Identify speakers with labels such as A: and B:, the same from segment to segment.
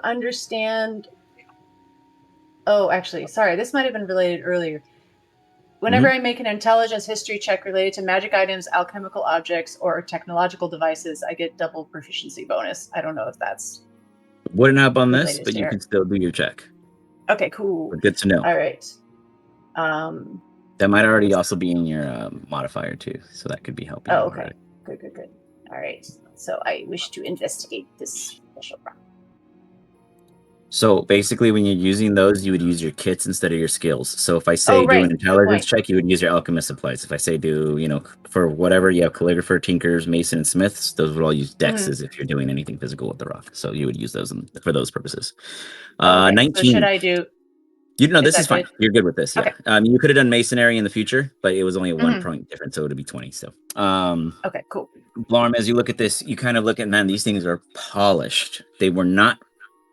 A: understand. Oh, actually, sorry. This might have been related earlier. Whenever I make an intelligence history check related to magic items, alchemical objects, or technological devices, I get double proficiency bonus. I don't know if that's
B: wouldn't help on this, but you can still do your check.
A: Okay, cool.
B: But good to know.
A: All right.
B: That might already also be in your modifier too, so that could be helping.
A: Oh, okay. Good. All right. So I wish to investigate this special rock.
B: So basically, when you're using those, you would use your kits instead of your skills. So if I say do an intelligence check, you would use your alchemist supplies. If I say do, for whatever, you have calligrapher, tinkers, mason, and smiths, those would all use dexes if you're doing anything physical with the rock. So you would use those for those purposes. 19.
A: So should I do...
B: This is fine. Good? You're good with this, yeah. Okay. You could have done masonry in the future, but it was only a 1 point difference, so it would be 20. So,
A: okay, cool.
B: Blarm, as you look at this, you kind of look at, man, these things are polished. They were not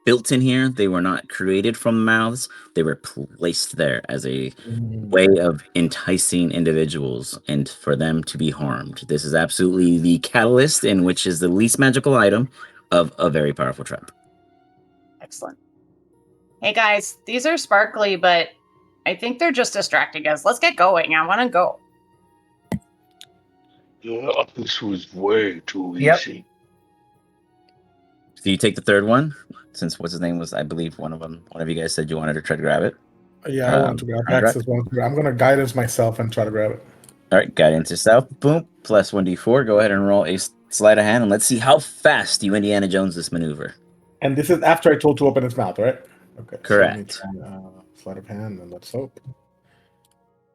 B: built in here. They were not created from mouths. They were placed there as a way of enticing individuals and for them to be harmed. This is absolutely the catalyst, in which is the least magical item of a very powerful trap.
A: Excellent. Hey guys, these are sparkly, but I think they're just distracting us. Let's get going. I want to go.
C: Yeah, this was way too easy.
B: So you take the third one, since what's his name was, I believe, one of you guys said you wanted to try to grab it.
D: Yeah, I want to grab it. I'm going to guidance myself and try to grab it.
B: All right, guidance yourself. Boom, plus 1d4. Go ahead and roll a sleight of hand, and let's see how fast you Indiana Jones this maneuver.
D: And this is after I told to open its mouth, right? Okay.
B: Correct.
D: So sleight of hand, and let's hope.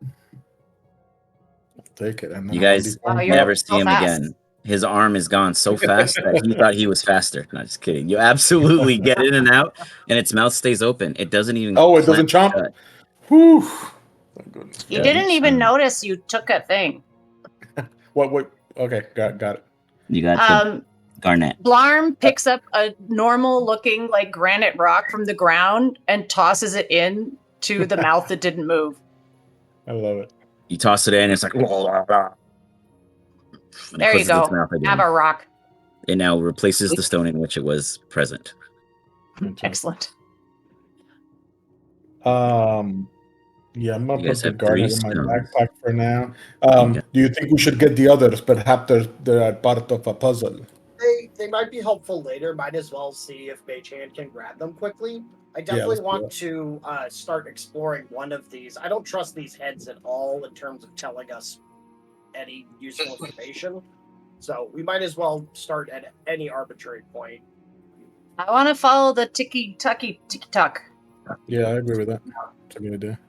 D: I'll take it. And
B: you guys never see him again. His arm is gone so fast that he thought he was faster. Not just kidding. You absolutely get in and out, and its mouth stays open. It doesn't even.
D: Oh, it doesn't chomp. Whew.
A: Thank goodness. You didn't even notice you took a thing.
D: What? Okay, got it.
B: You got the garnet.
A: Blarm picks up a normal-looking like granite rock from the ground and tosses it in to the mouth that didn't move.
D: I love it.
B: You toss it in, and it's like.
A: There you go. Have a rock.
B: It now replaces the stone in which it was present.
A: Excellent.
D: Yeah, I'm gonna put the garnet in my backpack for now. Do you think we should get the others? Perhaps they're part of a puzzle.
E: They might be helpful later. Might as well see if Mage Hand can grab them quickly. I definitely want to start exploring one of these. I don't trust these heads at all in terms of telling us any useful information. So we might as well start at any arbitrary point.
A: I want to follow the ticky-tuck.
D: Yeah, I agree with that. It's a good idea.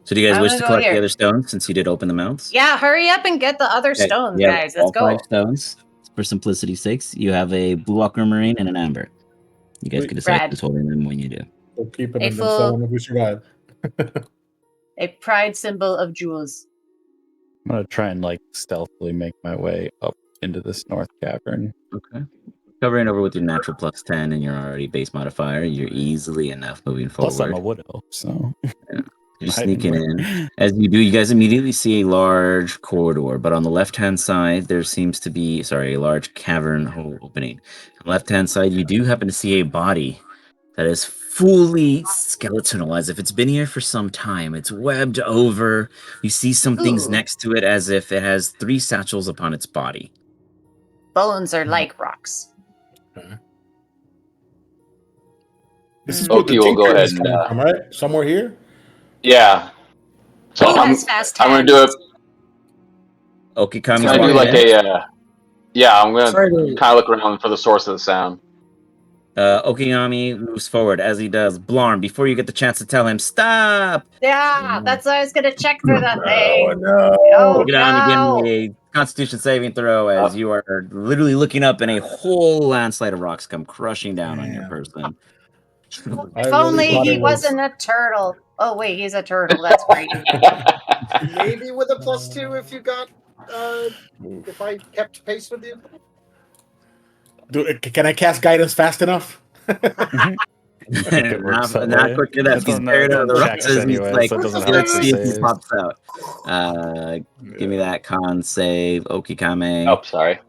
B: So do you guys wish to collect the other stones since you did open the mouths?
A: Yeah, hurry up and get the other stones, guys. Let's go.
B: 5 stones. For simplicity's sakes, you have a blue aquamarine and an amber. You guys can decide who's holding them when you do.
D: We'll keep it and then sell them if we survive.
A: A pride symbol of jewels.
F: I'm going to try and stealthily make my way up into this north cavern.
B: Okay. Covering over with your natural plus 10 and your already base modifier, you're easily enough moving forward.
F: Plus I'm a widow, so...
B: Yeah. You're sneaking in. As you do, you guys immediately see a large corridor, but on the left-hand side, there seems to be, a large cavern hole opening. On the left-hand side, you do happen to see a body that is fully skeletal, as if it's been here for some time. It's webbed over. You see some things next to it as if it has 3 satchels upon its body.
A: Bones are like rocks.
D: Okay. This is what the tinker is coming from, right? Somewhere here?
C: Yeah. So I'm going to do it.
B: Okikami's
C: going to do I'm going to kind of look around for the source of the sound.
B: Okigami moves forward. As he does, Blarm, before you get the chance to tell him, stop!
A: Yeah, that's why I was going to check through that thing.
D: Oh, no.
B: Okigami, give me a Constitution saving throw as you are literally looking up and a whole landslide of rocks come crushing down on your person.
A: If only he wasn't a turtle. Oh, wait, he's a turtle. That's great.
E: Maybe with a +2 if you got, if I kept pace with you.
D: Can I cast guidance fast enough?
B: Not quick enough. He's buried under the rocks. Let's see if he pops out. Give me that con save, Okikame.
C: Oh, sorry.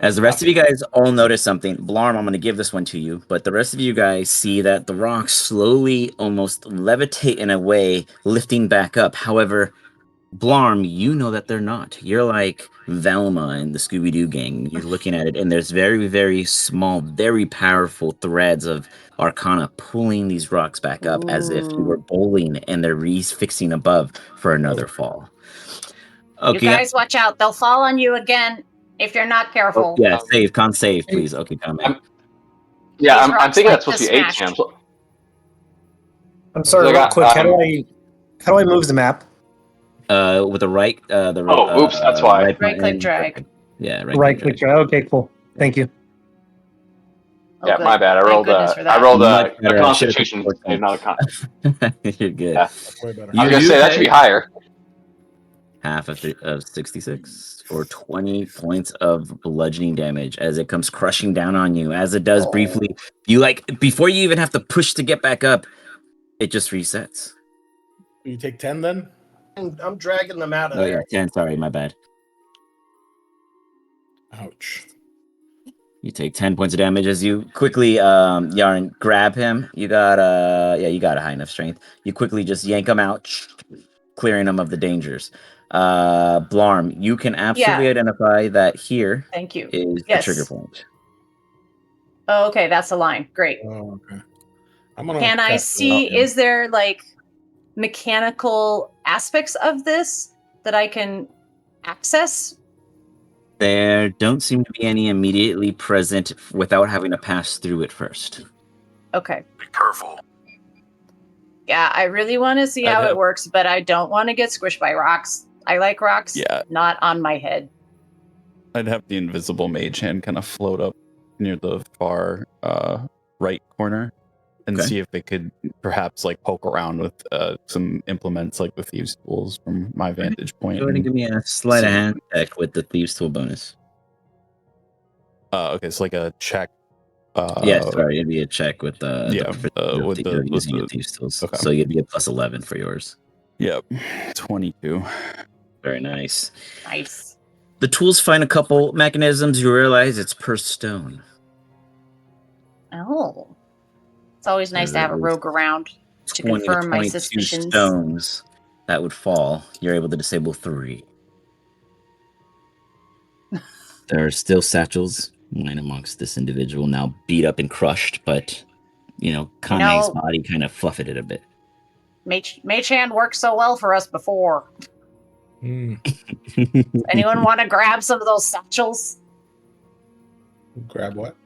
B: As the rest of you guys all notice something, Blarm, I'm going to give this one to you, but the rest of you guys see that the rocks slowly almost levitate in a way, lifting back up. However, Blarm, you know that they're not. You're like Velma in the Scooby-Doo gang. You're looking at it, and there's very, very small, very powerful threads of Arcana pulling these rocks back up as if you were bowling, and they're refixing above for another fall. Okay,
G: you guys watch out. They'll fall on you again if you're not careful.
B: yeah, save, please. Okay, comment.
C: I'm thinking that's supposed to be 8 cams.
H: I'm sorry, real quick. How do I move the map?
B: With the right,
C: oops, that's why.
A: Right click drag.
B: Yeah,
H: right click drag. Okay, cool. Thank you.
C: Yeah, my bad. I rolled a Constitution save, not a Con.
B: You're good.
C: Yeah. I was gonna say that should be higher.
B: Half of 66 for 20 points of bludgeoning damage as it comes crushing down on you. As it does briefly, you before you even have to push to get back up, it just resets.
D: You take 10 then?
E: I'm dragging them out of there.
B: Oh yeah, 10. Sorry, my bad.
D: Ouch.
B: You take 10 points of damage as you quickly, Yarn, grab him. You got you got a high enough strength. You quickly just yank him out, clearing him of the dangers. Blarm, you can absolutely identify that here.
A: Thank you.
B: Is the trigger point.
A: Oh, okay, that's a line. Great.
D: Oh, okay.
A: Can I see? Is there mechanical aspects of this that I can access?
B: There don't seem to be any immediately present without having to pass through it first.
A: Okay.
I: Be careful.
A: Yeah, I really want to see how it works, but I don't want to get squished by rocks. I like rocks, not on my head.
F: I'd have the invisible mage hand kind of float up near the far right corner and see if they could perhaps poke around with some implements like the thieves tools from my vantage point.
B: Go ahead and give me a sleight of hand check with the thieves tool bonus.
F: Okay, so a check.
B: Yes, sorry, it'd be a check with
F: with the
B: thieves tools.
F: Okay.
B: So you'd be a plus 11 for yours.
F: Yep, 22.
B: Very nice.
A: Nice.
B: The tools find a couple mechanisms. You realize it's per stone.
A: Oh. It's always nice to have a rogue around to confirm my suspicions.
B: Stones that would fall. You're able to disable 3. There are still satchels lying amongst this individual, now beat up and crushed, but Kane's body kind of fluffed it a bit.
G: Mage hand worked so well for us before. Anyone want to grab some of those satchels?
D: Grab what?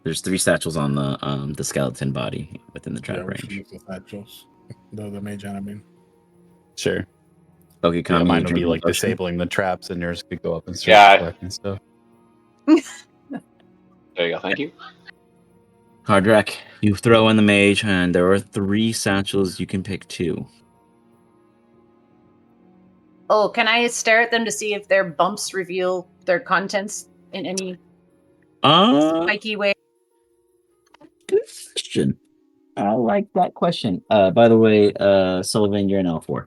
B: There's 3 satchels on the skeleton body within the trap range.
D: The satchels. The mage hand, I mean.
F: Sure.
B: Okay,
F: mine would be disabling the traps, and yours could go up and start collecting stuff.
C: There you go. Thank you.
B: Hardrak, you throw in the mage hand. There are 3 satchels. You can pick 2.
A: Oh, can I stare at them to see if their bumps reveal their contents in any spiky way?
B: Good question. I like that question. By the way, Sullivan, you're an L4.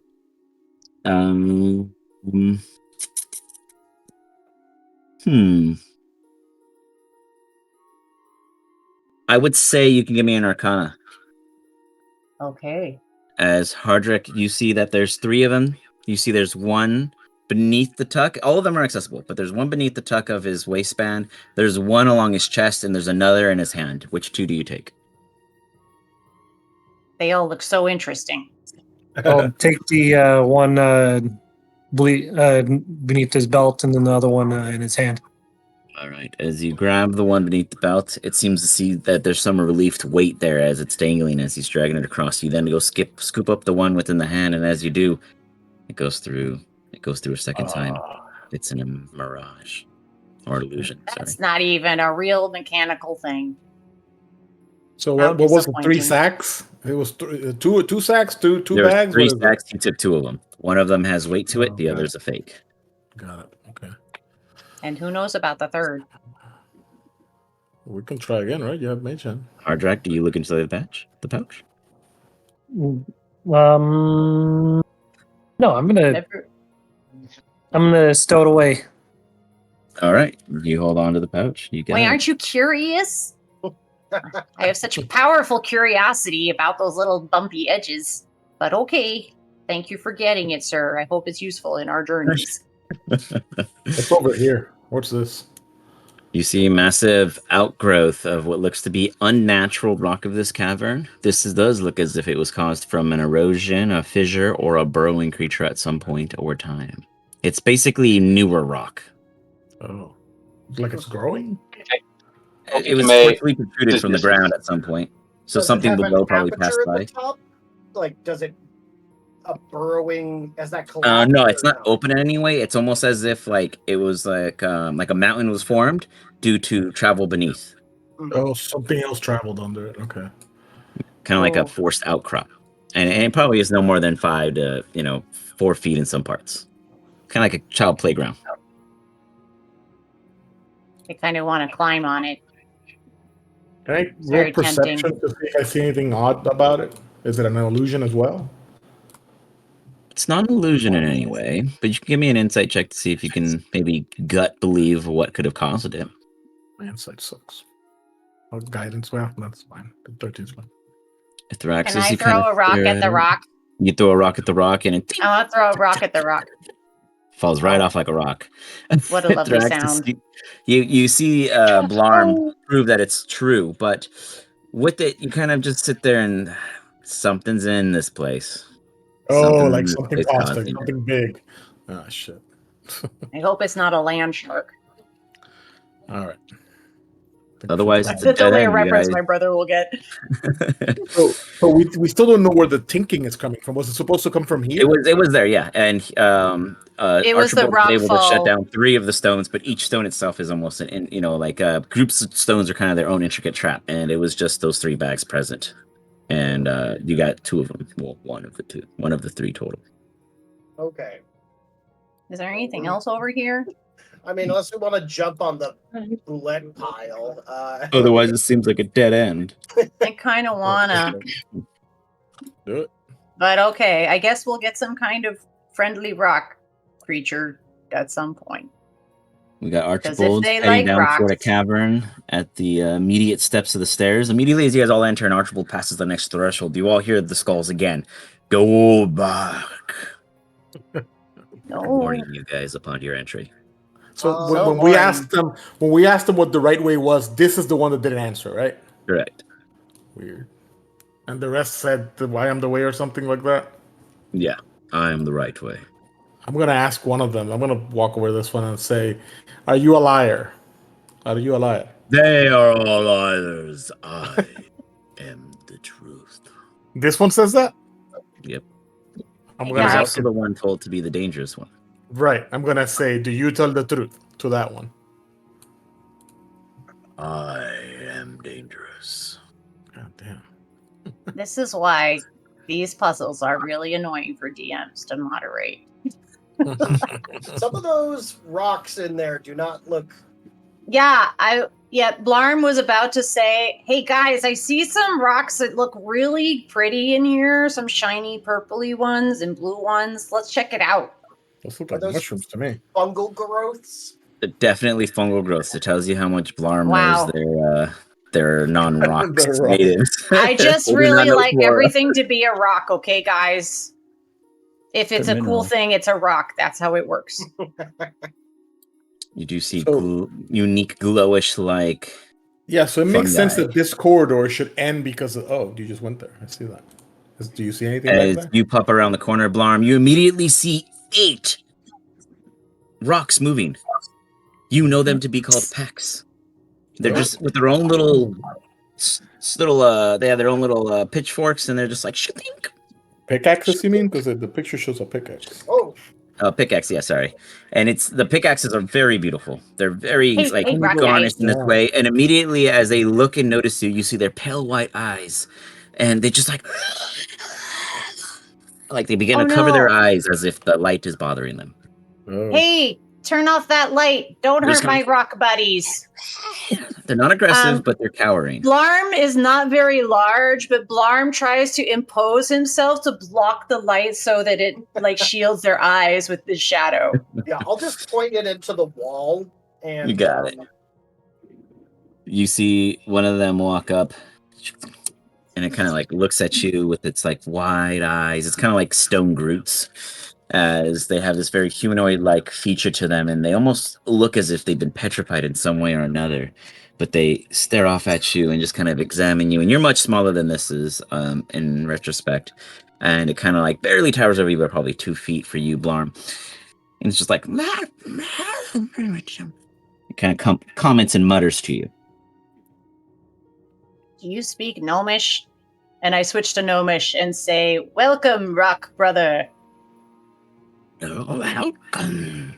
B: I would say you can give me an Arcana.
A: Okay.
B: As Hardrak, you see that there's 3 of them. You see there's one beneath the tuck. All of them are accessible, but there's one beneath the tuck of his waistband. There's one along his chest, and there's another in his hand. Which 2 do you take?
G: They all look so interesting.
H: I'll take the one beneath his belt and then the other one in his hand.
B: All right. As you grab the one beneath the belt, it seems to see that there's some relief to weight there as it's dangling as he's dragging it across. You then go scoop up the one within the hand, and as you do, it goes through a second time. It's in a mirage or illusion.
G: That's not even a real mechanical thing.
D: So what was it? 3 sacks? It was 2 sacks, two
B: there
D: bags.
B: 3 sacks. He took 2 of them. One of them has weight to it. The other's a fake.
D: Got it. Okay.
G: And who knows about the third?
D: We can try again, right? You have mage hand.
B: Hardrak, do you look into the pouch?
H: No, I'm gonna stow it away.
B: All right, you hold on to the pouch. You got
G: Wait,
B: it.
G: aren't you curious? I have such powerful curiosity about those little bumpy edges. But okay, thank you for getting it, sir. I hope it's useful in our journeys.
D: It's over here. What's this?
B: You see a massive outgrowth of what looks to be unnatural rock of this cavern. This does look as if it was caused from an erosion, a fissure, or a burrowing creature at some point or time. It's basically newer rock.
D: Oh. Like it's growing?
B: It was forcefully protruded from the ground at some point. So
E: does
B: something
E: it have
B: below
E: an
B: probably
E: aperture
B: passed
E: at
B: by.
E: the top? Like, does it a burrowing as that collapse?
B: No, it's not open in any way. It's almost as if like it was like a mountain was formed due to travel beneath.
D: Oh, something else traveled under it. Okay.
B: Kind of like a forced outcrop. And it probably is no more than 5 to 4 feet in some parts. Kind of like a child playground.
G: I kind of want to climb on it.
D: Can I roll
G: Very
D: perception
G: tempting.
D: to see if I see anything odd about it? Is it an illusion as well?
B: It's not an illusion in any way, but you can give me an insight check to see if you can maybe gut believe what could have caused it.
D: My insight sucks. Oh, guidance, well, that's fine. The 13's fine.
B: Thraxus,
G: Can I
B: you
G: throw
B: kind of
G: a rock at the rock?
B: You throw a rock at the rock and it
G: I want to throw a rock at the rock.
B: falls right off like a rock.
G: What a lovely
B: Thraxus,
G: sound.
B: You see Blarm prove that it's true, but with it, you kind of just sit there and something's in this place.
D: Oh, like something caustic, something big. Ah, shit.
G: I hope it's not a land shark.
D: All right.
B: Otherwise, it's a
G: That's
B: dead
G: only a
B: end, you
G: reference
B: guys.
G: my brother will get.
D: So we still don't know where the tinking is coming from. Was it supposed to come from here?
B: It was there, yeah. And
G: It was the
B: Archibald
G: rock
B: was able to shut
G: fall.
B: down 3 of the stones, but each stone itself is almost groups of stones are kind of their own intricate trap, and it was just those 3 bags present. And you got 2 of them. Well, one of the 3 total.
E: Okay.
G: Is there anything else over here?
E: I mean, unless we want to jump on the boulette pile.
B: Otherwise, it seems like a dead end.
G: I kind of wanna.
D: Do it.
G: But okay, I guess we'll get some kind of friendly rock creature at some point.
B: We got Archibald heading down toward a cavern at the immediate steps of the stairs. Immediately as you guys all enter and Archibald passes the next threshold, you all hear the skulls again. Go back.
G: No.
B: Warning you guys upon your entry.
D: So when we asked them what the right way was, this is the one that didn't answer, right?
B: Correct.
D: Weird. And the rest said, "I am the way" or something like that.
B: Yeah, I am the right way.
D: I'm gonna ask one of them. I'm gonna walk over this one and say, "Are you a liar? Are you a liar?"
B: They are all liars. I am the truth.
D: This one says that?
B: Yep.
D: I'm
B: He's
D: gonna ask
B: also the one told to be the dangerous one.
D: Right. I'm gonna say, "Do you tell the truth?" to that one.
B: I am dangerous.
D: God damn.
G: This is why these puzzles are really annoying for DMs to moderate.
E: Some of those rocks in there do not look.
G: Yeah, Blarm was about to say, "Hey guys, I see some rocks that look really pretty in here. Some shiny purpley ones and blue ones. Let's check it out."
D: Those look like mushrooms to me.
E: Fungal growths?
B: Definitely fungal growths. It tells you how much Blarm knows their non-rocks natives.
G: I just really like everything to be a rock, okay, guys? If it's a cool thing, it's a rock. That's how it works.
B: You do see unique glowish like.
D: Yeah, so it makes sense that this corridor should end because of. Oh, you just went there. I see that. Do you see anything
B: As
D: back there?
B: you pop around the corner, Blarm, you immediately see 8 rocks moving. You know them to be called pecks. They're just with their own they have their own little pitchforks, and they're just like shink.
D: Pickaxes, you mean? Because the picture shows a pickaxe.
E: Oh.
B: Pickaxe, yeah, sorry. And the pickaxes are very beautiful. They're very garnished in this way. And immediately as they look and notice you, you see their pale white eyes, and they just like they begin to cover their eyes as if the light is bothering them.
G: Hey, turn off that light. Don't hurt my rock buddies.
B: They're not aggressive, but they're cowering.
G: Blarm is not very large, but Blarm tries to impose himself to block the light so that it shields their eyes with the shadow.
E: Yeah, I'll just point it into the wall And,
B: you got it. You see one of them walk up, and it kind of like looks at you with its like wide eyes. It's kind of like stone Groots, as they have this very humanoid-like feature to them, and they almost look as if they've been petrified in some way or another. But they stare off at you and just kind of examine you. And you're much smaller than this is, in retrospect. And it kind of like barely towers over you, but probably 2 feet for you, Blarm. And it's just like, it kind of comments and mutters to you.
G: Do you speak Gnomish? And I switch to Gnomish and say, "Welcome, Rock Brother."
B: Welcome.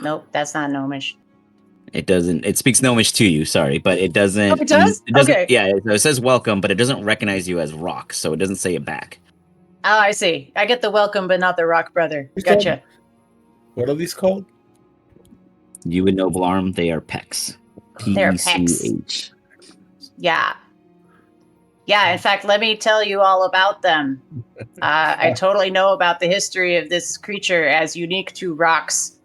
G: Nope, that's not Gnomish.
B: It doesn't. It speaks Gnomish to you. Sorry, but it doesn't.
G: Oh, it does?
B: It doesn't.
G: Okay.
B: Yeah, it says welcome, but it doesn't recognize you as Rock, so it doesn't say it back.
G: Oh, I see. I get the welcome, but not the Rock Brother. Gotcha.
D: What are these called?
B: You would know, Blarm. They are Pecs.
G: They're Pecs.
B: P-E-C-H.
G: Yeah. Yeah, in fact, let me tell you all about them. I totally know about the history of this creature as unique to rocks.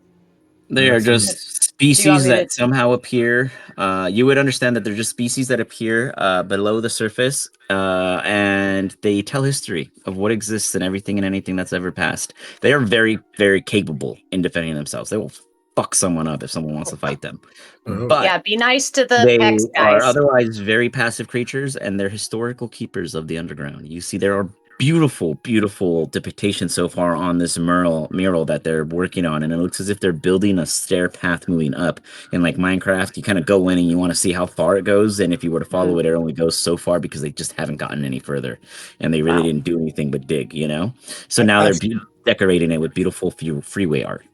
B: They are just species that somehow appear. You would understand that they're just species that appear below the surface, and they tell history of what exists and everything and anything that's ever passed. They are very, very capable in defending themselves. They will fuck someone up if someone wants to fight them. But
G: yeah, be nice to the
B: they
G: Pecs
B: are
G: guys.
B: otherwise very passive creatures, and they're historical keepers of the underground. You see, there are beautiful, beautiful depictions so far on this mural that they're working on, and it looks as if they're building a stair path moving up. In like Minecraft, you kind of go in and you want to see how far it goes, and if you were to follow it, it only goes so far because they just haven't gotten any further, and they really didn't do anything but dig, you know? So now they're decorating it with beautiful freeway art.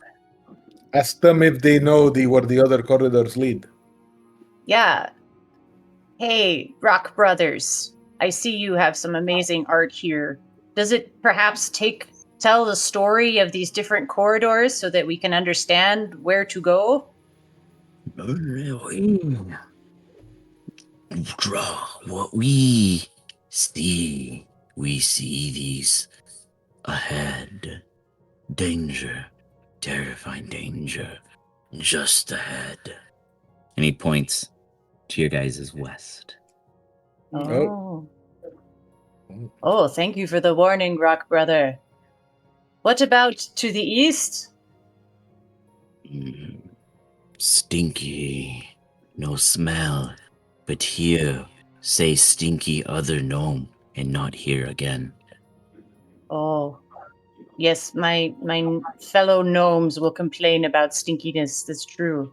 D: Ask them if they know where the other corridors lead.
G: Yeah. Hey, Rock Brothers. I see you have some amazing art here. Does it perhaps tell the story of these different corridors so that we can understand where to go?
B: What we see these ahead. Danger, terrifying danger, just ahead. And he points to your guys' west.
G: Oh, thank you for the warning, Rock Brother. What about to the east?
B: Stinky. No smell. But here, say stinky other gnome, and not here again.
G: Oh, yes, my fellow gnomes will complain about stinkiness. That's true.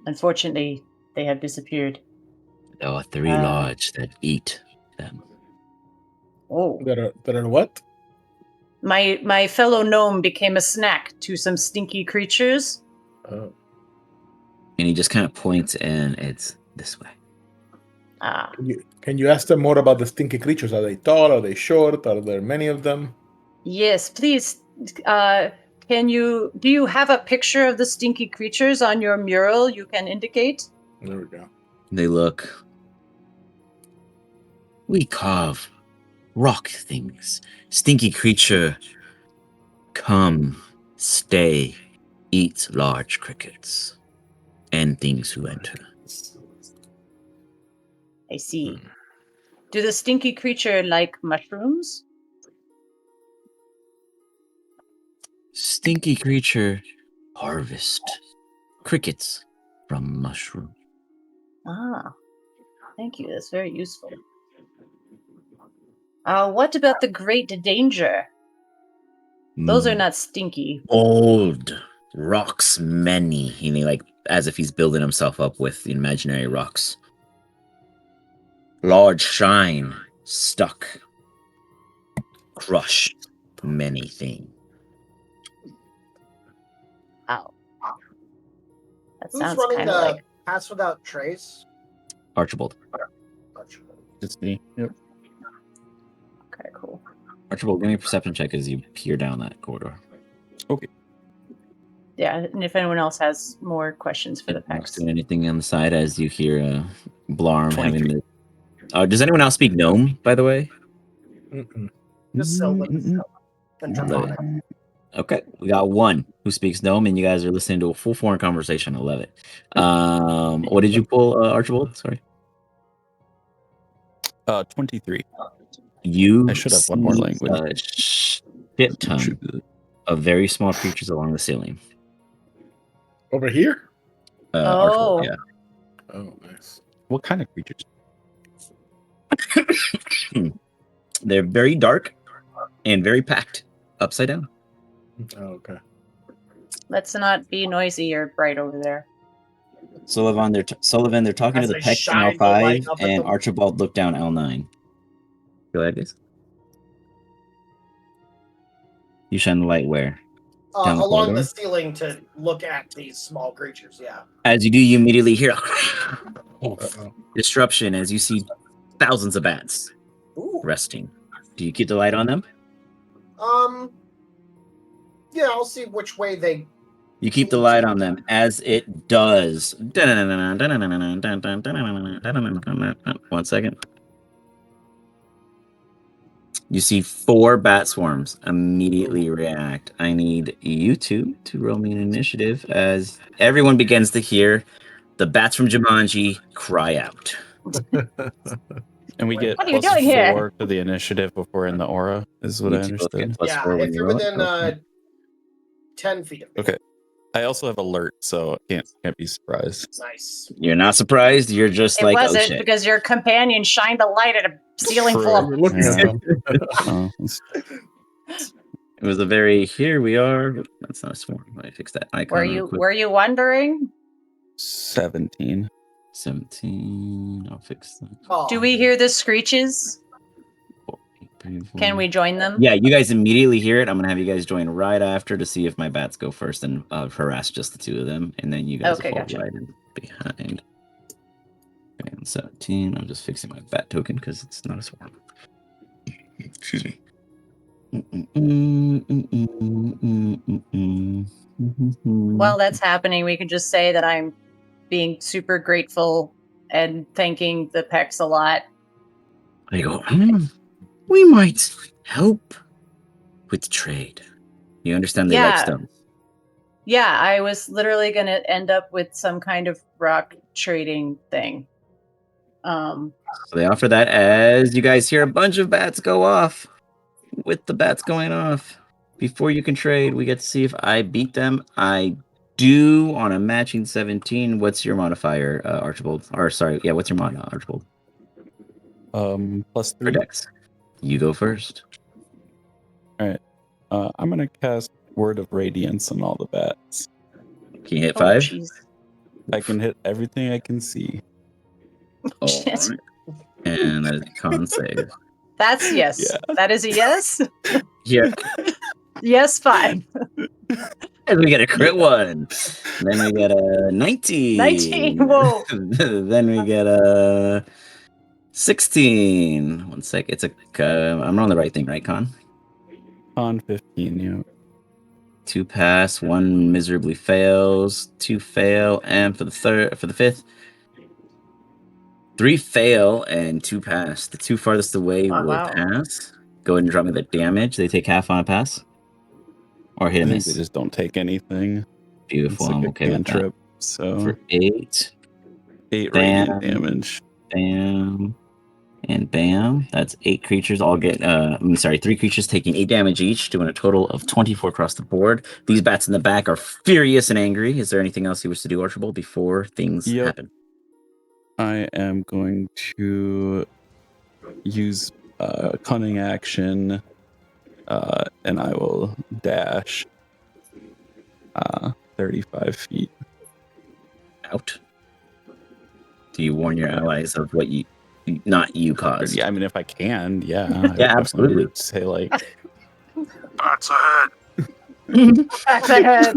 G: Unfortunately, they have disappeared.
B: There are 3 large that eat them.
G: Oh.
D: That are what?
G: My fellow gnome became a snack to some stinky creatures.
D: Oh.
B: And he just kind of points, and it's this way.
D: Can you ask them more about the stinky creatures? Are they tall? Are they short? Are there many of them?
G: Yes, please. Do you have a picture of the stinky creatures on your mural you can indicate?
D: There we go.
B: They look. We carve rock things. Stinky creature. Come, stay, eat large crickets. And things who enter.
G: I see. Do the stinky creature like mushrooms?
B: Stinky creature harvest crickets from mushroom.
G: Ah, thank you. That's very useful. What about the great danger? Those are not stinky.
B: Old rocks, many. He like as if he's building himself up with the imaginary rocks. Large shine, stuck, crush, many things.
G: Wow. That
E: Who's
G: sounds
E: running
G: kind of like
E: Pass Without Trace?
B: Archibald.
F: Just me. Yep.
G: Okay, cool.
B: Archibald, give me a perception check as you peer down that corridor.
F: Okay.
G: Yeah, and if anyone else has more questions for the Pecs.
B: Doing anything on the side as you hear Blarm
F: 23.
B: having the... does anyone else speak Gnome, by the way?
E: Just Sylvan and Draconic.
B: Okay, we got one who speaks gnome, and you guys are listening to a full foreign conversation. I love it. What did you pull, Archibald? Sorry.
F: 23.
B: You
F: I should have one more language.
B: A shit ton of very small creatures along the ceiling.
D: Over here?
B: Archibald, yeah.
D: Oh, nice.
F: What kind of creatures?
B: They're very dark and very packed, upside down.
D: Oh, okay.
G: Let's not be noisy or bright over there.
B: Sullivan, they're talking
E: As
B: to the
E: they
B: Pecs in
E: shine the light
B: L5,
E: up at
B: and
E: them.
B: Archibald looked down L9. Go ahead, guys. You shine the light where? Down the
E: along
B: corridor?
E: the ceiling to look at these small creatures, yeah.
B: As you do, you immediately hear
D: Uh-oh.
B: disruption as you see thousands of bats resting. Do you keep the light on them?
E: Yeah, I'll see which way they...
B: You keep the light on them as it does. 1 second. You see 4 bat swarms immediately react. I need you two to roll me an initiative as everyone begins to hear the bats from Jumanji cry out.
F: And we get
G: What are you
F: plus
G: doing here?
F: 4 to the initiative before in the aura, is what I
B: You two both get
F: understood.
B: plus 4 when
E: if
B: you
E: you're
B: roll
E: within
B: it.
E: 10 feet of me.
F: Okay. I also have alert, so I can't be surprised.
E: Nice.
B: You're not surprised. You're just
G: It
B: like,
G: wasn't
B: oh shit.
G: because your companion shined a light at a ceiling full of.
D: We're looking at them.
B: It was a very here we are. That's not a swarm. Let me fix that icon.
G: Were you wondering?
F: 17.
B: 17. I'll fix that.
E: Oh.
G: Do we hear the screeches?
B: 3, 4.
G: Can we join them?
B: Yeah, you guys immediately hear it. I'm gonna have you guys join right after to see if my bats go first and harass just the 2 of them, and then you guys will fall right in behind. Okay, and 17. I'm just fixing my bat token because it's not a swarm. Excuse me.
G: While that's happening, we can just say that I'm being super grateful and thanking the Pecs a lot.
B: They go, we might help with trade. You understand they like stones.
G: Yeah, I was literally going to end up with some kind of rock trading thing.
B: So they offer that as you guys hear a bunch of bats go off. With the bats going off, before you can trade, we get to see if I beat them. I do on a matching 17. What's your modifier, Archibald? Or sorry, yeah, what's your mod, Archibald?
F: Plus 3.
B: For Dex. You go first.
F: All right. I'm gonna cast Word of Radiance on all the bats.
B: Can you hit 5?
F: I can hit everything I can see.
B: All right. And that is a con save.
G: That's yes. Yeah. That is a yes.
B: Yeah.
G: Yes, 5.
B: And we get a crit 1. Then we get a 19.
G: 19. Whoa.
B: Then we get a 16. 1 sec. It's a. I'm on the right thing, right, Con?
F: On 15, yeah.
B: 2 pass, 1 miserably fails, 2 fail, and for the 5th, 3 fail and 2 pass. The 2 farthest away will pass. Go ahead and drop me the damage. They take half on a pass. Or hit and miss.
F: They just don't take anything.
B: Beautiful.
F: It's like
B: I'm okay with that.
F: So
B: for 8.
F: 8 radiant damage.
B: Bam. And bam. That's 8 creatures. All get 3 creatures taking 8 damage each, doing a total of 24 across the board. These bats in the back are furious and angry. Is there anything else you wish to do, Archibald, before things happen?
F: I am going to use cunning action, and I will dash 35 feet
B: out. Do you warn your allies of what not you caused?
F: Yeah, I mean, if I can, yeah.
B: Yeah, absolutely.
F: Say like,
I: bats ahead.
G: Bats ahead.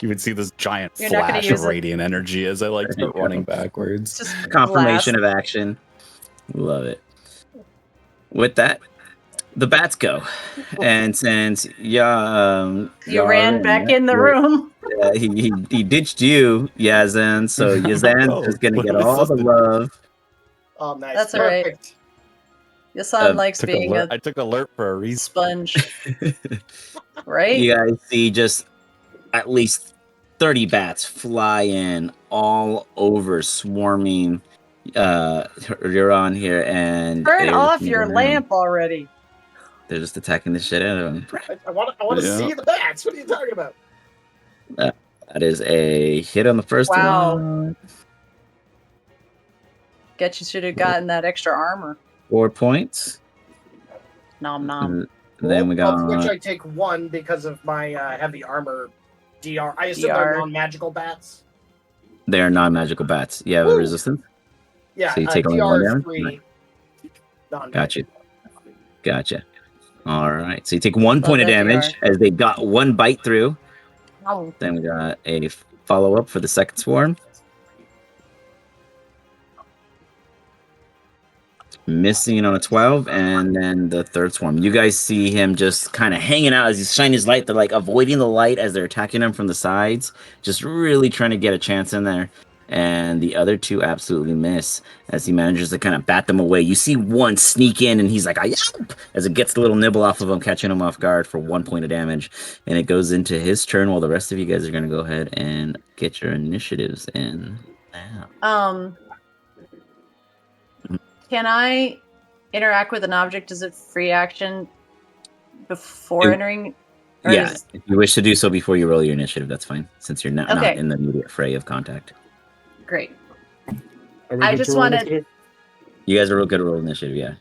F: You would see this giant flash of radiant energy as I start running backwards.
G: Just
B: confirmation of action. Love it. With that, the bats go, and since
G: you ran back in the room.
B: He ditched you, Yazan. So Yazan is gonna get all the love.
E: Oh, nice.
G: That's all right. Yasan likes being
F: I took alert for a reason.
G: Sponge. Right?
B: You guys see just at least 30 bats fly in all over, swarming you're on here, and
G: turn off your lamp already.
B: They're just attacking the shit out of him.
E: I want to see the bats. What are you talking about?
B: That is a hit on the first one.
G: Get you should have gotten that extra armor.
B: 4 points.
G: Nom nom.
B: Then we got,
E: of which I take 1 because of my heavy armor DR. I assume they're non-magical bats.
B: They are non-magical bats. You have a resistance?
E: Yeah,
B: so you take only 1 damage?
E: 3.
B: Gotcha. All right. So you take 1 point of damage as they got 1 bite through.
G: Oh.
B: Then we got a follow-up for the second swarm. Missing on a 12, and then the third swarm. You guys see him just kind of hanging out as he's shining his light. They're like avoiding the light as they're attacking him from the sides, just really trying to get a chance in there. And the other 2 absolutely miss as he manages to kind of bat them away. You see one sneak in, and he's like, "Yelp!" as it gets a little nibble off of him, catching him off guard for 1 point of damage. And it goes into his turn while the rest of you guys are going to go ahead and get your initiatives in now.
G: Can I interact with an object as a free action before entering?
B: Yeah, if you wish to do so before you roll your initiative, that's fine, since you're not in the immediate fray of contact.
G: Great. I just wanted...
B: You guys are real good at roll initiative, yeah.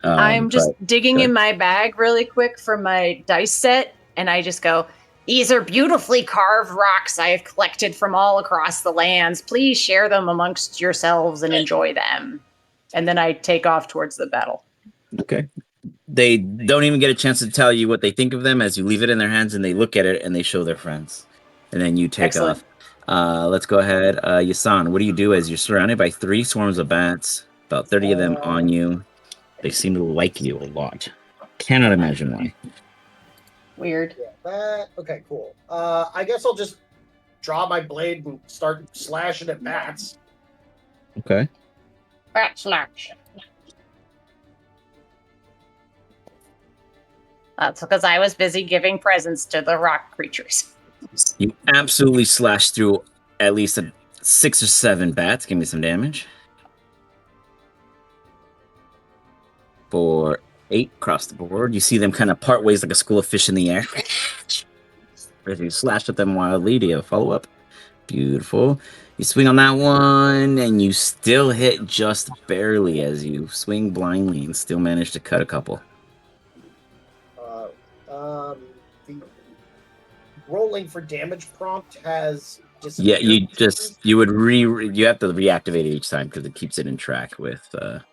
G: I'm just digging in my bag really quick for my dice set, and I just go, "These are beautifully carved rocks I have collected from all across the lands. Please share them amongst yourselves and enjoy them." And then I take off towards the battle.
B: Okay. They don't even get a chance to tell you what they think of them as you leave it in their hands, and they look at it and they show their friends. And then you take off. Let's go ahead. Yasan, what do you do as you're surrounded by 3 swarms of bats, about 30 of them on you? They seem to like you a lot. Cannot imagine why.
G: Weird.
E: Yeah, okay, cool. I guess I'll just draw my blade and start slashing at bats.
B: Okay.
G: Bat slash. That's because I was busy giving presents to the rock creatures.
B: You absolutely slash through at least 6 or 7 bats. Give me some damage. For 8 across the board. You see them kind of part ways like a school of fish in the air. As you slash at them wildly. Do you have a follow-up? Beautiful. You swing on that one, and you still hit just barely as you swing blindly and still manage to cut a couple.
E: The rolling for damage prompt has
B: disappeared. Yeah, you would you have to reactivate it each time because it keeps it in track with the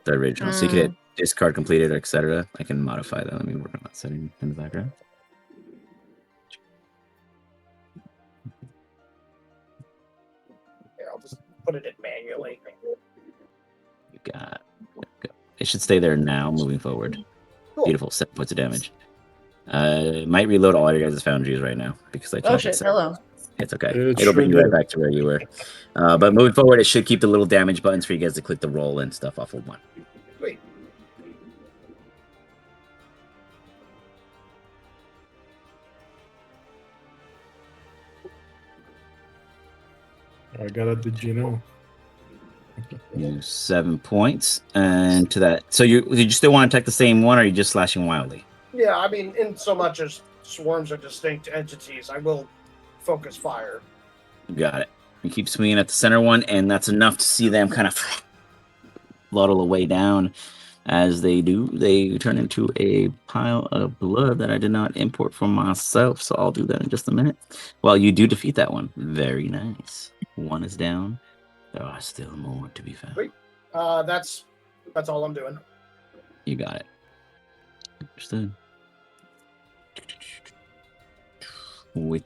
B: original. So you could hit discard completed, etc. I can modify that. Let me work on that setting in the background.
E: I'll just put it in manually.
B: You got it. It should stay there now, moving forward. Cool. Beautiful. 7 points of damage. Might reload all your guys' foundries right now because I changed it.
G: Hello.
B: It's okay. It'll bring you right back to where you were. But moving forward, it should keep the little damage buttons for you guys to click the roll and stuff off of 1.
E: Great.
D: I got a did you know?
B: 7 points, and to that. So did you still want to attack the same one, or are you just slashing wildly?
E: Yeah, I mean, in so much as swarms are distinct entities, I will focus fire.
B: Got it. You keep swinging at the center one, and that's enough to see them kind of fluddle away down. As they do, they turn into a pile of blood that I did not import from myself, so I'll do that in just a minute. Well, you do defeat that one. Very nice. 1 is down. There are still more to be found.
E: Wait, that's all I'm doing.
B: You got it. Understood. With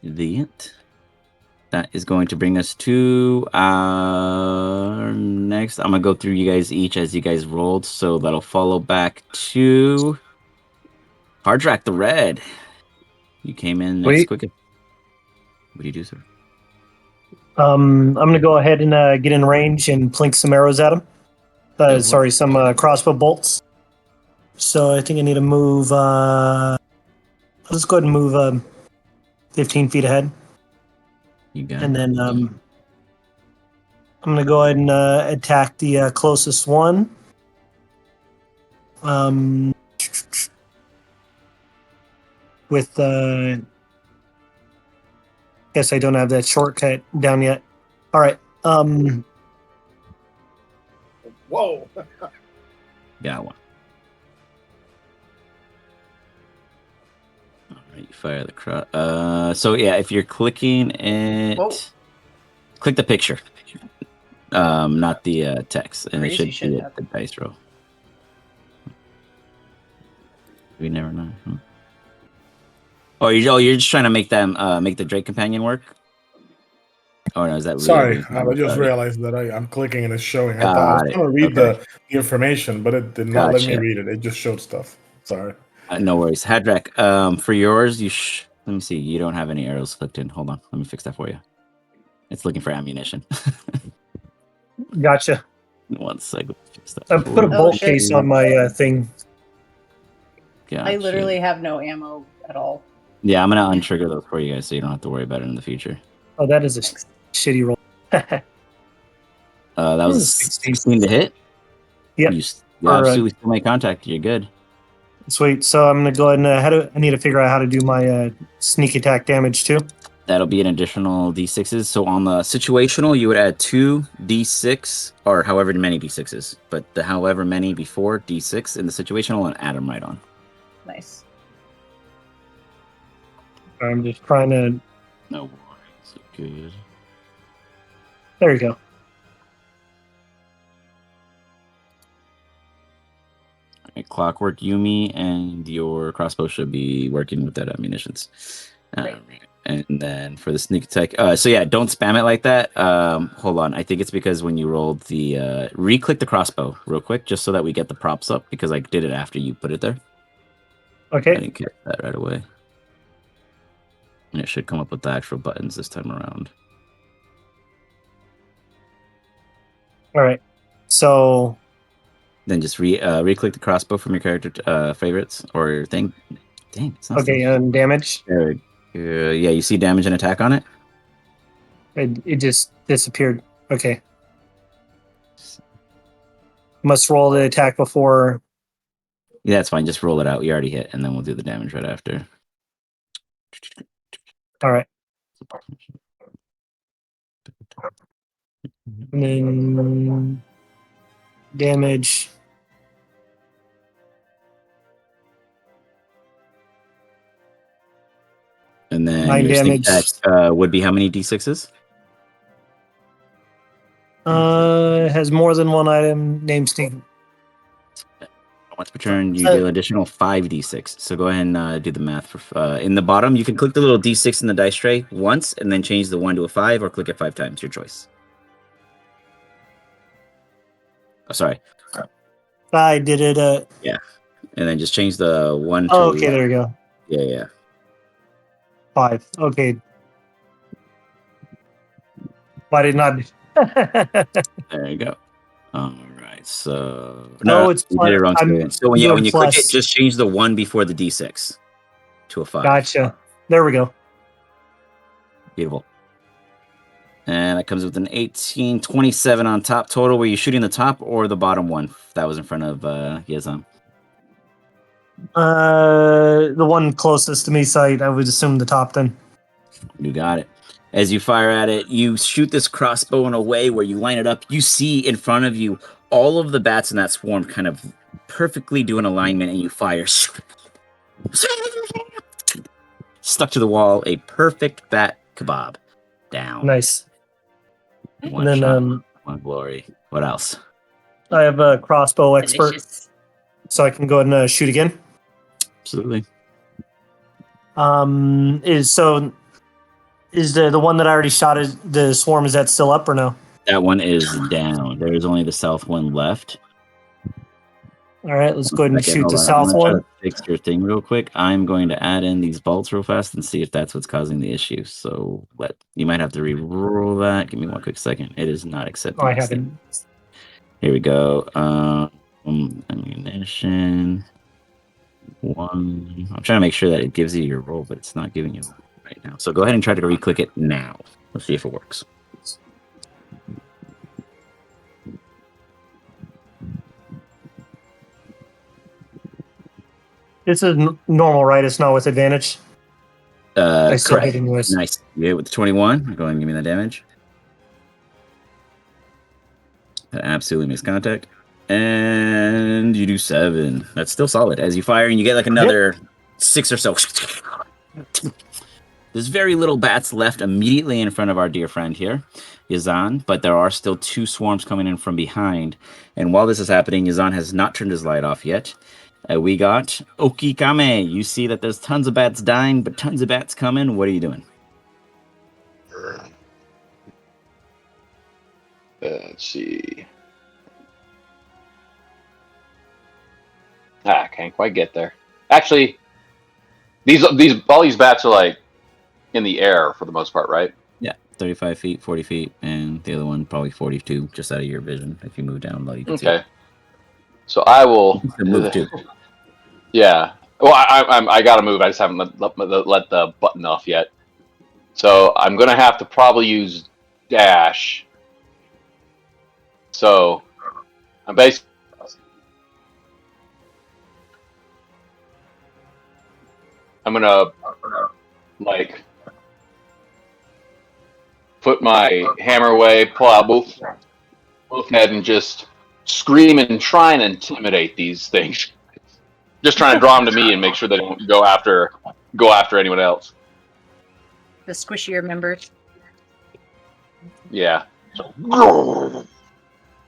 B: that is going to bring us to our next. I'm gonna go through you guys each as you guys rolled, so that'll follow back to Hardrak the Red. You came in next quick. What do you do, sir?
H: I'm gonna go ahead and get in range and plink some arrows at him. Sorry, some crossbow bolts. So I think I need to move. Let's go ahead and move 15 feet ahead.
B: You got
H: And
B: it.
H: then I'm going to go ahead and attack the closest one. With guess I don't have that shortcut down yet. All right.
E: Whoa.
B: Got one. All right, you fire the cross. So yeah, if you're clicking it, click the picture, not the text, and it should be the dice roll. We never know. Huh? Oh, you're just trying to make them make the Drake companion work. Oh no, is that
D: sorry? I just realized that I'm clicking and it's showing. I thought I was trying to read the information, but it did not let me read it. It just showed stuff. Sorry.
B: No worries, Hadrak. For yours, let me see. You don't have any arrows clicked in. Hold on, let me fix that for you. It's looking for ammunition.
H: Gotcha.
B: 1 second.
H: I put a bolt case on my thing.
B: Gotcha.
A: I literally have no ammo at all.
B: Yeah, I'm gonna untrigger those for you guys, so you don't have to worry about it in the future.
H: Oh, that is a shitty roll.
B: That was 16 to hit.
H: Yep.
B: You absolutely still make contact. You're good.
H: Sweet. So I'm gonna go ahead and I need to figure out how to do my sneak attack damage too.
B: That'll be an additional d6s. So on the situational, you would add 2 d6, or however many d6s. But the however many before d6 in the situational, and add them right on.
A: Nice.
H: I'm just trying to.
B: No worries. Good.
H: There you go.
B: Right, Clockwork Yumi and your crossbow should be working with that ammunitions. And then for the sneak attack, so yeah, don't spam it like that. Hold on, I think it's because when you rolled the re-click the crossbow real quick, just so that we get the props up, because I did it after you put it there.
H: Okay.
B: I didn't get that right away. And it should come up with the actual buttons this time around.
H: All right. So
B: then just re-click the crossbow from your character favorites or your thing. Dang, it's not
H: okay, and damage.
B: Yeah, you see damage and attack on it.
H: It just disappeared. Okay. Must roll the attack before.
B: Yeah, that's fine. Just roll it out. You already hit, and then we'll do the damage right after.
H: All right. And then damage.
B: And then your sneak attack would be how many d6s?
H: Has more than one item named sneak.
B: Once per turn, you do additional 5d6. So go ahead and do the math. For in the bottom, you can click the little d6 in the dice tray once, and then change the 1 to a 5, or click it 5 times. Your choice. Oh, sorry.
H: I did it.
B: Yeah, and then just change the 1 to.
H: Oh, okay, there you go.
B: Yeah.
H: 5. Okay. Why did not?
B: There you go. All right. So
H: it's
B: you did it wrong. So when you click it, just change the 1 before the d6 to a 5.
H: Gotcha. There we go.
B: Beautiful. And that comes with an 1827 on top total. Were you shooting the top or the bottom one that was in front of Yazam?
H: The one closest to me site, I would assume the top then.
B: You got it. As you fire at it, you shoot this crossbow in a way where you line it up. You see in front of you all of the bats in that swarm kind of perfectly do an alignment, and you fire. Stuck to the wall, a perfect bat kebab. Down.
H: Nice.
B: One and then shot, one glory. What else?
H: I have a crossbow expert, so I can go ahead and shoot again.
B: Absolutely.
H: Is the one that I already shot the swarm? Is that still up or no?
B: That one is down. There is only the south one left.
H: All right, let's go ahead and shoot the south one.
B: Fix your thing real quick. I'm going to add in these bolts real fast and see if that's what's causing the issue. So you might have to re-roll that. Give me one quick second. It is not accepting.
H: Oh, I haven't.
B: Here we go. Ammunition. 1. I'm trying to make sure that it gives you your roll, but it's not giving you right now. So go ahead and try to re-click it now. Let's see if it works.
H: This is normal, right? It's not with advantage.
B: Correct. Nice. Yeah, with the 21. Go ahead and give me that damage. That absolutely makes contact. And you do 7. That's still solid. As you fire, and you get like another 6 or so. There's very little bats left immediately in front of our dear friend here, Yazan, but there are still 2 swarms coming in from behind. And while this is happening, Yazan has not turned his light off yet. We got Okikame. You see that there's tons of bats dying, but tons of bats coming. What are you doing?
C: Let's see. I can't quite get there. Actually, all these bats are like in the air for the most part, right?
B: Yeah, 35 feet, 40 feet, and the other one probably 42, just out of your vision. If you move down low, you can see it.
C: So I will
B: move too.
C: Yeah. Well, I gotta move. I just haven't let the button off yet. So I'm gonna have to probably use dash. So I'm basically gonna like put my hammer away, pull out both head, and just scream and try and intimidate these things. Just trying to draw them to me and make sure they don't go after anyone else.
G: The squishier members.
C: Yeah.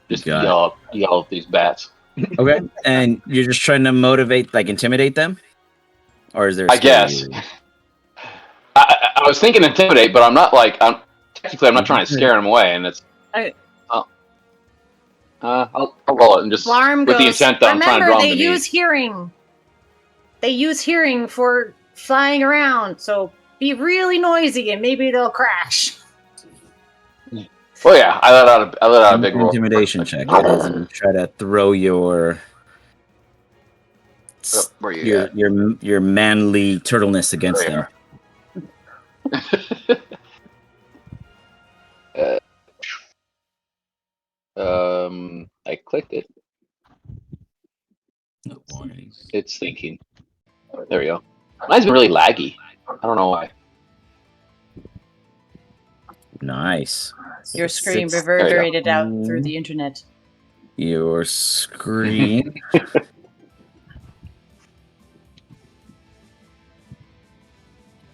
C: Just yell at these bats.
B: Okay. And you're just trying to intimidate them? Or is there
C: I guess. I was thinking intimidate, but I'm not not trying to scare them away, and it's I'll roll it and just
G: Blarm
C: with the intent that I'm trying to draw them to me.
G: Remember, they use hearing. They use hearing for flying around, so be really noisy and maybe they'll crash.
C: Oh yeah, I let out a big roll.
B: Intimidation check. It is, and try to throw your your manly turtleness against them.
C: I clicked it.
B: No warning.
C: It's thinking. There we go. Mine's been really laggy. I don't know why.
B: Nice.
G: Your scream reverberated out through the internet.
B: Your scream.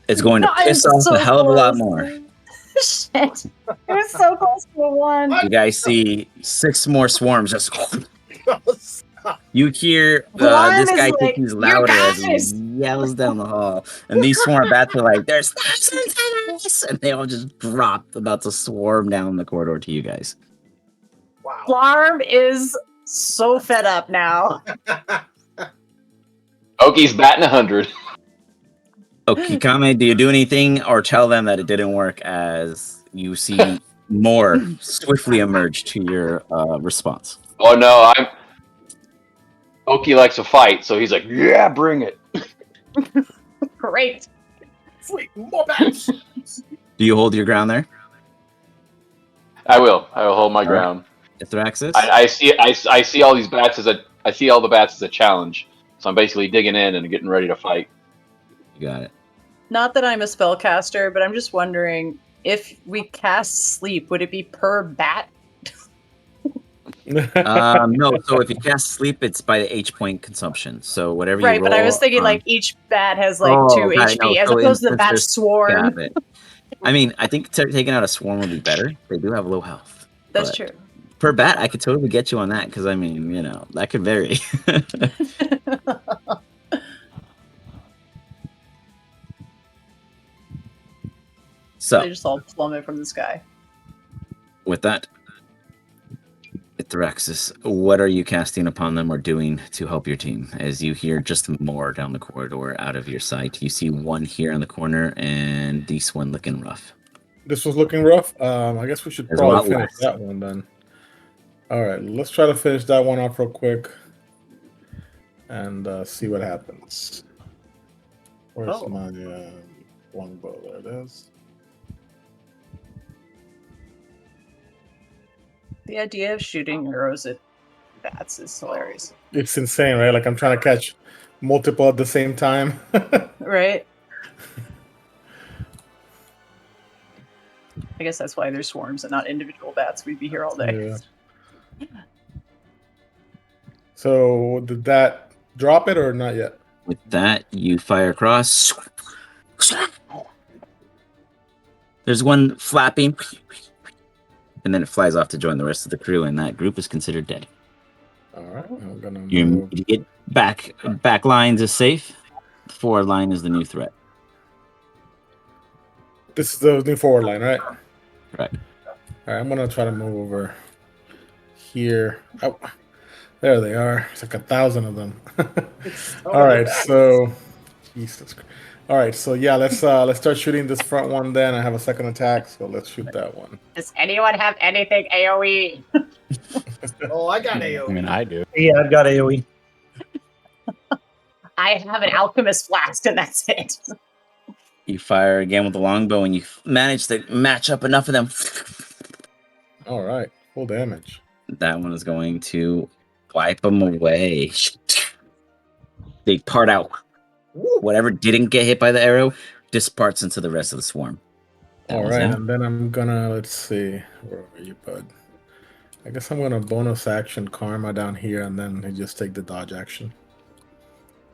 B: It's going to piss off a hell of a lot more.
G: Shit. It was so close to a 1.
B: You guys see 6 more swarms just. You hear this guy thinking he's louder as he yells down the hall, and these swarm bats are like, "There's thousands of us!" And they all just drop, about to swarm down the corridor to you guys.
G: Wow. Blarm is so fed up now.
C: Oki's batting 100.
B: Okikame, do you do anything or tell them that it didn't work as you see more swiftly emerge to your response?
C: Oh no, Oki likes to fight, so he's like, "Yeah, bring it."
G: Great.
E: Sweet, more bats.
B: Do you hold your ground there?
C: I will hold my ground.
B: Athraxis?
C: I see all these bats I see all the bats as a challenge, so I'm basically digging in and getting ready to fight.
B: You got it.
A: Not that I'm a spellcaster, but I'm just wondering, if we cast sleep, would it be per bat?
B: No, so if you cast sleep, it's by the H point consumption. So whatever you roll.
A: Right, but I was thinking like each bat has like 2 HP as opposed to the bat swarm.
B: I mean, I think taking out a swarm would be better. They do have low health.
A: That's true.
B: Per bat, I could totally get you on that because I mean, that could vary. So
A: they just all plummet from the sky.
B: With that, Athraxis, what are you casting upon them or doing to help your team? As you hear just more down the corridor out of your sight, you see one here in the corner and this one looking rough.
D: This was looking rough. I guess we should probably finish that one then. All right, let's try to finish that one off real quick and see what happens. Where's my longbow? There it is.
A: The idea of shooting arrows at bats is hilarious.
D: It's insane, right? Like I'm trying to catch multiple at the same time.
A: Right? I guess that's why there's swarms and not individual bats. We'd be here all day.
D: Yeah. So did that drop it or not yet?
B: With that, you fire across. There's one flapping, and then it flies off to join the rest of the crew, and that group is considered dead.
D: All right, I'm gonna move.
B: You get back lines is safe. Forward line is the new threat.
D: This is the new forward line, right?
B: Right.
D: All right, I'm gonna try to move over here. Oh, there they are. It's like 1,000 of them. All right, so Jesus. All right, so yeah, let's start shooting this front one. Then I have a second attack, so let's shoot that one.
G: Does anyone have anything AOE?
E: Oh, I got AOE.
F: I mean, I do.
H: Yeah, I've got AoE.
G: I have an alchemist flask, and that's it.
B: You fire again with the longbow, and you manage to match up enough of them.
D: All right, full damage.
B: That one is going to wipe them away. They part out. Whatever didn't get hit by the arrow disparts into the rest of the swarm.
D: All right, and then I'm gonna, let's see, where are you, bud? I guess I'm gonna bonus action karma down here, and then just take the dodge action.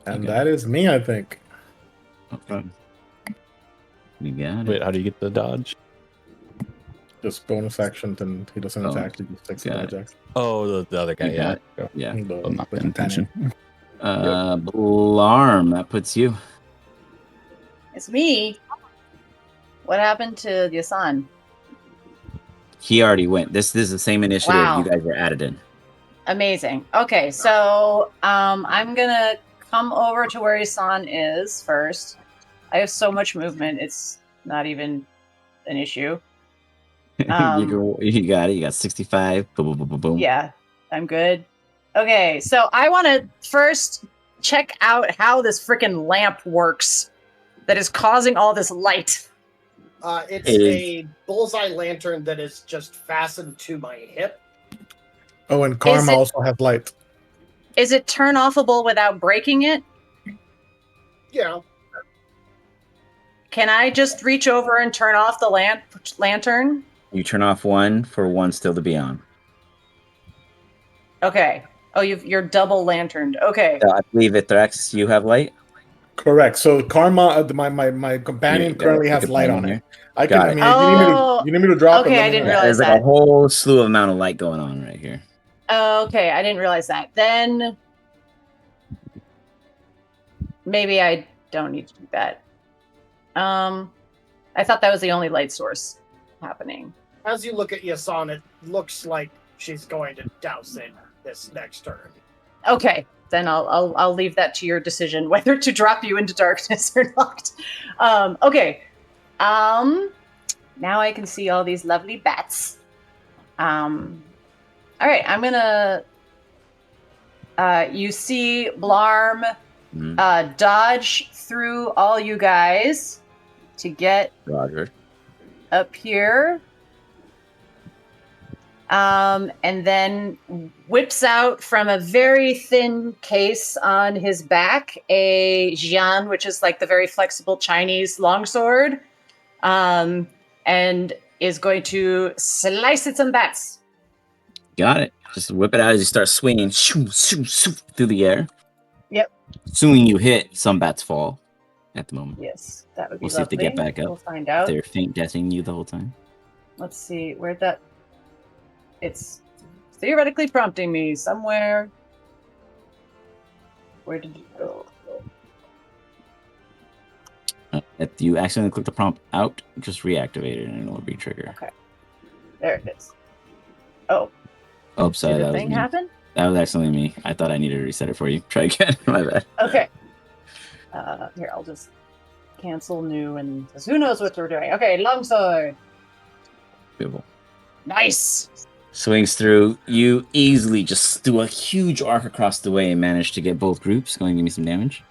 D: And that is me, I think.
B: Okay. You got it.
F: Wait, how do you get the dodge?
D: Just bonus action, then he doesn't attack, he just takes the dodge action.
F: Oh, the other guy, yeah.
B: Yeah.
F: I'm not paying attention.
B: Blarm, that puts you.
A: It's me. What happened to Yasan?
B: He already went. This is the same initiative
A: Wow.
B: you guys were added in.
A: Amazing. Okay, so I'm gonna come over to where Yasan is first. I have so much movement; it's not even an issue.
B: You got it. You got 65. Boom, boom, boom, boom, boom.
A: Yeah, I'm good. Okay, so I want to first check out how this freaking lamp works that is causing all this light.
E: It's a bullseye lantern that is just fastened to my hip.
D: Oh, and karma also has light.
A: Is it turn offable without breaking it?
E: Yeah.
A: Can I just reach over and turn off the lantern?
B: You turn off one for one still to be on.
A: Okay. Oh, you're double lanterned. Okay.
B: I believe Ithrax, you have light?
D: Correct. So karma, my companion currently has light on it. I can. I mean, you need me to drop it.
A: Okay, I didn't realize
B: that. There's like a whole slew of amount of light going on right here.
A: Okay, I didn't realize that. Then maybe I don't need to do that. I thought that was the only light source happening.
E: As you look at Yasan, it looks like she's going to douse it this next turn.
A: Okay, then I'll leave that to your decision whether to drop you into darkness or not. Okay. Now I can see all these lovely bats. All right, I'm gonna. You see Blarm dodge through all you guys to get
B: Roger
A: up here. And then whips out from a very thin case on his back a jian, which is like the very flexible Chinese longsword, and is going to slice at some bats.
B: Got it. Just whip it out as you start swinging shoo, shoo, shoo, through the air.
A: Yep.
B: Assuming you hit, some bats fall at the moment.
A: Yes, that would be
B: We'll see if they get back up.
A: We'll find out.
B: They're faint deathing you the whole time.
A: Let's see, where'd that... It's theoretically prompting me somewhere. Where did it go?
B: If you accidentally click the prompt out, just reactivate it and it'll re-trigger.
A: Okay. There it is. Oh.
B: Oh, sorry,
A: Did
B: that
A: the
B: was
A: thing
B: me.
A: happen?
B: That was actually me. I thought I needed to reset it for you. Try again. My bad.
A: Okay. Here, I'll just cancel new and who knows what we're doing. Okay, longsword.
B: Beautiful.
A: Nice.
B: Swings through. You easily just do a huge arc across the way and manage to get both groups. Go and give me some damage.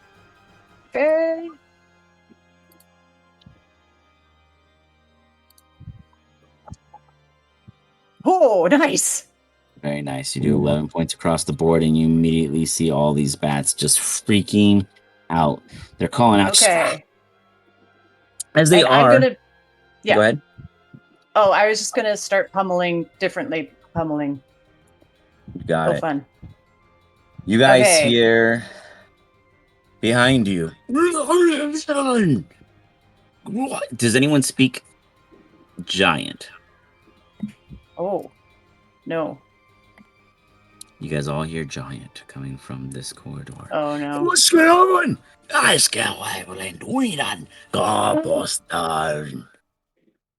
G: Okay. Oh, nice.
B: Very nice. You do 11 points across the board, and you immediately see all these bats just freaking out. They're calling out, "Stop!"
G: Okay.
B: As they
G: And
B: are.
G: I'm gonna. Yeah.
B: Go ahead.
G: Oh, I was just gonna start pummeling differently. Pummeling.
B: You got it.
G: Fun.
B: You guys
G: Okay.
B: hear behind you. Does anyone speak giant?
G: Oh, no.
B: You guys all hear giant coming from this corridor.
G: Oh no.
B: What's going on? I Boston.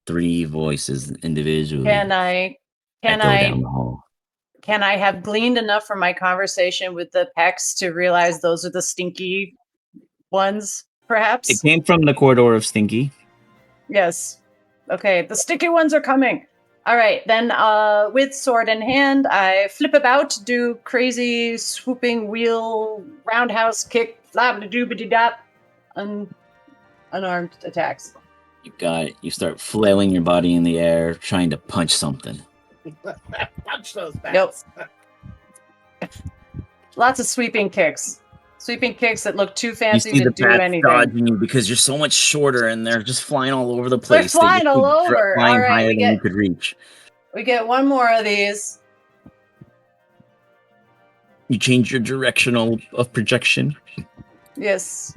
B: 3 voices individually.
G: Can I
B: Down the hall.
G: Can I have gleaned enough from my conversation with the Pecs to realize those are the stinky ones, perhaps?
B: It came from the corridor of Stinky.
G: Yes. Okay, the sticky ones are coming. All right, then with sword in hand, I flip about, do crazy swooping wheel roundhouse kick, flab-a-doobity-dop, unarmed attacks.
B: You got it. You start flailing your body in the air, trying to punch something.
E: Punch those bats.
G: Nope. Lots of sweeping kicks. Sweeping kicks that look too fancy
B: you see
G: to
B: the
G: do
B: bats
G: anything.
B: dodging you because you're so much shorter, and they're just flying all over the place.
G: They're flying all over.
B: Flying
G: All right,
B: higher than you could reach.
G: We get one more of these.
B: You change your directional of projection.
G: Yes.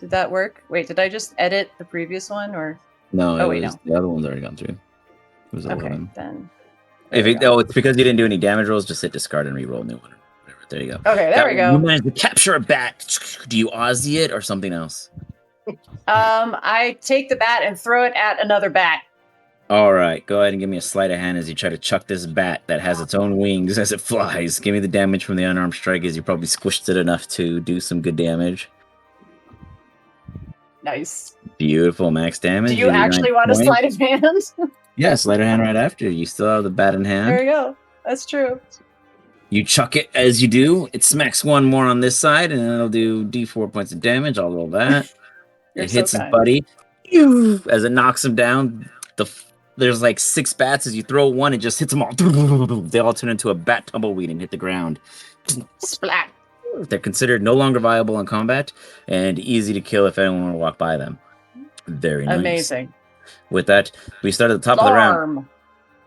G: Did that work? Wait, did I just edit the previous one or?
B: No,
G: Oh, wait, no.
B: The other one's already gone through. It was 11.
G: Okay, then.
B: It's because you didn't do any damage rolls. Just hit discard and re-roll a new one. Whatever. There you go.
G: Okay, there we go.
B: You managed to capture a bat. Do you Aussie it or something else?
G: I take the bat and throw it at another bat.
B: All right, go ahead and give me a sleight of hand as you try to chuck this bat that has its own wings as it flies. Give me the damage from the unarmed strike as you probably squished it enough to do some good damage.
G: Nice.
B: Beautiful, max damage.
G: Do you actually want a sleight of hand?
B: Yeah, sleight of hand right after. You still have the bat in hand.
G: There you go. That's true.
B: You chuck it as you do. It smacks one more on this side, and it'll do D4 points of damage. I'll roll that. It hits his buddy. As it knocks him down, there's like 6 bats. As you throw one, it just hits them all. They all turn into a bat tumbleweed and hit the ground.
G: Splat.
B: They're considered no longer viable in combat and easy to kill if anyone want to walk by them. Very nice.
G: Amazing.
B: With that, we start at the top of the round.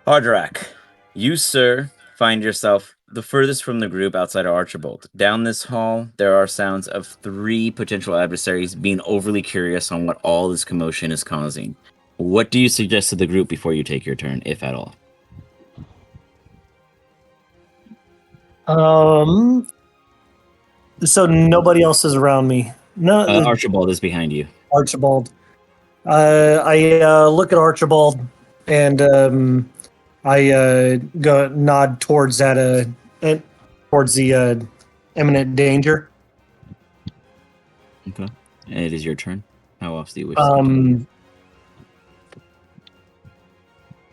B: Hardrak, you, sir, find yourself the furthest from the group outside of Archibald. Down this hall, there are sounds of 3 potential adversaries being overly curious on what all this commotion is causing. What do you suggest to the group before you take your turn, if at all?
H: So nobody else is around me. No,
B: Archibald is behind you.
H: Archibald. I look at Archibald and I go nod towards that towards the imminent danger.
B: Okay, and it is your turn. How else do you wish to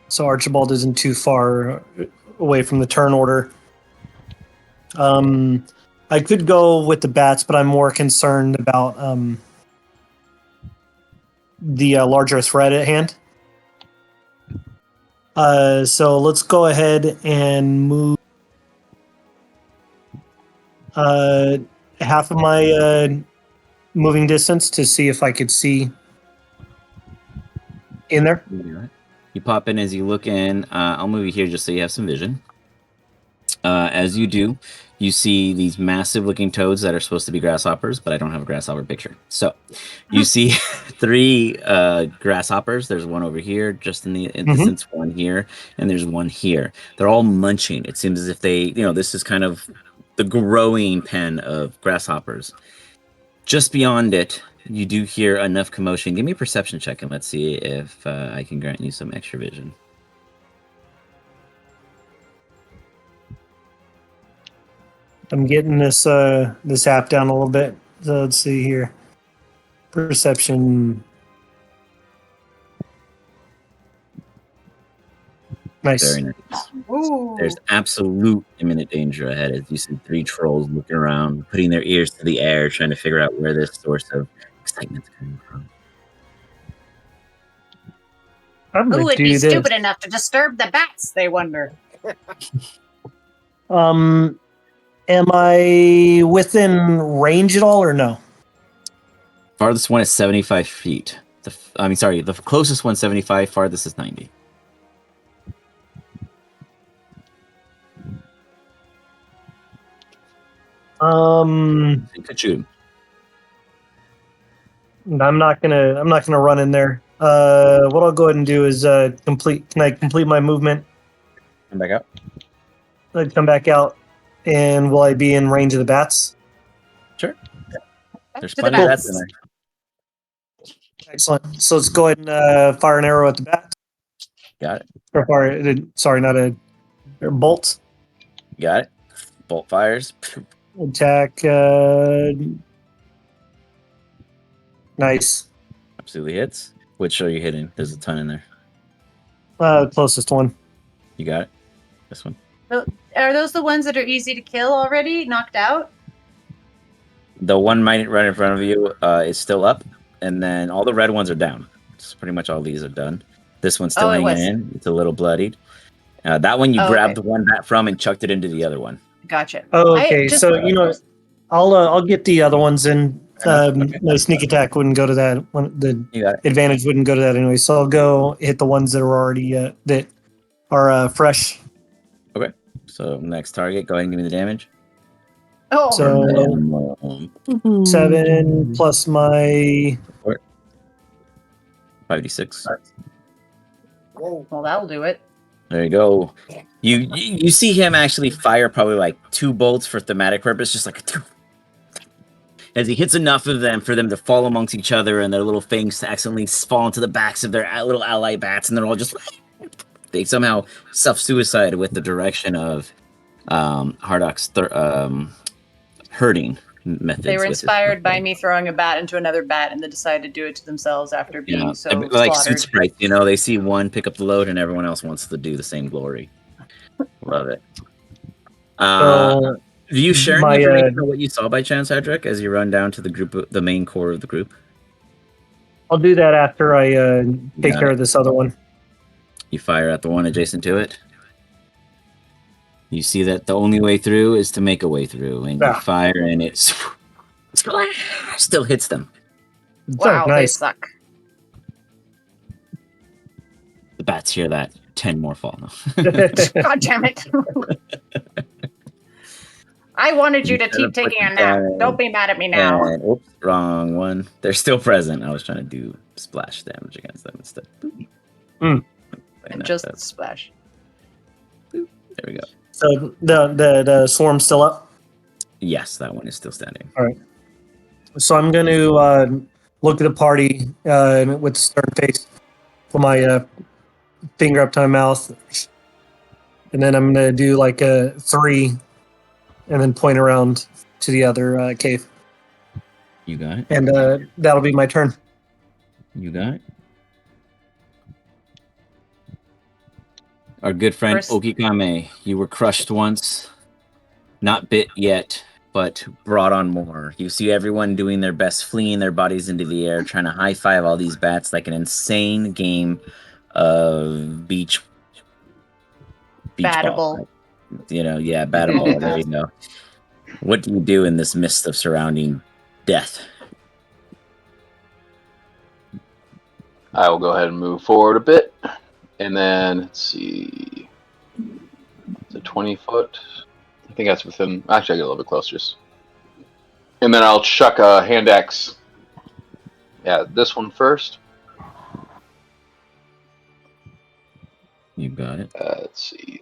H: so Archibald isn't too far away from the turn order. I could go with the bats, but I'm more concerned about the larger threat at hand. So let's go ahead and move half of my moving distance to see if I could see in there.
B: You pop in as you look in. I'll move you here just so you have some vision. As you do, you see these massive looking toads that are supposed to be grasshoppers, but I don't have a grasshopper picture. So you see 3 grasshoppers. There's one over here, just in the distance, one here, and there's one here. They're all munching. It seems as if they, this is kind of the growing pen of grasshoppers. Just beyond it, you do hear enough commotion. Give me a perception check and let's see if I can grant you some extra vision.
H: I'm getting this app down a little bit. So let's see here. Perception. Nice.
B: Very nice.
G: Ooh.
B: There's absolute imminent danger ahead as you see 3 trolls looking around, putting their ears to the air, trying to figure out where this source of excitement's coming from.
H: I'm
G: Who
H: gonna
G: would
H: do
G: be
H: this.
G: stupid enough to disturb the bats? They wonder.
H: Am I within range at all or no?
B: Farthest one is 75 feet. The closest one's 75, farthest is 90. You could shoot him.
H: I'm not gonna run in there. What I'll go ahead and do is complete. Can I complete my movement?
B: Come back out.
H: I'd come back out, and will I be in range of the bats?
B: Sure. There's
G: To the
B: plenty of
G: bats.
B: bats in there.
H: Excellent. So let's go ahead and fire an arrow at the bat.
B: Got it.
H: Or fire. Sorry, not a bolt.
B: Got it. Bolt fires.
H: Attack. Nice.
B: Absolutely hits. Which are you hitting? There's a ton in there.
H: Closest one.
B: You got it. This one.
G: Are those the ones that are easy to kill already? Knocked out?
B: The one right in front of you is still up, and then all the red ones are down. So pretty much all these are done. This one's still hanging in. It's a little bloodied. That one you grabbed the one bat from and chucked it into the other one.
G: Gotcha.
H: Oh, okay. So I'll get the other ones in. My sneak attack wouldn't go to that. The advantage wouldn't go to that anyway. So I'll go hit the ones that are already that are fresh.
B: Okay. So next target, go ahead and give me the damage.
G: Oh.
H: So 7 plus my
B: 5d6.
G: Whoa. Well, that'll do it.
B: There you go. You see him actually fire probably like 2 bolts for thematic purpose, just like as he hits enough of them for them to fall amongst each other and their little fangs to accidentally fall into the backs of their little ally bats, and they're all just they somehow self-suicide with the direction of Hardock's herding methods.
G: They were inspired by me throwing a bat into another bat, and they decided to do it to themselves after being so
B: like
G: slaughtered.
B: Suit Sprites, they see one pick up the load and everyone else wants to do the same glory. Love it. Do you share any information on what you saw by chance, Hedrick, as you run down to the main core of the group?
H: I'll do that after I take care of this other one.
B: You fire at the one adjacent to it. You see that the only way through is to make a way through, and you fire, and it still hits them.
G: Wow, nice. They suck.
B: The bats hear that. 10 more fall now.
G: God damn it. I wanted you to keep taking a nap. Don't be mad at me now.
B: And, oops, wrong one. They're still present. I was trying to do splash damage against them instead.
G: And just splash.
B: There we go.
H: So the swarm's still up?
B: Yes, that one is still standing.
H: All right. So I'm going to look at the party with a stern face, put my finger up to my mouth, and then I'm going to do like a 3 and then point around to the other cave.
B: You got it.
H: And that'll be my turn.
B: You got it. Our good friend Okikame, you were crushed once, not bit yet, but brought on more. You see everyone doing their best, flinging their bodies into the air, trying to high-five all these bats like an insane game of beach
G: Battable.
B: Ball. Battable. There you go. What do you do in this mist of surrounding death?
C: I will go ahead and move forward a bit. And then, let's see. It's a 20 foot. I think that's within. Actually, I get a little bit closer. And then I'll chuck a hand axe. Yeah, this one first.
B: You got it.
C: Let's see.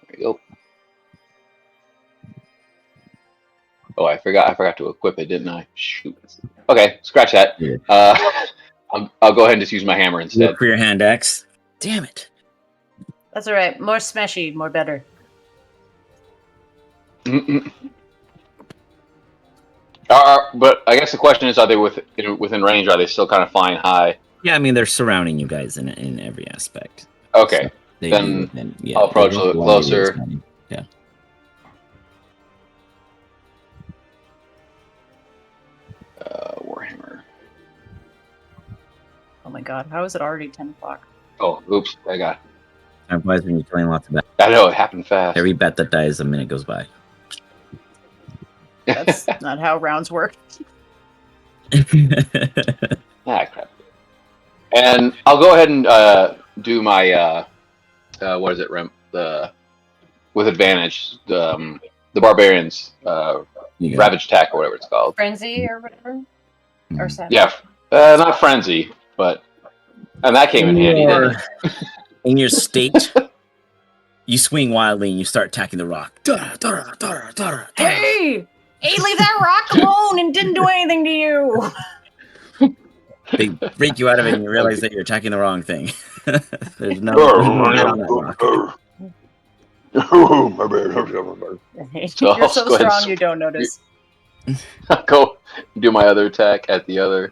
C: There you go. Oh, I forgot to equip it, didn't I? Shoot. Okay, scratch that.
B: Yeah.
C: I'll go ahead and just use my hammer instead.
B: Look for your hand axe. Damn it.
G: That's all right. More smashy, more better.
C: But I guess the question is, are they within range? Are they still kind of flying high?
B: Yeah, I mean they're surrounding you guys in every aspect.
C: Okay.
B: So they'd
C: Then
B: be within, yeah,
C: I'll approach a
B: they're
C: little
B: wide radius
C: closer.
B: surrounding. Yeah.
C: Warhammer.
A: Oh my god, how is it already 10 o'clock?
C: Oh, oops! I got.
B: Time flies when you're killing lots of bats.
C: I know it happened fast.
B: Every bat that dies, a minute goes by.
A: That's not how rounds work.
C: Ah, crap. And I'll go ahead and do my what is it, Rem? With advantage, the barbarians ravage attack or whatever it's called.
A: Frenzy or whatever? Or savage?
C: Yeah, not frenzy, and that came in handy. Didn't it?
B: In your state, you swing wildly and you start attacking the rock.
G: Hey, leave that rock alone! And didn't do anything to you.
B: They break you out of it and you realize that you're attacking the wrong thing. There's no hit on that rock.
C: My bad. So
A: You're so strong you don't notice.
C: I'll go do my other attack at the other.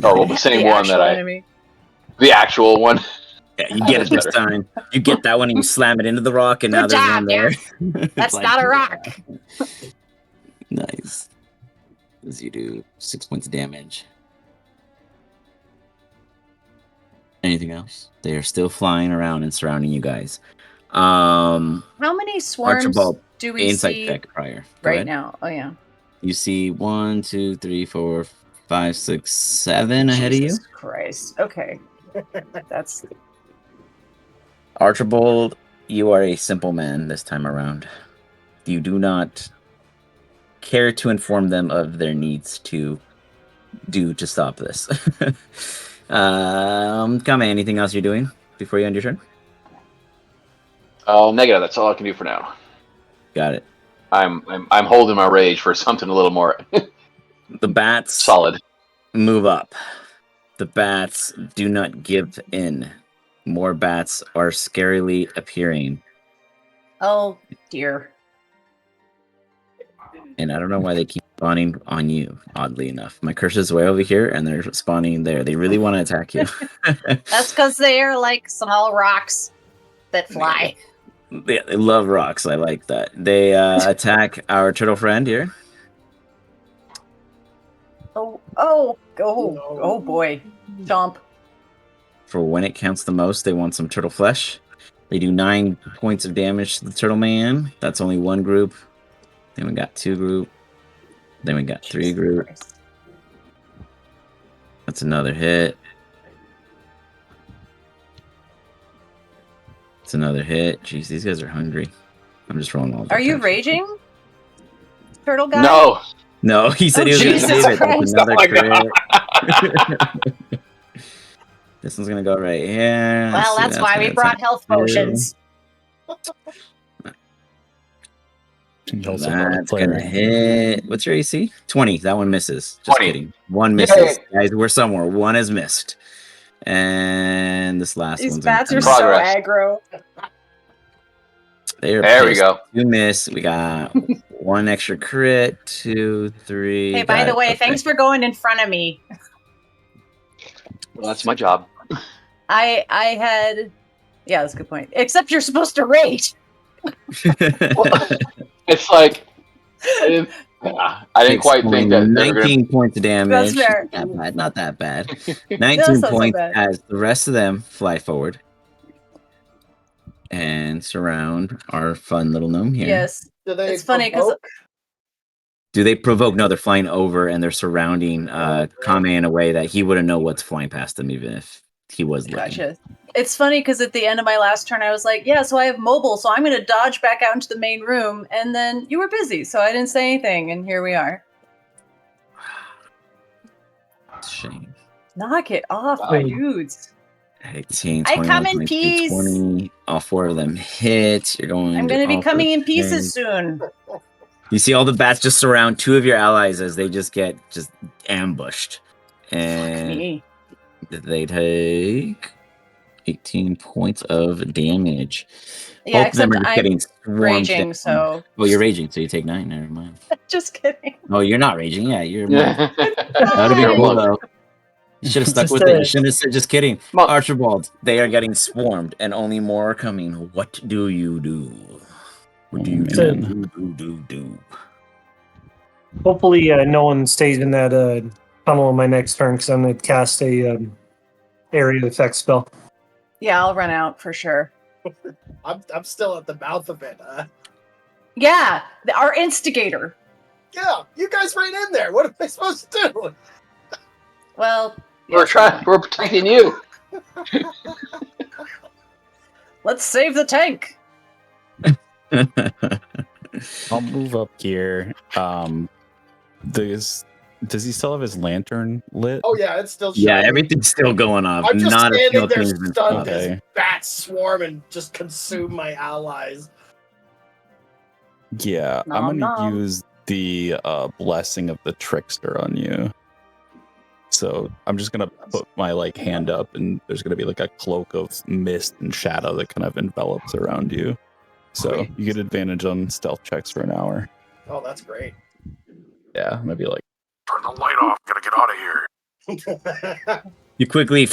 C: Oh, well, the same
A: The
C: one that
A: enemy.
C: The actual one.
B: Yeah, you get it this time. You get that one and you slam it into the rock, and now
G: Good
B: there's
G: job,
B: one there.
G: That's not a rock.
B: Nice. As you do 6 points of damage. Anything else? They are still flying around and surrounding you guys.
A: How many swarms
B: Archibald,
A: do we
B: insight
A: see
B: check prior. Go
A: right
B: ahead.
A: now? Oh yeah.
B: You see 1, 2, 3, 4, 5, 6, 7 ahead of you.
A: Jesus Christ. Okay. That's
B: Archibald, you are a simple man this time around. You do not care to inform them of their needs to do to stop this. Kame, anything else you're doing before you end your turn?
C: Negative. That's all I can do for now.
B: Got it.
C: I'm holding my rage for something a little more
B: The bats
C: solid.
B: move up. The bats do not give in. More bats are scarily appearing.
A: oh dear.
B: And I don't know why they keep spawning on you, oddly enough. My curse is way over here, and they're spawning there. They really want to attack you.
G: That's because they are like small rocks that fly.
B: Yeah, they love rocks. I like that. They attack our turtle friend here.
A: Oh boy. Jump.
B: For when it counts the most, they want some turtle flesh. They do 9 points of damage to the turtle man. That's only one group. Then we got 2 group. Then we got 3 group. That's another hit. It's another hit. Jeez, these guys are hungry. I'm just rolling all the
A: Are you
B: attacks.
A: raging? Turtle guy?
B: No, he said
A: Oh,
B: he was going to
A: Jesus
B: save it. That's
A: Christ.
B: another
C: Oh my
B: crit. This one's going to go right here.
G: Well,
B: Let's see,
G: that's why we
B: gonna
G: brought
B: attack
G: health
B: you.
G: potions.
F: You also brought a
B: That's going to
F: cleric.
B: hit. What's your AC? 20. That one misses. Just
C: 20.
B: kidding. One misses. Guys, we're somewhere. One is missed. And this last
A: These
B: one's
A: bats are
B: gonna
A: so
C: Progress.
A: aggro.
B: They're
C: There we
B: pissed.
C: go.
B: 2 miss. We got 1 extra crit. 2, 3.
G: Hey, by the way, thanks for going in front of me.
C: Well, that's my job.
A: I had yeah, that's a good point. Except you're supposed to rage.
C: It's like I didn't quite think that they were
B: 19 points of damage.
A: That's fair.
B: Not bad. Not that bad.
A: That's
B: 19
A: not so
B: points
A: bad.
B: as the rest of them fly forward and surround our fun little gnome here.
A: Yes.
E: Do they
A: It's funny because
B: Do they provoke? No, they're flying over and they're surrounding Kame in a way that he wouldn't know what's flying past them, even if he was looking.
A: gotcha. It's funny because at the end of my last turn, I was like, yeah, so I have mobile, so I'm going to dodge back out into the main room. And then you were busy, so I didn't say anything. And here we are.
B: Shame.
A: Knock it off,
C: Wow.
A: dudes.
B: 18,
G: I
B: 21,
G: come in
B: 22,
G: peace.
B: 20. All 4 of them hit. You're going.
G: I'm going to be
B: all
G: coming in
B: four
G: pieces
B: hit.
G: soon.
B: You see all the bats just surround 2 of your allies as they just get ambushed. And
A: Me.
B: they take 18 points of damage.
A: Yeah,
B: Both of them
A: except
B: are just
A: I'm
B: getting swarmed
A: raging,
B: down.
A: so
B: Well, you're raging, so you take 9. Never mind.
A: just kidding.
B: Oh, you're not raging. Yeah, you're.
C: Yeah.
B: That would be
C: You're a
B: cool,
C: monk.
B: though. You should have stuck
H: Just,
B: with it. You shouldn't have said, just kidding.
C: Well-
B: Archibald, they are getting swarmed, and only more are coming. What do you do? What do you
F: man.
B: do?
H: Hopefully, no one stays in that tunnel on my next turn because I'm going to cast a area effect spell.
A: Yeah, I'll run out for sure.
E: I'm still at the mouth of it.
A: Yeah, our instigator.
E: Yeah, you guys ran in there. What am I supposed to do?
A: Well,
C: We're protecting you.
A: let's save the tank.
F: I'll move up here. Does he still have his lantern lit?
E: Oh yeah, it's still
B: Yeah,
E: shining.
B: everything's still going off.
E: I'm just
B: Not a
E: standing
B: single
E: there
B: thing's been
E: stunned
B: stopped.
E: as
F: Okay.
E: bats swarm and just consume my allies.
F: Yeah,
A: Nom,
F: I'm
A: nom.
F: gonna use the blessing of the trickster on you. So I'm just gonna put my hand up, and there's gonna be a cloak of mist and shadow that kind of envelops around you. So
E: Great.
F: you get advantage on stealth checks for an hour.
E: Oh, that's great.
F: Yeah, maybe
I: Turn the light off. Gotta get out of here.
B: You quickly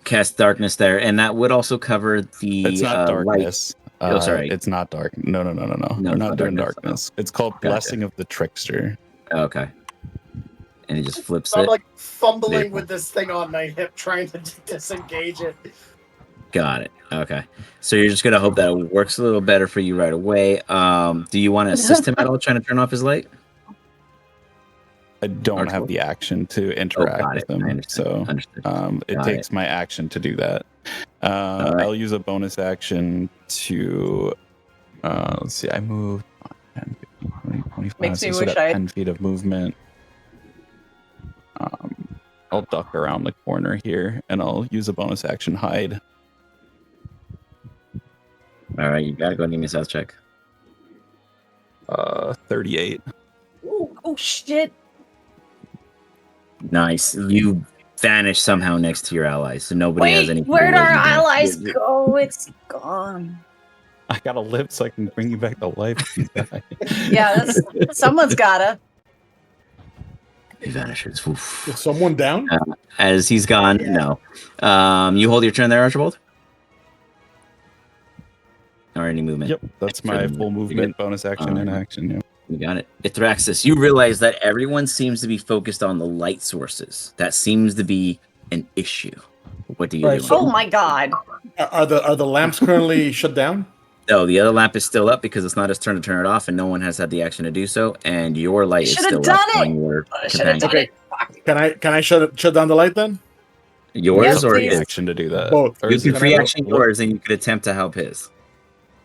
B: cast darkness there, and that would also cover the
F: it's not
B: light.
F: darkness.
B: Oh, sorry.
F: It's not dark. No.
B: No,
F: We're
B: it's
F: not
B: not
F: doing
B: darkness.
F: darkness. It's called
B: Gotcha.
F: Blessing of the Trickster.
B: Okay. And it just flips
E: So I'm
B: it.
E: fumbling
B: Beautiful.
E: with this thing on my hip, trying to disengage it.
B: Got it. Okay. So you're just gonna hope that it works a little better for you right away. Do you want to assist him at all trying to turn off his light?
F: I don't have
B: Archibald.
F: the action to interact
B: got
F: with
B: it. I
F: him,
B: understand.
F: so
B: Understood.
F: it
B: Got
F: takes my action to do that.
B: right.
F: I'll use a bonus action to let's see. I moved 10, 15, 20, 25.
A: Makes
F: so
A: me
F: I still
A: wish
F: got
A: I-
F: 10 feet of movement. I'll duck around the corner here, and I'll use a bonus action hide.
B: All right, you gotta go and give me a stealth check.
F: 38.
A: Oh shit!
B: Nice. You vanish somehow next to your allies, so nobody has any.
G: Wait, where'd our
B: clue where you went.
G: allies go? It's gone.
F: I gotta live so I can bring you back to life.
A: Yeah, that's someone's gotta.
B: He vanishes. Oof.
D: Is someone down?
B: As he's gone,
E: Yeah.
B: no. You hold your turn there, Archibald? Or any movement?
F: Yep, that's my full movement, bonus action, and action. Yeah.
B: You got it. Ithraxis, you realize that everyone seems to be focused on the light sources. That seems to be an issue. What do you
D: Right,
B: do?
D: so-
G: Oh my god.
D: Are the lamps currently shut down?
B: No, the other lamp is still up because it's not his turn to turn it off, and no one has had the action to do so. And your light is
G: Should've
B: still
G: done
B: up
G: it!
B: on your
G: Should have
B: companion.
G: done
D: Okay.
G: it. Fuck.
D: Can I shut down the light then?
B: Yours
A: Yes,
B: or
A: please.
B: his?
F: Action to do that.
D: Both.
F: Or
B: You
F: is
B: can
F: it-
B: free
D: I-
B: action
F: what-
B: yours, and you could attempt to help his.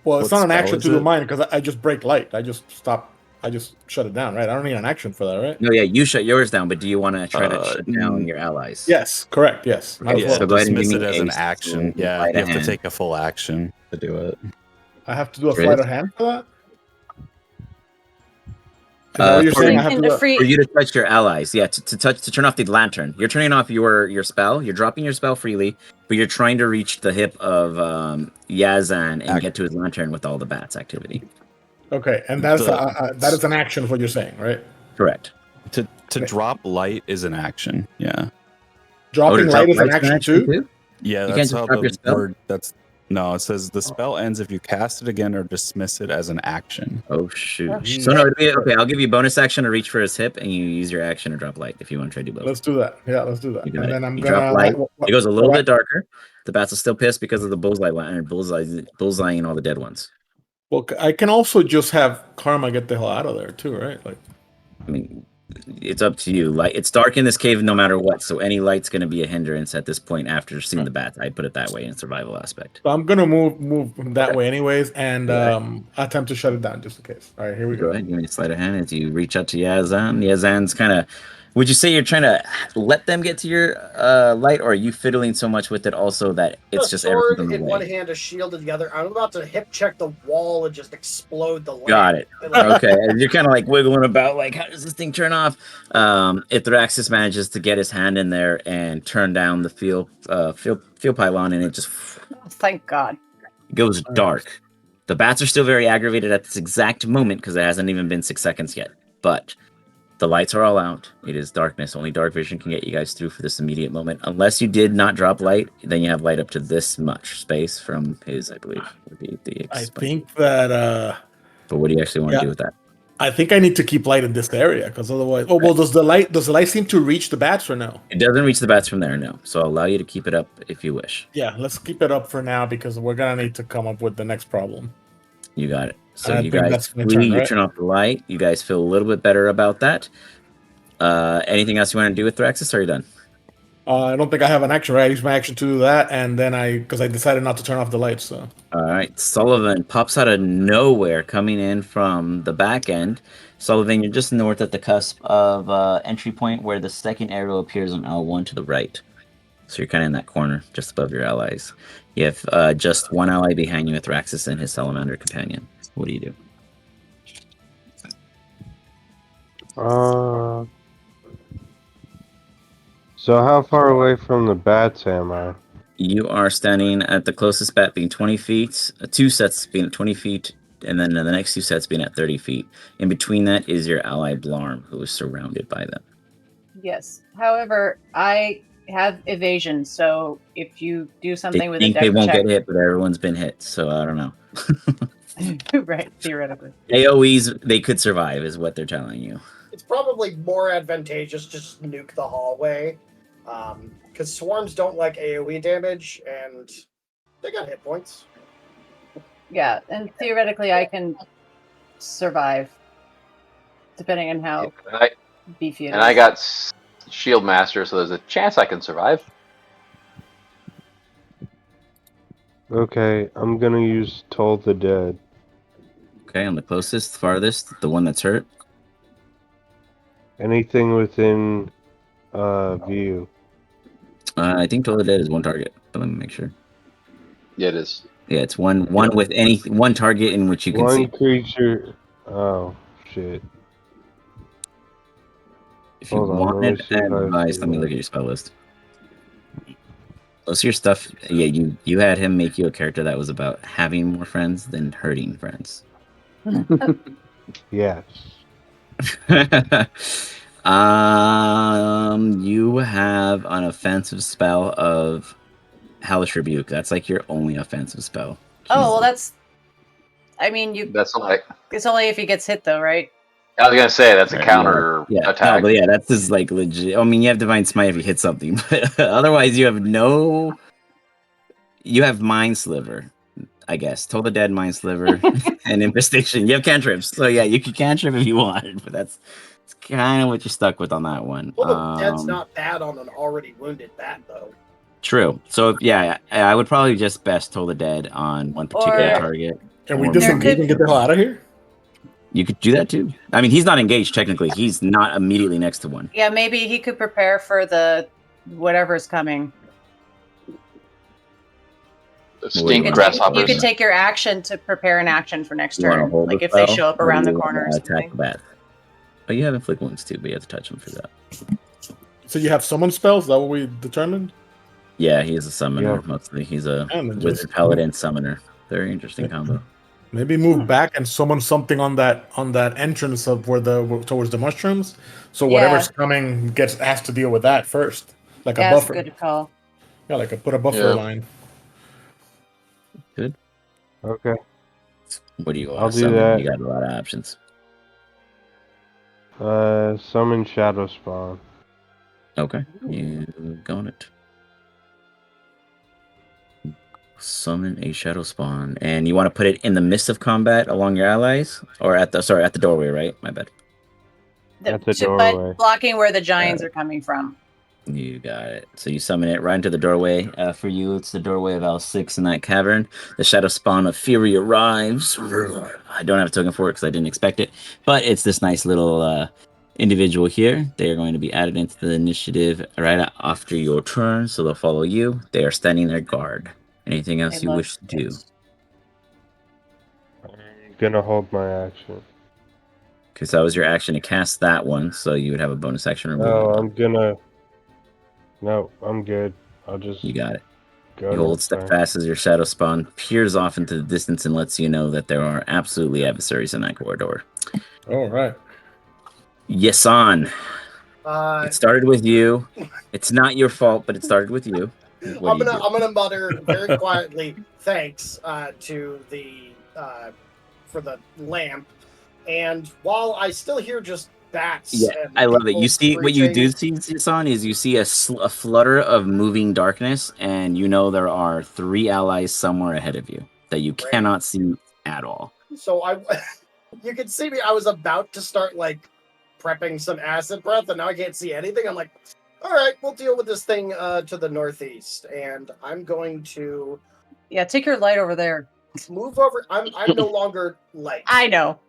D: Well, it's
F: What
D: not an
F: spell
D: action
F: is
D: to do
F: it?
D: mine because I just break light. I just stop. I just shut it down, right? I don't need an action for that, right?
B: No, yeah, you shut yours down, but do you want to try to shut down
F: mm,
B: your allies?
D: Yes, correct. Yes. Might as
F: Yeah,
D: well.
B: so go ahead and
F: dismiss
B: give
F: it
B: me
F: as an
B: a
F: action. Yeah,
B: sleight
F: you
B: of
F: have to
B: hand.
F: take a full action to do it.
D: I have to do a
B: Chris?
D: sleight of hand for that. Is that what you're
B: for-
D: saying?
A: You
D: I have
A: can
D: to do
A: free-
B: For you to touch your allies, yeah, to turn off the lantern. You're turning off your spell. You're dropping your spell freely, but you're trying to reach the hip of Yazan and get to his lantern with all the bats activity.
D: Okay, and that's
F: The-
D: that is an action. What you're saying, right?
B: Correct.
F: To drop light is an action. Yeah.
D: Dropping
B: to
D: light
B: drop
D: is an
B: light's
D: action too.
F: Yeah,
B: You
F: that's
B: can't just
F: how
B: drop your
F: the
B: spell?
F: word no, it says the spell ends if you cast it again or dismiss it as an action.
B: Oh shoot.
A: Oh,
B: So no, okay. I'll give you a bonus action to reach for his hip, and you use your action to drop light if you want to try to do both.
D: Let's do that. Yeah, let's do that.
B: You got
D: And
B: it.
D: then I'm
B: You
D: gonna.
B: drop light. It goes a little
D: what-
B: bit darker. The bats are still pissed because of the bullseye lantern, bullseyeing all the dead ones.
D: Well, I can also just have Karma get the hell out of there too, right? Like,
B: I mean, it's up to you. Like, it's dark in this cave no matter what, so any light's going to be a hindrance at this point after seeing the bats. I put it that way in survival aspect.
D: so I'm gonna move that way anyways, and
B: Okay.
D: attempt to shut it down just in case. All right, here we
B: Go
D: go.
B: ahead, give me a sleight of hand as you reach out to Yazan. Yazan's kind of. Would you say you're trying to let them get to your light, or are you fiddling so much with it also that it's
E: A
B: just
E: sword
B: everything
E: in
B: in the
E: one
B: way?
E: hand, a shield in the other. I'm about to hip check the wall and just explode the lamp.
B: Got it.
E: Like,
B: Okay, and you're kind of like wiggling about, like, how does this thing turn off? Ithraxis manages to get his hand in there and turn down the fuel pylon, and it just
A: Oh, thank God.
B: goes dark. The bats are still very aggravated at this exact moment because it hasn't even been 6 seconds yet. But The lights are all out. It is darkness. Only dark vision can get you guys through for this immediate moment. Unless you did not drop light, then you have light up to this much space from his, I believe, would be the
D: I
B: explain.
D: think that.
B: But what do you actually want to do with that?
D: I think I need to keep light in this area because otherwise. Oh well, does the light seem to reach the bats or no?
B: It doesn't reach the bats from there, no. So I'll allow you to keep it up if you wish.
D: Yeah, let's keep it up for now because we're gonna need to come up with the next problem.
B: You got it. So
D: I
B: you
D: think
B: guys,
D: that's my turn,
B: you
D: right?
B: turn off the light. You guys feel a little bit better about that. Anything else you want to do with Thraxis, or are you done?
D: I don't think I have an action, right? I use my action to do that, and then because I decided not to turn off the lights, so.
B: All right. Sullivan pops out of nowhere coming in from the back end. Sullivan, you're just north at the cusp of entry point where the second arrow appears on L1 to the right. So you're kind of in that corner, just above your allies. You have just one ally behind you with Thraxis and his salamander companion. What do you do?
J: So how far away from the bats am I?
B: You are standing at the closest bat being 20 feet, two sets being at 20 feet, and then the next two sets being at 30 feet. In between that is your ally Blarm, who is surrounded by them.
A: Yes. However, I have evasion, so if you do something with a
B: think
A: deck
B: they won't
A: check,
B: get hit, but everyone's been hit, so I don't know.
A: right? Theoretically,
B: AOE's they could survive, is what they're telling you.
E: It's probably more advantageous to just nuke the hallway, because swarms don't like AOE damage, and they got hit points.
A: yeah, and theoretically, I can survive, depending on how beefy it is.
C: And I got Shield Master, so there's a chance I can survive.
J: Okay, I'm gonna use Toll the Dead.
B: Okay, on the closest, farthest, the one that's hurt.
J: Anything within view.
B: I think Toll the Dead is one target, but let me make sure.
C: Yeah, it is.
B: Yeah, it's one with one target in which you can see.
J: One creature. Oh shit.
B: If you
J: Hold on, let me
B: wanted
J: see if I
B: advice,
J: see
B: let me
J: that.
B: look at your spell list. Most of your stuff, yeah, you had him make you a character that was about having more friends than hurting friends.
J: Yes.
B: You have an offensive spell of Hellish Rebuke. That's like your only offensive spell.
A: Oh well, that's. I mean,
C: That's like.
A: It's only if he gets hit, though, right?
C: I was gonna say that's a counter attack.
B: No, but yeah, that's just like legit. I mean, you have Divine Smite if you hit something, but otherwise you have no. You have Mind Sliver, I guess. Toll the Dead, Mind Sliver, and Infestation. You have cantrips, so yeah, you could cantrip if you wanted, but that's kind of what you're stuck with on that one.
E: Well, the Dead's not bad on an already wounded bat, though.
B: True. So yeah, I would probably just best Toll the Dead on one particular target.
D: Can we disengage and get the hell out of here?
B: You could do that too. I mean, he's not engaged technically. He's not immediately next to one.
A: Yeah, maybe he could prepare for the whatever's coming.
C: Stink
A: you could take your action to prepare an action for next turn, like if they show up around the corner or something.
B: Attack bat. But you have inflict wounds too, but you have to touch him for that.
D: So you have summon spells? Is that what we determined?
B: Yeah, he is a summoner mostly. He's a wizard paladin summoner. Very interesting combo.
D: Maybe move back and summon something on that entrance of towards the mushrooms. So whatever's coming has to deal with that first, like a buffer.
A: That's a good call.
D: Yeah, like put a buffer line.
B: Good.
J: Okay.
B: What do you want?
J: I'll do that.
B: You got a lot of options.
J: Summon Shadow Spawn.
B: Okay, you got it. Summon a Shadow Spawn, and you want to put it in the midst of combat along your allies, or at the doorway, right? My bad.
J: At the doorway,
A: blocking where the giants are coming from.
B: You got it. So you summon it right into the doorway. For you, it's the doorway of L6 in that cavern. The Shadow Spawn of Fury arrives. I don't have a token for it because I didn't expect it, but it's this nice little individual here. They are going to be added into the initiative right after your turn, so they'll follow you. They are standing their guard. Anything else you wish to do?
J: I'm gonna hold my action.
B: Because that was your action to cast that one, so you would have a bonus action removal.
J: Oh, I'm gonna. No, I'm good. I'll just.
B: You got it.
J: Go
B: you hold steadfast as your Shadow Spawn peers off into the distance and lets you know that there are absolutely adversaries in that corridor.
D: All right.
B: Yasan. It started with you. It's not your fault, but it started with you. What do you do?
E: I'm gonna mutter very quietly, thanks to the for the lamp. And while I still hear just bats,
B: Yeah,
E: and
B: I love it.
E: people
B: You see what you do
E: screeching,
B: see, Yasan, is you see a flutter of moving darkness, and you know there are 3 allies somewhere ahead of you that you
E: Great.
B: cannot see at all.
E: So you can see me. I was about to start like prepping some acid breath, and now I can't see anything. I'm like, all right, we'll deal with this thing to the northeast, and I'm going to
G: take your light over there.
E: move over. I'm no longer light.
G: I know.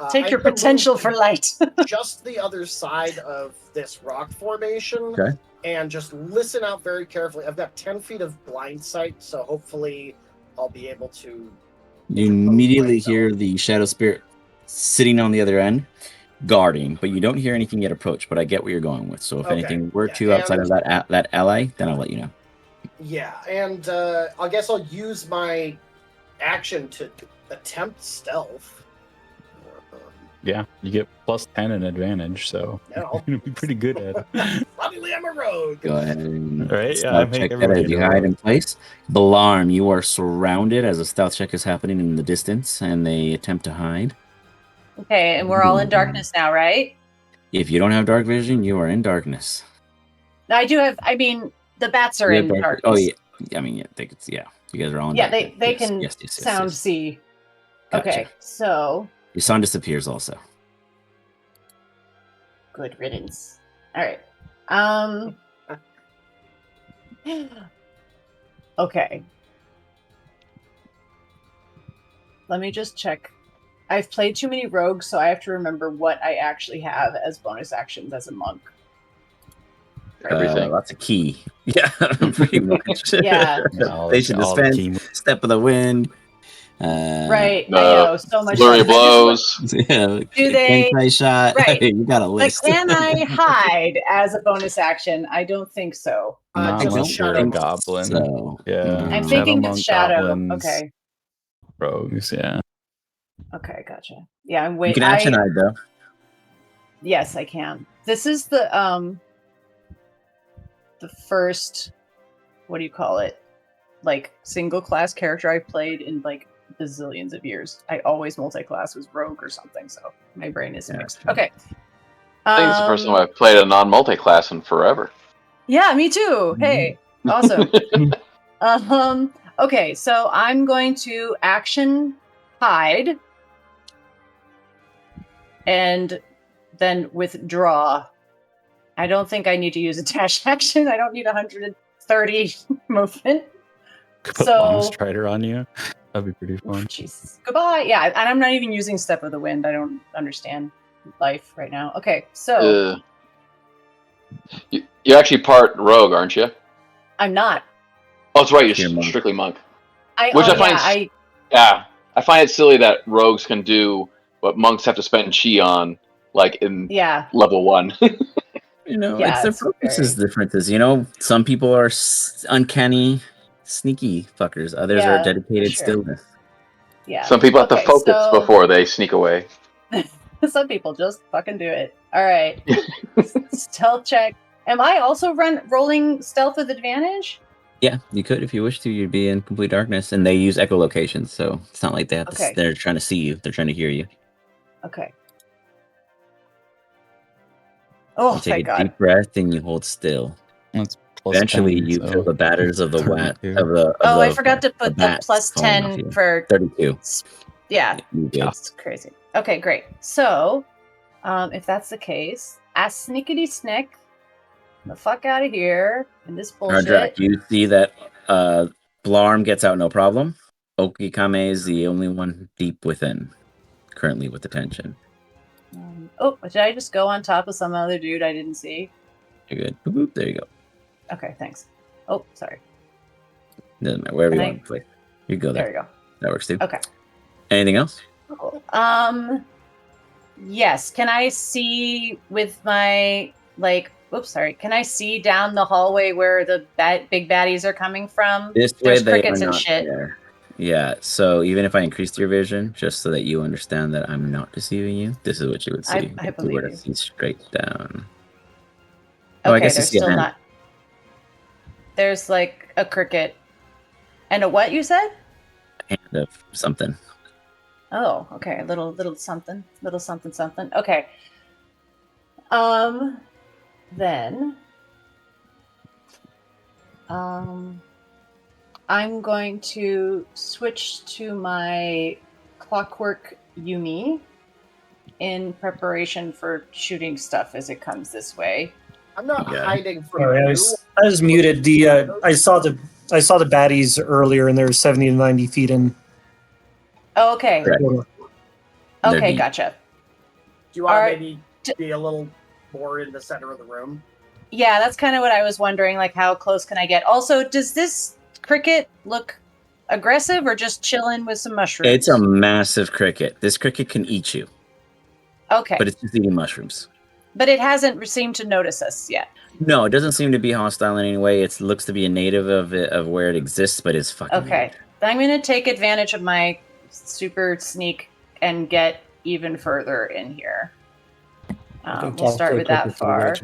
G: Take your potential for light.
E: Just the other side of this rock formation,
B: Okay.
E: and just listen out very carefully. I've got 10 feet of blind sight, so hopefully I'll be able to.
B: You immediately hear the shadow spirit sitting on the other end, guarding, but you don't hear anything yet approach. But I get what you're going with. So if anything were to outside of that ally, then I'll let you know.
E: Yeah, and I guess I'll use my action to attempt stealth.
F: Yeah, you get +10 in advantage, so you're gonna be pretty good at it.
E: Suddenly I'm a rogue.
B: Go ahead and
F: Right? Yeah, I make
B: check that
F: everybody
B: as you
F: a
B: hide
F: rogue.
B: in place. Balarm, you are surrounded as a stealth check is happening in the distance, and they attempt to hide.
G: Okay, and we're all in darkness now, right?
B: If you don't have dark vision, you are in darkness.
G: I do have. I mean, the bats are in darkness.
B: Oh yeah, I mean you guys are all in darkness.
G: They can sound see.
B: Gotcha.
G: Okay, so
B: your sun disappears also.
G: Good riddance. All right. Okay. Let me just check. I've played too many rogues, so I have to remember what I actually have as bonus actions as a monk.
C: Everything.
B: Lots of key. Yeah, pretty much.
G: Yeah.
B: They should dispense Step of the Wind.
G: Right. I know. So much.
C: Flurry of blows.
B: Yeah.
G: Do they?
B: Shot.
G: Right.
B: You got a list.
G: But can I hide as a bonus action? I don't think so.
F: Not unless you're a goblin.
B: So.
F: Yeah.
G: I'm thinking
F: monk,
G: of shadow.
F: goblins,
G: Okay.
F: rogues, yeah.
G: Okay, gotcha. Yeah, I'm
B: You
G: waiting.
B: can action hide though.
G: Yes, I can. This is the first, what do you call it? Like single class character I played in like bazillions of years. I always multi-class was rogue or something, so my brain is mixed. Okay.
C: I think it's the first time I've played a non-multi-class in forever.
G: Yeah, me too. Hey, awesome. Okay, so I'm going to action hide and then withdraw. I don't think I need to use a dash action. I don't need 130 movement.
F: Put Long Strider on you. That'd be pretty fun.
G: Jesus. Goodbye. Yeah, and I'm not even using Step of the Wind. I don't understand life right now. Okay, so
C: you're actually part rogue, aren't you?
G: I'm not.
C: Oh, that's right. You're strictly monk. I find it silly that rogues can do what monks have to spend chi on, like in level 1.
B: You know, it's their focuses differences. You know, some people are uncanny, sneaky fuckers. Others are dedicated stillness.
G: Yeah.
C: Some people have to focus before they sneak away.
G: Some people just fucking do it. All right. Stealth check. Am I also rolling stealth with advantage?
B: Yeah, you could if you wish to. You'd be in complete darkness, and they use echolocation, so it's not like they have to. They're trying to see you. They're trying to hear you.
G: Okay. Oh,
B: you take a deep breath and you hold still.
F: That's
B: eventually
F: 10,
B: you feel the batters of the
G: I forgot to put the plus 10 for
B: 32.
G: Yeah, it's crazy. Okay, great. So, if that's the case, sneakity snick the fuck out of here in this bullshit.
B: Ardrak, you see that Blarm gets out no problem. Okikame is the only one deep within, currently with attention.
G: Did I just go on top of some other dude I didn't see?
B: You're good. Boop, boop, there you go.
G: Okay, thanks. Oh, sorry.
B: Doesn't matter. Wherever you want to play. You go there.
G: There you go.
B: That works too.
G: Okay.
B: Anything else?
G: Cool. Yes. Can I see with my can I see down the hallway where the big baddies are coming from?
B: This
G: There's
B: way
G: crickets
B: they are
G: and
B: not
G: shit.
B: there. Yeah, so even if I increased your vision, just so that you understand that I'm not deceiving you, this is what you would see
A: I
B: if you were
A: believe
B: to
A: you.
B: see straight down. Oh, I
A: Okay,
B: guess you
A: there's
B: see a
A: still
B: hand.
A: not. There's like a cricket and a what you said?
B: Hand of something.
A: Oh, okay. Little something. Little something something. Okay. Then I'm going to switch to my clockwork Yumi in preparation for shooting stuff as it comes this way.
E: I'm not
B: Okay.
E: hiding from
H: Sorry,
E: you.
H: I was muted. I saw the baddies earlier, and they're 70 to 90 feet in.
A: Oh, okay.
B: Correct. They're
A: Okay,
B: deep.
A: gotcha.
E: Do you want to
A: Alright,
E: maybe be a little more in the center of the room?
A: Yeah, that's kind of what I was wondering. Like, how close can I get? Also, does this cricket look aggressive or just chilling with some mushrooms?
B: It's a massive cricket. This cricket can eat you,
A: Okay,
B: but it's just eating mushrooms.
A: but it hasn't seemed to notice us yet.
B: No, it doesn't seem to be hostile in any way. It looks to be a native of where it exists, but it's fucking
A: Okay,
B: weird.
A: then I'm going to take advantage of my super sneak and get even further in here. We'll start with that far.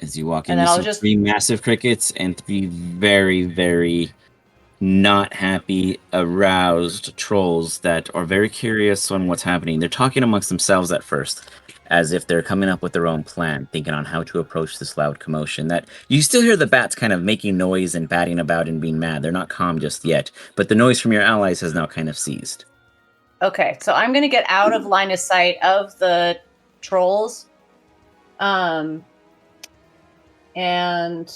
B: As you walk
A: And
B: in,
A: then
B: you
A: I'll
B: see
A: just-
B: 3 massive crickets and 3 very, very not happy, aroused trolls that are very curious on what's happening. They're talking amongst themselves at first, as if they're coming up with their own plan, thinking on how to approach this loud commotion. That you still hear the bats kind of making noise and batting about and being mad. They're not calm just yet, but the noise from your allies has now kind of ceased.
A: Okay, so I'm going to get out of line of sight of the trolls. And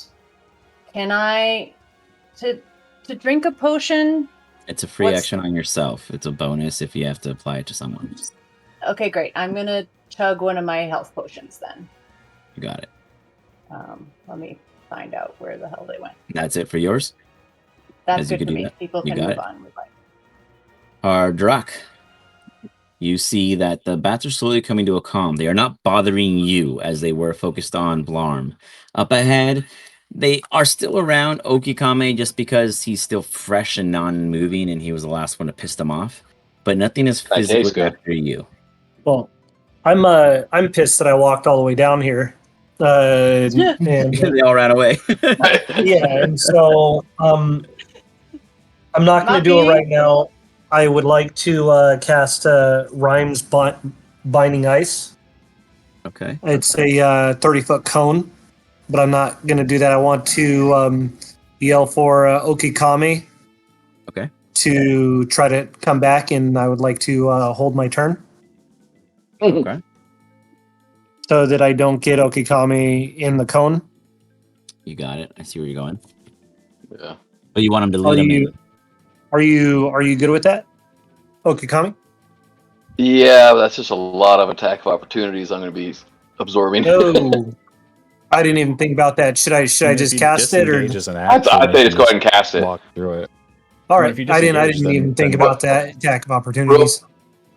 A: can I to drink a potion?
B: It's a free action on yourself. It's a bonus if you have to apply it to someone.
A: Okay, great. I'm going to chug one of my health potions then.
B: You got it.
A: Let me find out where the hell they went.
B: That's it for yours?
A: That's
B: As you
A: good
B: could
A: for
B: do
A: me.
B: that.
A: People
B: You
A: can
B: got
A: move
B: it.
A: on with life.
B: Hardrock. You see that the bats are slowly coming to a calm. They are not bothering you as they were focused on Blarm. Up ahead, they are still around Okikame just because he's still fresh and non-moving and he was the last one to piss them off. But nothing is
C: That tastes
B: physically
C: good.
B: after you.
H: Well, I'm pissed that I walked all the way down here. And
B: They all ran away.
H: yeah, and so I'm not going to do it right now. I would like to cast Rhymes Binding Ice.
B: Okay.
H: It's a 30-foot cone, but I'm not going to do that. I want to yell for Okikame.
B: Okay.
H: To try to come back, and I would like to hold my turn.
B: Okay.
H: So that I don't get Okikame in the cone.
B: You got it. I see where you're going.
C: Yeah.
B: But you want him to lead him in.
H: Are you good with that, Okikame?
C: Yeah, but that's just a lot of attack of opportunities I'm going to be absorbing.
H: No, I didn't even think about that. Should I just cast it, or
C: I'd say just go ahead and cast it.
F: Walk through it.
H: all
F: I mean,
H: right?
F: if you
H: I didn't
F: disengage, then-
H: even think
F: then-
H: about that attack of opportunities.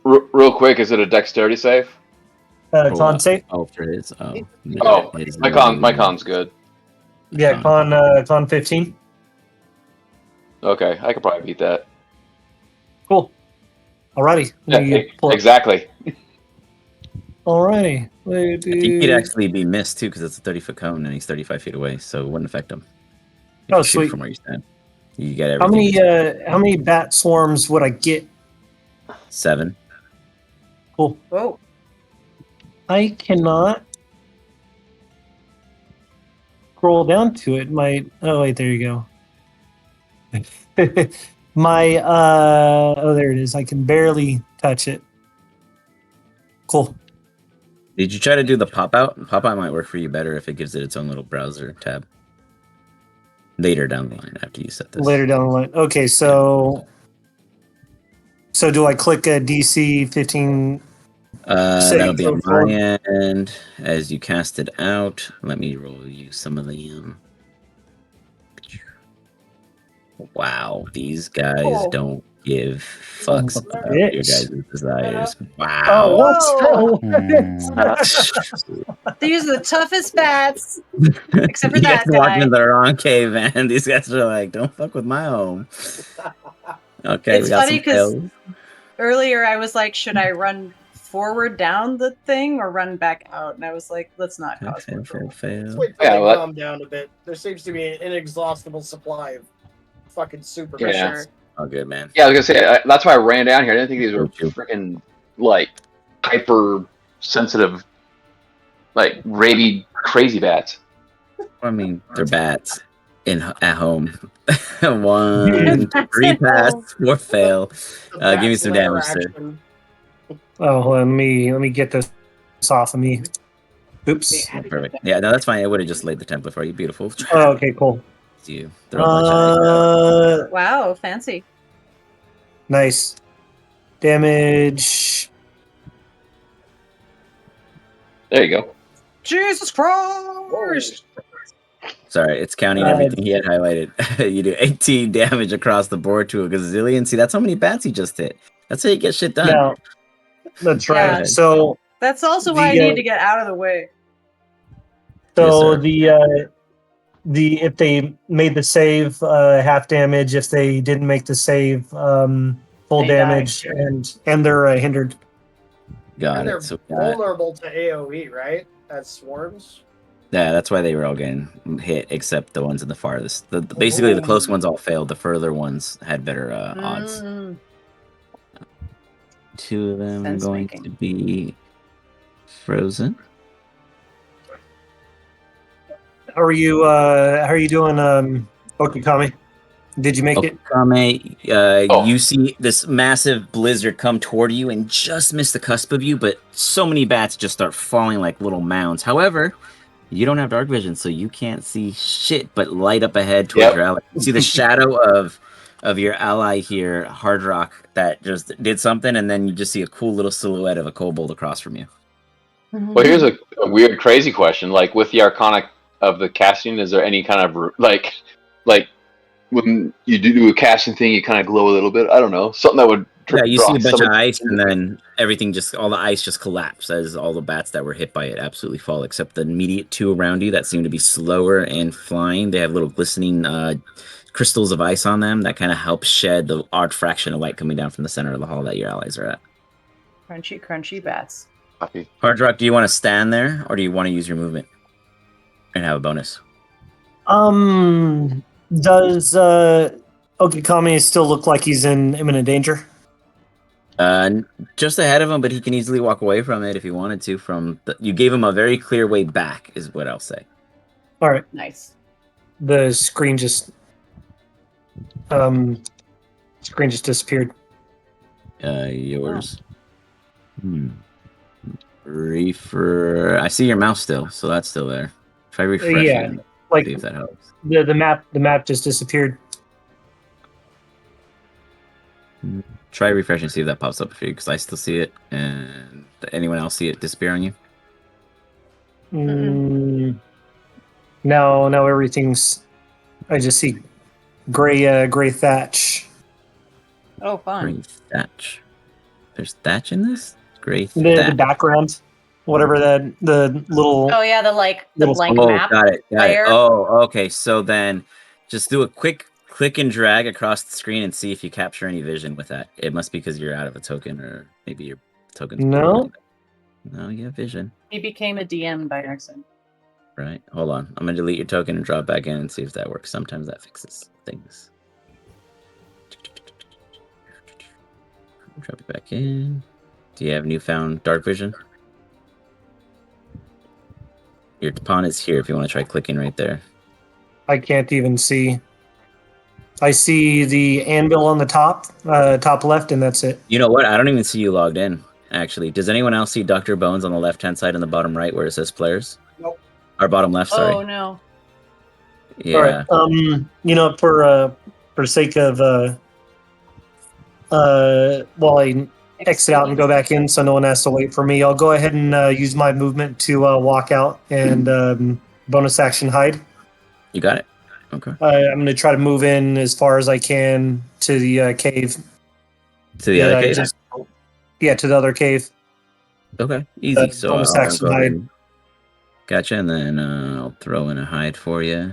C: Real quick, is it a dexterity save?
H: Con save.
B: Oh, for his. Oh, no,
C: Oh,
B: his-
C: my con's good.
H: Yeah, con 15.
C: Okay, I could probably beat that.
H: Cool. Alrighty.
C: Yeah, exactly.
H: Alrighty.
B: I think he'd actually be missed too because it's a 30-foot cone and he's 35 feet away, so it wouldn't affect him. If
H: Oh,
B: you shoot
H: sweet.
B: From where you stand, you get everything.
H: How many bat swarms would I get?
B: 7.
H: Cool.
A: Whoa. I
H: cannot scroll down to it. Oh wait, there you go. There it is. I can barely touch it. Cool.
B: Did you try to do the pop out? Pop out might work for you better if it gives it its own little browser tab. Later down the line after you set this.
H: Later down the line. Okay, so do I click a DC 15?
B: That'll be on my end as you cast it out. Let me roll you some of the. Wow, these guys don't give fucks about your guys' desires. Wow.
H: Oh,
A: These are the toughest bats, except for
B: You
A: that
B: guys walked
A: guy.
B: in the wrong cave, man. These guys are like, don't fuck with my home. Okay,
A: It's
B: we got
A: funny
B: some
A: 'cause-
B: fails.
A: Earlier, I was like, should I run forward down the thing or run back out? And I was like, let's not cause more trouble.
E: Let's
B: Fail.
E: wait till they calm down a bit. There seems to be an inexhaustible supply of fucking super.
A: For sure.
B: Oh, good, man.
C: Yeah, I was gonna say that's why I ran down here. I didn't think these were
B: Me too.
C: freaking like hyper sensitive, like rabid crazy bats.
B: I mean, they're bats at home. 1, 3 pass, 4 fail. Give me some damage, sir.
H: Oh, let me get this off of me. Oops.
B: Perfect. Yeah, no, that's fine. I would have just laid the template for you. Beautiful.
H: Oh, okay, cool.
B: You throw a bunch of
A: Wow, fancy.
H: Nice. Damage.
C: There you go.
A: Jesus Christ!
B: Sorry, it's counting everything he had highlighted. You do 18 damage across the board to a gazillion. See, that's how many bats he just hit. That's how you get shit done.
H: Yeah, that's right.
A: Yeah.
H: So
A: That's also why I need to get out of the way.
H: So
B: Yes,
H: the if they made the save, half damage. If they didn't make the save, full
A: They
H: damage, and they're hindered.
B: Got
E: And
B: it.
E: they're
B: So we got,
E: vulnerable to AoE, right? As swarms.
B: yeah, that's why they were all getting hit, except the ones in the farthest. Basically, the close ones all failed. The further ones had better odds.
A: Mm.
B: 2 of them
A: Sense
B: going
A: making.
B: to be frozen.
H: How are you doing, Okikami? Did you make it?
B: Okame, you see this massive blizzard come toward you and just miss the cusp of you, but so many bats just start falling like little mounds. However, you don't have dark vision, so you can't see shit but light up ahead towards your ally. You see the shadow of your ally here, Hard Rock, that just did something, and then you just see a cool little silhouette of a kobold across from you.
C: Well, here's a weird, crazy question. Like with the Arcanic of the casting, is there any kind of like when you do a casting thing, you kind of glow a little bit? I don't know, something that would.
B: Yeah, you see a bunch of
C: somebody-
B: ice, and then everything all the ice just collapse as all the bats that were hit by it absolutely fall, except the immediate 2 around you that seem to be slower and flying. They have little glistening crystals of ice on them that kind of help shed the odd fraction of light coming down from the center of the hall that your allies are at.
A: Crunchy, crunchy bats.
B: Hard Rock, do you want to stand there, or do you want to use your movement and have a bonus?
H: Does Okikami still look like he's in imminent danger?
B: Just ahead of him, but he can easily walk away from it if he wanted to. You gave him a very clear way back, is what I'll say.
H: All right.
A: Nice.
H: The screen just disappeared.
B: Yours. I see your mouse still, so that's still there. Try refreshing.
H: Yeah, like
B: see if that helps.
H: The map just disappeared.
B: Try refreshing, see if that pops up for you, because I still see it. And anyone else see it disappear on you?
H: No, everything's. I just see gray thatch.
A: Oh, fun.
B: Gray thatch. There's thatch in this? Gray
H: The
B: thatch.
H: background, whatever the little.
A: Oh yeah, the blank map.
B: Got it.
A: layer.
B: Oh, okay. So then, just do a quick click and drag across the screen and see if you capture any vision with that. It must be because you're out of a token, or maybe your token's.
H: No.
B: No, you have vision.
A: He became a DM by accident.
B: Right. Hold on. I'm gonna delete your token and drop back in and see if that works. Sometimes that fixes things. Drop it back in. Do you have newfound dark vision? Your pawn is here if you want to try clicking right there.
H: I can't even see. I see the anvil on the top left, and that's it.
B: You know what? I don't even see you logged in, actually. Does anyone else see Dr. Bones on the left-hand side in the bottom right where it says players?
E: Nope.
B: Or bottom left, sorry.
A: Oh no.
B: Yeah.
H: All right. For sake of while I exit out and go back in, so no one has to wait for me, I'll go ahead and use my movement to walk out and bonus action hide.
B: You got it. Okay.
H: I'm going to try to move in as far as I can to the cave.
B: To the other cave?
H: To the other cave.
B: Okay, easy. So
H: bonus
B: I'll
H: action
B: go ahead
H: hide.
B: and- Gotcha, and then I'll throw in a hide for you.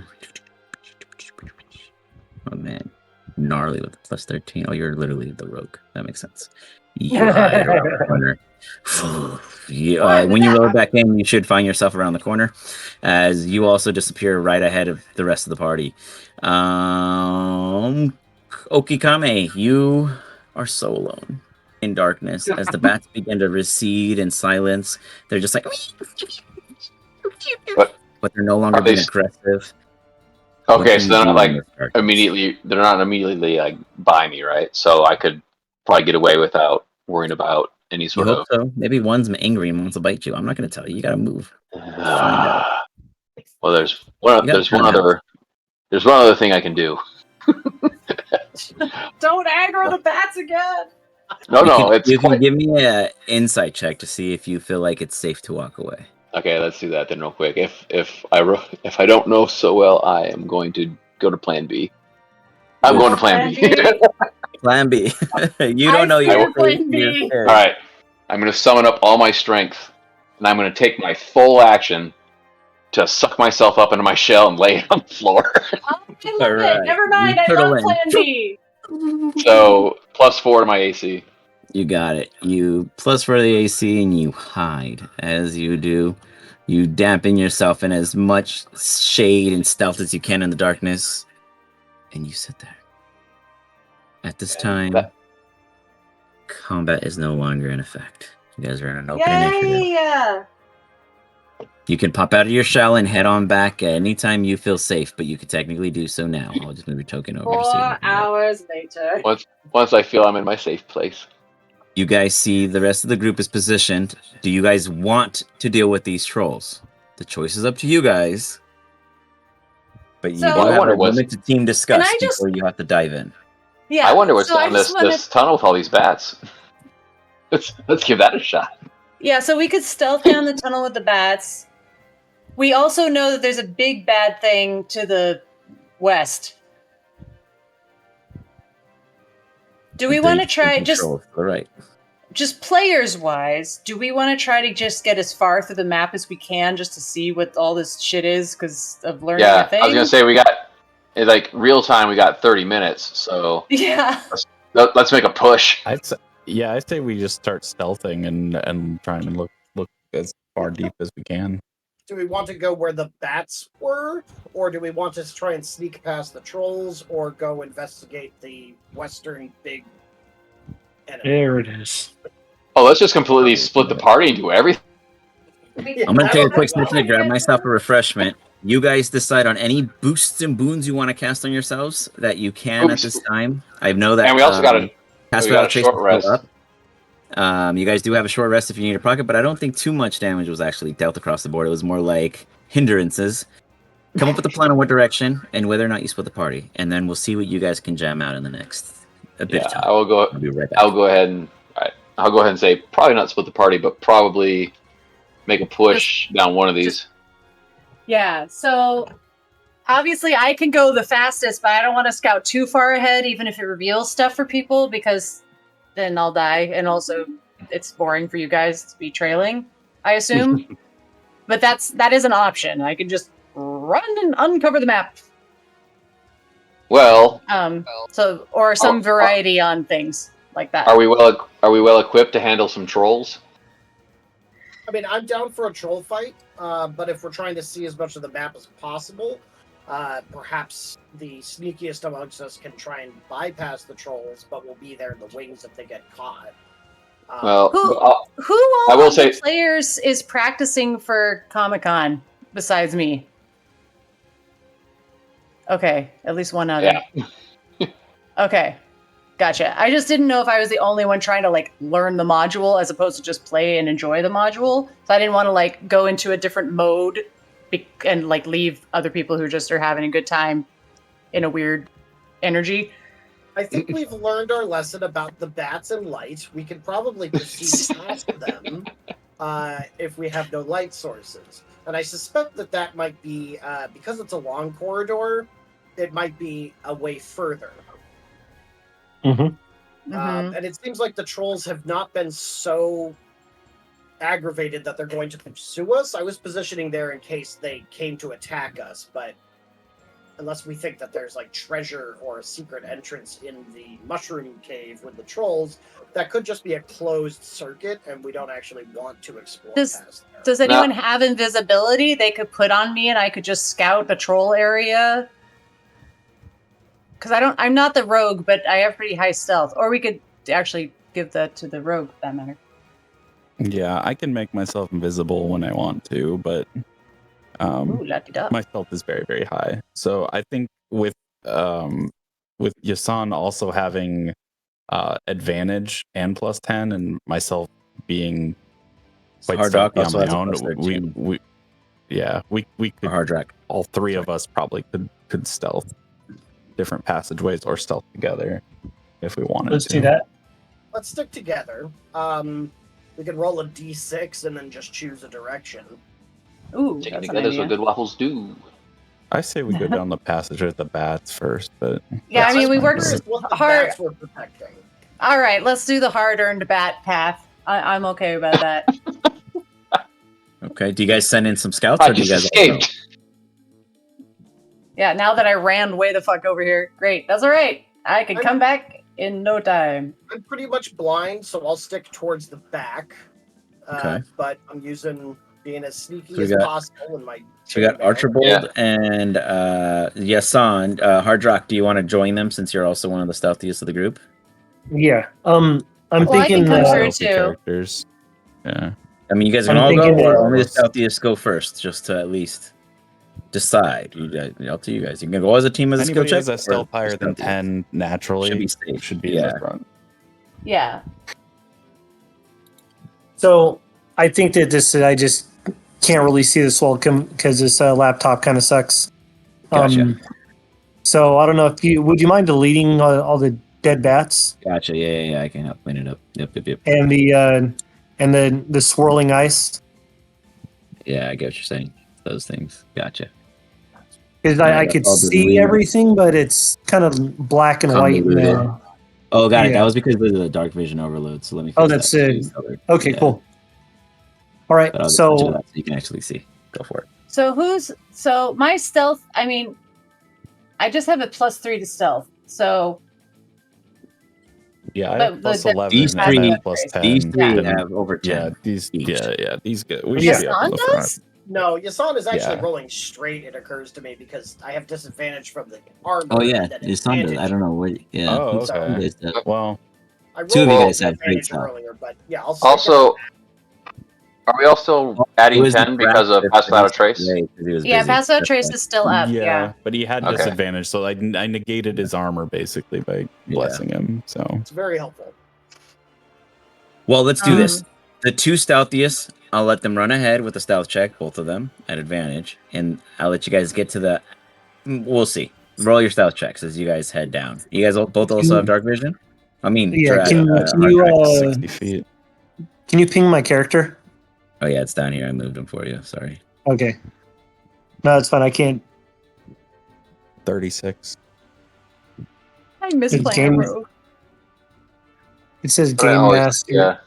B: Oh man, gnarly with the plus 13. Oh, you're literally the rogue. That makes sense. You hide around the corner. When you roll back in, you should find yourself around the corner, as you also disappear right ahead of the rest of the party. Okikame, you are so alone in darkness as the bats begin to recede in silence. They're just like,
C: But
B: they're no longer
C: are they
B: being aggressive. What
C: okay?
B: can
C: So
B: you
C: they're
B: do
C: not
B: in
C: like
B: this darkness?
C: immediately. They're not immediately like by me, right? So I could probably get away without worrying about any
B: You
C: sort
B: hope
C: of.
B: so. Maybe one's angry and wants to bite you. I'm not going to tell you. You got to move. Find out.
C: Well, there's
B: You gotta turn out.
C: There's one other thing I can do.
G: Don't aggro the bats again.
C: No, it's
B: You can
C: quite
B: give me an insight check to see if you feel like it's safe to walk away.
C: okay. Let's do that then, real quick. If I don't know so well, I am going to go to Plan B. I'm going to Plan B.
B: Plan B. You don't know
G: fear
B: your
G: Plan B.
C: All right, I'm going to summon up all my strength, and I'm going to take my full action to suck myself up into my shell and lay it on the floor.
G: I love it. Never mind. I love Plan B.
C: So +4 to my AC.
B: You got it. You plus for the AC and you hide. As you do, you dampen yourself in as much shade and stealth as you can in the darkness, and you sit there. At this time, combat is no longer in effect. You guys are in an open initiative. You can pop out of your shell and head on back at any time you feel safe, but you could technically do so now. I'll just move your token over.
G: 4 hours later.
C: Once I feel I'm in my safe place.
B: You guys see the rest of the group is positioned. Do you guys want to deal with these trolls? The choice is up to you guys. But you do have a limited team discuss before you have to dive in.
G: Yeah.
C: I wonder what's down this tunnel with all these bats. Let's give that a shot.
G: Yeah, so we could stealth down the tunnel with the bats. We also know that there's a big bad thing to the west. Do we want to try just players wise? Do we want to try to just get as far through the map as we can just to see what all this shit is because of learning a thing?
C: I was gonna say we got like real time. We got 30 minutes, so
G: yeah.
C: Let's make a push.
F: I'd say we just start stealthing and trying to look as far deep as we can.
E: Do we want to go where the bats were, or do we want to try and sneak past the trolls, or go investigate the western big enemy?
H: There it is.
C: Oh, let's just completely split the party and do everything.
B: I'm going to take a quick second to grab myself a refreshment. You guys decide on any boosts and boons you want to cast on yourselves that you can at this time. I know that.
C: And we also got a short rest.
B: You guys do have a short rest if you need a pocket, but I don't think too much damage was actually dealt across the board. It was more like hindrances. Come up with a plan on what direction and whether or not you split the party, and then we'll see what you guys can jam out in the next bit of time.
C: I'll go ahead and say probably not split the party, but probably make a push down one of these.
G: Yeah. So obviously I can go the fastest, but I don't want to scout too far ahead, even if it reveals stuff for people, because then I'll die, and also it's boring for you guys to be trailing, I assume. But that is an option. I can just run and uncover the map.
C: Well,
G: or some variety on things like that.
C: Are we well equipped to handle some trolls?
E: I mean, I'm down for a troll fight, but if we're trying to see as much of the map as possible, perhaps the sneakiest amongst us can try and bypass the trolls, but we'll be there in the wings if they get caught.
G: Who all of the players is practicing for Comic-Con besides me? Okay, at least one other.
C: Yeah.
G: Okay, gotcha. I just didn't know if I was the only one trying to learn the module as opposed to just play and enjoy the module. So I didn't want to go into a different mode and leave other people who just are having a good time in a weird energy.
E: I think we've learned our lesson about the bats and light. We can probably proceed past them if we have no light sources. And I suspect that might be, because it's a long corridor, it might be a way further.
H: Mm-hmm.
E: And it seems like the trolls have not been so aggravated that they're going to pursue us. I was positioning there in case they came to attack us, but unless we think that there's like treasure or a secret entrance in the mushroom cave with the trolls, that could just be a closed circuit, and we don't actually want to explore past there.
A: Does anyone have invisibility they could put on me, and I could just scout the troll area? Because I'm not the rogue, but I have pretty high stealth. Or we could actually give that to the rogue, for that matter.
F: Yeah, I can make myself invisible when I want to, but my stealth is very, very high. So I think with Yasan also having advantage and +10, and myself being quite stealthy on my own, we could
B: Hardrock.
F: all three of us probably could stealth different passageways or stealth together if we wanted
H: Let's
F: to.
H: do that.
E: Let's stick together. We can roll a d6 and then just choose a direction.
A: Ooh,
C: Taking together is what good waffles do.
F: I say we go down the passage with the bats first, but
A: yeah, I mean we worked
E: what the
A: hard.
E: bats were protecting.
A: All right, let's do the hard-earned bat path. I'm okay about that.
B: Okay. Do you guys send in some scouts,
C: I
B: or do you
C: just
B: guys
C: escaped.
A: Yeah, now that I ran way the fuck over here, great. That's all right. I can come back in no time.
E: I'm pretty much blind, so I'll stick towards the back.
B: Okay.
E: But I'm being as sneaky
B: So
E: as possible in my.
B: So we got Archibald and Yasan. Hardrock, do you want to join them since you're also one of the stealthiest of the group?
H: Yeah. I'm
A: Well,
H: thinking.
A: I can come through
F: stealthy
A: too.
F: characters. Yeah.
B: I mean, you guys can
H: I'm
B: all go,
H: thinking
B: or
H: that-
B: only the stealthiest go first, just to at least decide. Up to you guys. You can go as a team as a skill
F: Anybody
B: check.
F: who's a stealth
B: or
F: higher than
B: stealthy.
F: 10 naturally
B: Should be safe.
F: should be in
B: Yeah.
F: the front.
A: Yeah.
H: So I think that I just can't really see this well because this laptop kind of sucks.
B: Gotcha.
H: So I don't know if would you mind deleting all the dead bats
B: Gotcha. Yeah. I can help clean it up. Yep.
H: and the swirling ice?
B: Yeah, I get what you're saying. Those things. Gotcha.
H: Because
B: Yeah,
H: I could
B: that's all
H: see
B: deleted.
H: everything, but it's kind of black and white
B: Convoluted.
H: now.
B: Oh, got it.
H: Yeah.
B: That was because of the dark vision overload. So let me. Fix
H: Oh, that's
B: that.
H: it. Okay, cool. All right,
B: But I'll
H: so
B: get that so you can actually see. Go for it.
A: So my stealth, I mean, I just have a +3 to stealth. So
F: Yeah, I
A: But
F: have plus
A: the-
F: 11
B: These
F: and
B: three-
F: then plus 10.
B: These three
F: and-
B: have over 10.
F: Yeah, these
B: each.
F: these good. We
E: Yeah.
F: should be up in the
A: Yasan
F: front.
A: does?
E: No, Yasan is actually
F: Yeah.
E: rolling straight, it occurs to me, because I have disadvantage from the armor.
B: Oh yeah,
E: and then
B: his son does.
E: advantage.
B: I don't know what. Yeah.
F: Oh,
B: who's-
F: okay.
B: who does that?
F: Well,
E: I
B: Two of
E: rolled
B: you
E: with
B: guys have great
E: advantage
B: stealth.
E: earlier, but yeah, I'll stick
C: Also, are we all still adding
B: It was
C: 10 because of
B: Nebraska,
C: Pass Without a
B: but
C: Trace?
B: he's away 'cause he was
A: yeah,
B: busy.
A: Pass Without
B: That's
A: Trace
B: why.
A: is still up. Yeah.
F: but he had
C: Okay.
F: disadvantage, so I negated his armor basically by
B: Yeah.
F: blessing him. So
E: It's very helpful.
B: Well, let's do this.
A: Um,
B: The two stealthiest, I'll let them run ahead with a stealth check, both of them at advantage, and I'll let you guys get to the. We'll see. Roll your stealth checks as you guys head down. You guys both also have dark vision. I mean,
H: Yeah, can
B: hard
H: you
B: track.
F: 60 feet.
H: can you ping my character?
B: Oh yeah, it's down here. I moved them for you. Sorry.
H: Okay. No, it's fine. I can't.
F: 36.
A: I miss
H: It's
A: playing a
H: game-
A: rogue.
H: It says
C: I
H: game
C: always-
H: master.
C: Yeah.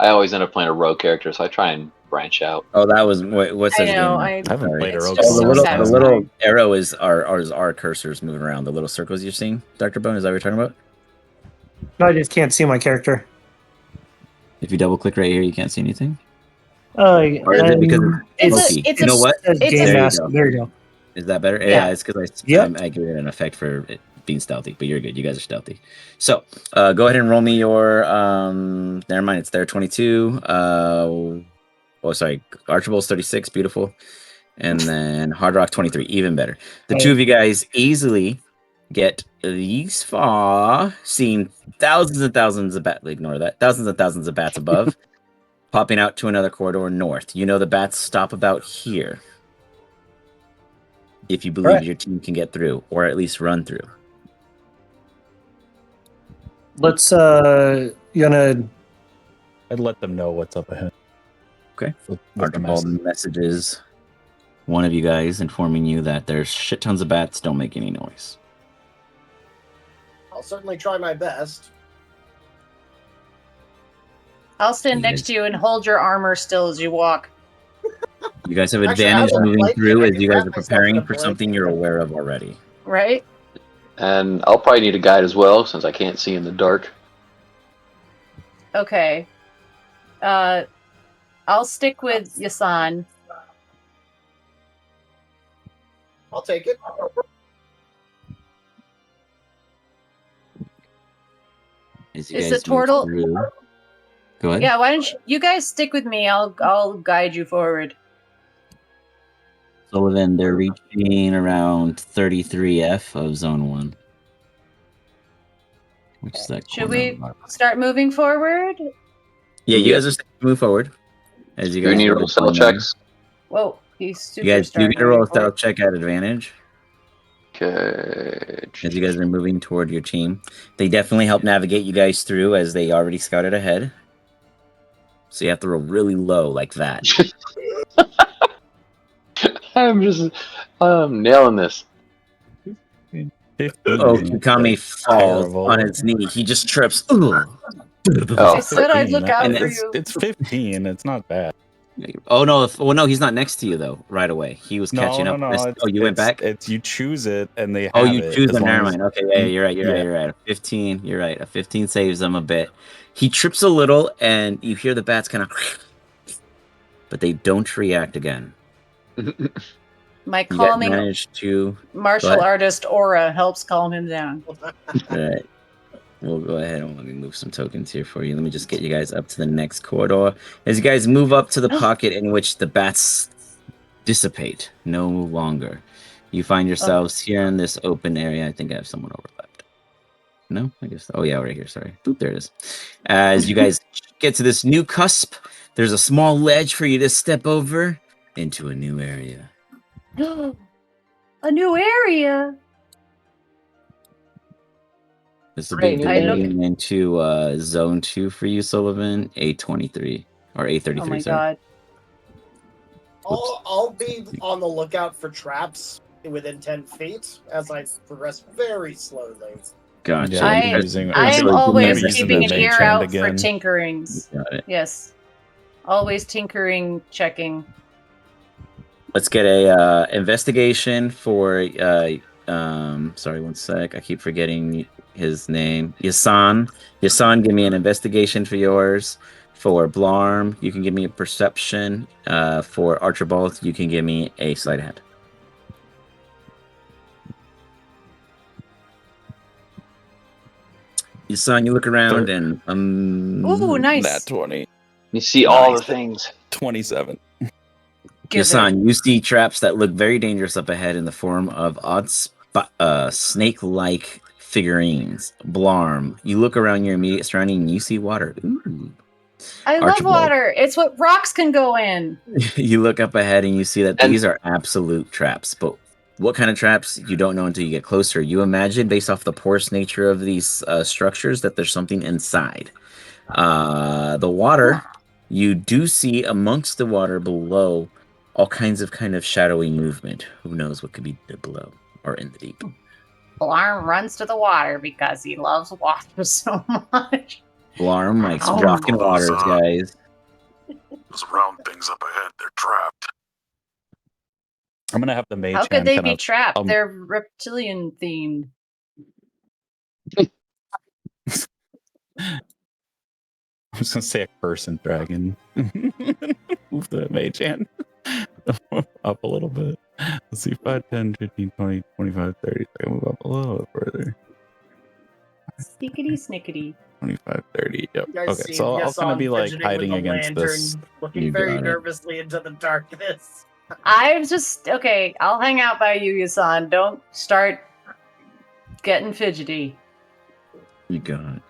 C: I always end up playing a rogue character, so I try and branch out.
B: Oh, that was what
A: I
B: says
A: know.
B: game?
A: I
F: haven't
B: Sorry.
F: played a
A: It's
F: rogue.
A: just
B: Oh,
A: so
B: the little
A: satisfying.
B: arrow is our cursors moving around. The little circles you're seeing, Dr. Bone. Is that what you're talking about?
H: No, I just can't see my character.
B: If you double click right here, you can't see anything.
H: Or
B: Or is it because
A: It's
B: it's
A: a-
B: smoky?
A: it's
B: You
A: a-
B: know what?
H: says
A: it's
H: game
A: a-
B: There you
H: master.
B: go.
H: There you go.
B: Is that better?
A: Yeah.
B: Yeah, it's because
H: Yep.
B: I give it an effect for it being stealthy, but you're good. You guys are stealthy. So go ahead and roll me your never mind, it's there 22. Oh sorry, Archibald's 36, beautiful. And then Hard Rock 23, even better. The two of you guys easily get these far, seeing thousands and thousands of ignore that, thousands and thousands of bats above, popping out to another corridor north. You know the bats stop about here. If you believe
H: Right.
B: your team can get through, or at least run through.
H: Let's you gonna
F: I'd let them know what's up ahead.
B: Okay.
F: With the
B: Archibald
F: message.
B: messages one of you guys informing you that there's shit tons of bats, don't make any noise.
E: I'll certainly try my best.
A: I'll stand next to you and hold your armor still as you walk.
B: You guys have
E: Actually, I
B: advantage
E: have a
B: moving
E: blanket.
B: through
E: I
B: as
E: can
B: you guys
E: wrap
B: are
E: myself
B: preparing
E: in a
B: for something
E: blanket.
B: you're aware of already.
A: Right?
C: And I'll probably need a guide as well, since I can't see in the dark.
A: Okay. I'll stick with Yasan.
E: I'll take it.
B: As you
A: Is
B: guys
A: the
B: move
A: turtle?
B: through. Go ahead.
A: Yeah, why don't you guys stick with me? I'll guide you forward.
B: Sullivan, they're reaching around 33F of Zone 1. Which is that
A: Should
B: corner of the
A: we
B: map.
A: start moving forward?
B: Yeah, you guys are starting to move forward. As you
C: Do we
B: guys
C: need to
B: go
C: roll
B: to
C: stealth checks?
A: Whoa, he's super
B: You guys do
A: starting
B: get a
A: moving
B: roll
A: forward.
B: stealth check at advantage.
C: Okay.
B: As you guys are moving toward your team. They definitely help navigate you guys through as they already scouted ahead. So you have to roll really low like that.
C: I'm nailing this.
F: 15
B: Oh,
F: isn't,
B: Kikami
F: like,
B: falls
F: terrible.
B: on his knee. He just trips. Ugh.
C: Oh.
A: I said I'd
F: 15,
A: look out for
F: it's,
A: you.
F: It's 15. It's not bad.
B: Oh no! Well, no, he's not next to you though. Right away, he was catching up.
F: No.
B: Oh, you went back.
F: It's you choose it and they have
B: Oh, you
F: it
B: choose
F: as
B: them.
F: long
B: Never
F: as
B: mind. Okay, yeah, you're right. You're right. A 15. You're right. A 15 saves him a bit. He trips a little, and you hear the bats kind of, but they don't react again.
A: My
B: You guys
A: calming
B: managed to.
A: martial artist aura helps calm him down.
B: All right. We'll go ahead and let me move some tokens here for you. Let me just get you guys up to the next corridor. As you guys move up to the pocket in which the bats dissipate no longer, you find yourselves here in this open area. I think I have someone overlapped. No, I guess. Oh, yeah, right here. Sorry. Boop, there it is. As you guys get to this new cusp, there's a small ledge for you to step over into a new area.
A: A new area.
B: This will be
A: Great, I look-
B: going into Zone 2 for you, Sullivan. A23. Or A33,
A: Oh my
B: sorry.
A: god.
E: I'll be on the lookout for traps within 10 feet as I progress very slowly.
B: Gotcha.
F: Yeah,
A: I am always keeping an ear out for tinkerings.
B: Got it.
A: Yes. Always tinkering, checking.
B: Let's get a investigation for sorry, one sec. I keep forgetting his name. Yasan. Yasan, give me an investigation for yours. For Blarm, you can give me a perception. For Archibald, you can give me a sleight of hand. Yasan, you look around and
A: Ooh, nice.
F: That 20.
C: You see all the things.
F: 27.
B: Yasan, you see traps that look very dangerous up ahead in the form of odd snake-like figurines. Blarm, you look around your immediate surrounding and you see water. Ooh.
A: I love
B: Archibald.
A: water. It's what rocks can go in.
B: You look up ahead and you see that these are absolute traps. But what kind of traps, you don't know until you get closer. You imagine, based off the porous nature of these structures, that there's something inside. The water, you do see amongst the water below all kinds of kind of shadowy movement. Who knows what could be below or in the deep.
G: Blarm runs to the water because he loves water so much.
B: Blarm likes rocking waters, guys.
I: Those round things up ahead, they're trapped.
F: I'm gonna have the mage
A: How could
F: hand
A: they
F: kind
A: be
F: of,
A: trapped? They're reptilian themed.
F: I was gonna say a person dragon. Move the mage hand up a little bit. Let's see, 5, 10, 15, 20, 25, 30. I can move up a little bit further.
A: Sneakity snickety.
F: 25, 30. Yep.
E: You guys
F: Okay,
E: see
F: so I'll kind of be like
E: fidgeting
F: hiding
E: with the
F: against this.
E: lantern, looking
B: You
E: very
B: got it.
E: nervously into the darkness.
A: I'm just okay. I'll hang out by you, Yasan. Don't start getting fidgety.
B: You got it.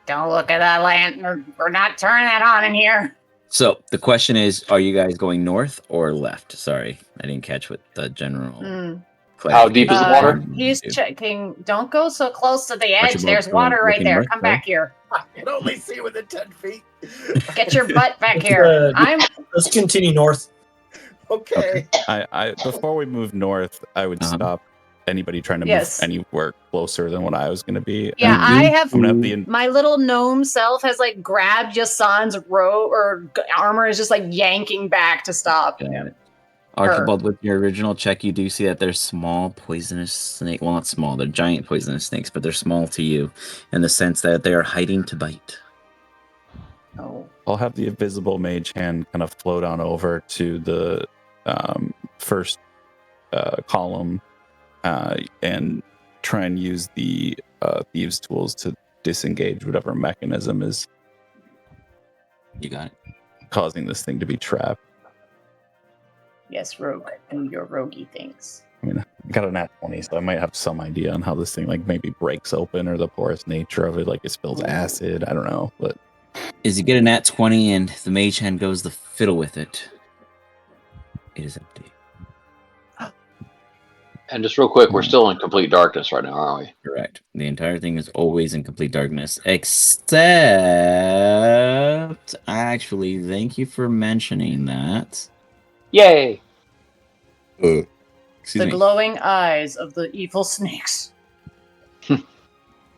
G: Don't look at that lantern. We're not turning that on in here.
B: So the question is, are you guys going north or left? Sorry, I didn't catch what the general.
C: How deep is the water?
A: He's checking. Don't go so close to the edge.
B: Archibald,
G: There's water right
B: looking
G: there.
B: north,
G: Come
B: sorry?
G: back here.
E: I can only see within 10 feet.
G: Get your butt back
H: Let's,
G: here.
H: let's continue north.
E: Okay.
F: I before we move north, I would stop anybody trying to
A: Yes.
F: move anywhere closer than what I was going to be.
A: Yeah,
F: And
A: I have.
F: I'm gonna have the
A: My little gnome self has grabbed Yasan's robe or armor, is just yanking back to stop.
B: Got it. Archibald, with your original check, you do see that there's small poisonous snake. Well, not small; they're giant poisonous snakes, but they're small to you, in the sense that they are hiding to bite.
A: Oh.
F: I'll have the invisible mage hand kind of float on over to the first column and try and use the thieves' tools to disengage whatever mechanism is
B: You got it.
F: causing this thing to be trapped.
A: Yes, rogue. Do your roguey things.
F: I mean, I got a nat 20, so I might have some idea on how this thing like maybe breaks open or the porous nature of it, like it spills acid. I don't know, but
B: As you get a nat 20 and the mage hand goes to fiddle with it, it is empty.
C: And just real quick, we're still in complete darkness right now, aren't we?
B: Correct. The entire thing is always in complete darkness, except actually, thank you for mentioning that.
C: Yay!
B: Excuse
A: The
B: me.
A: glowing eyes of the evil snakes.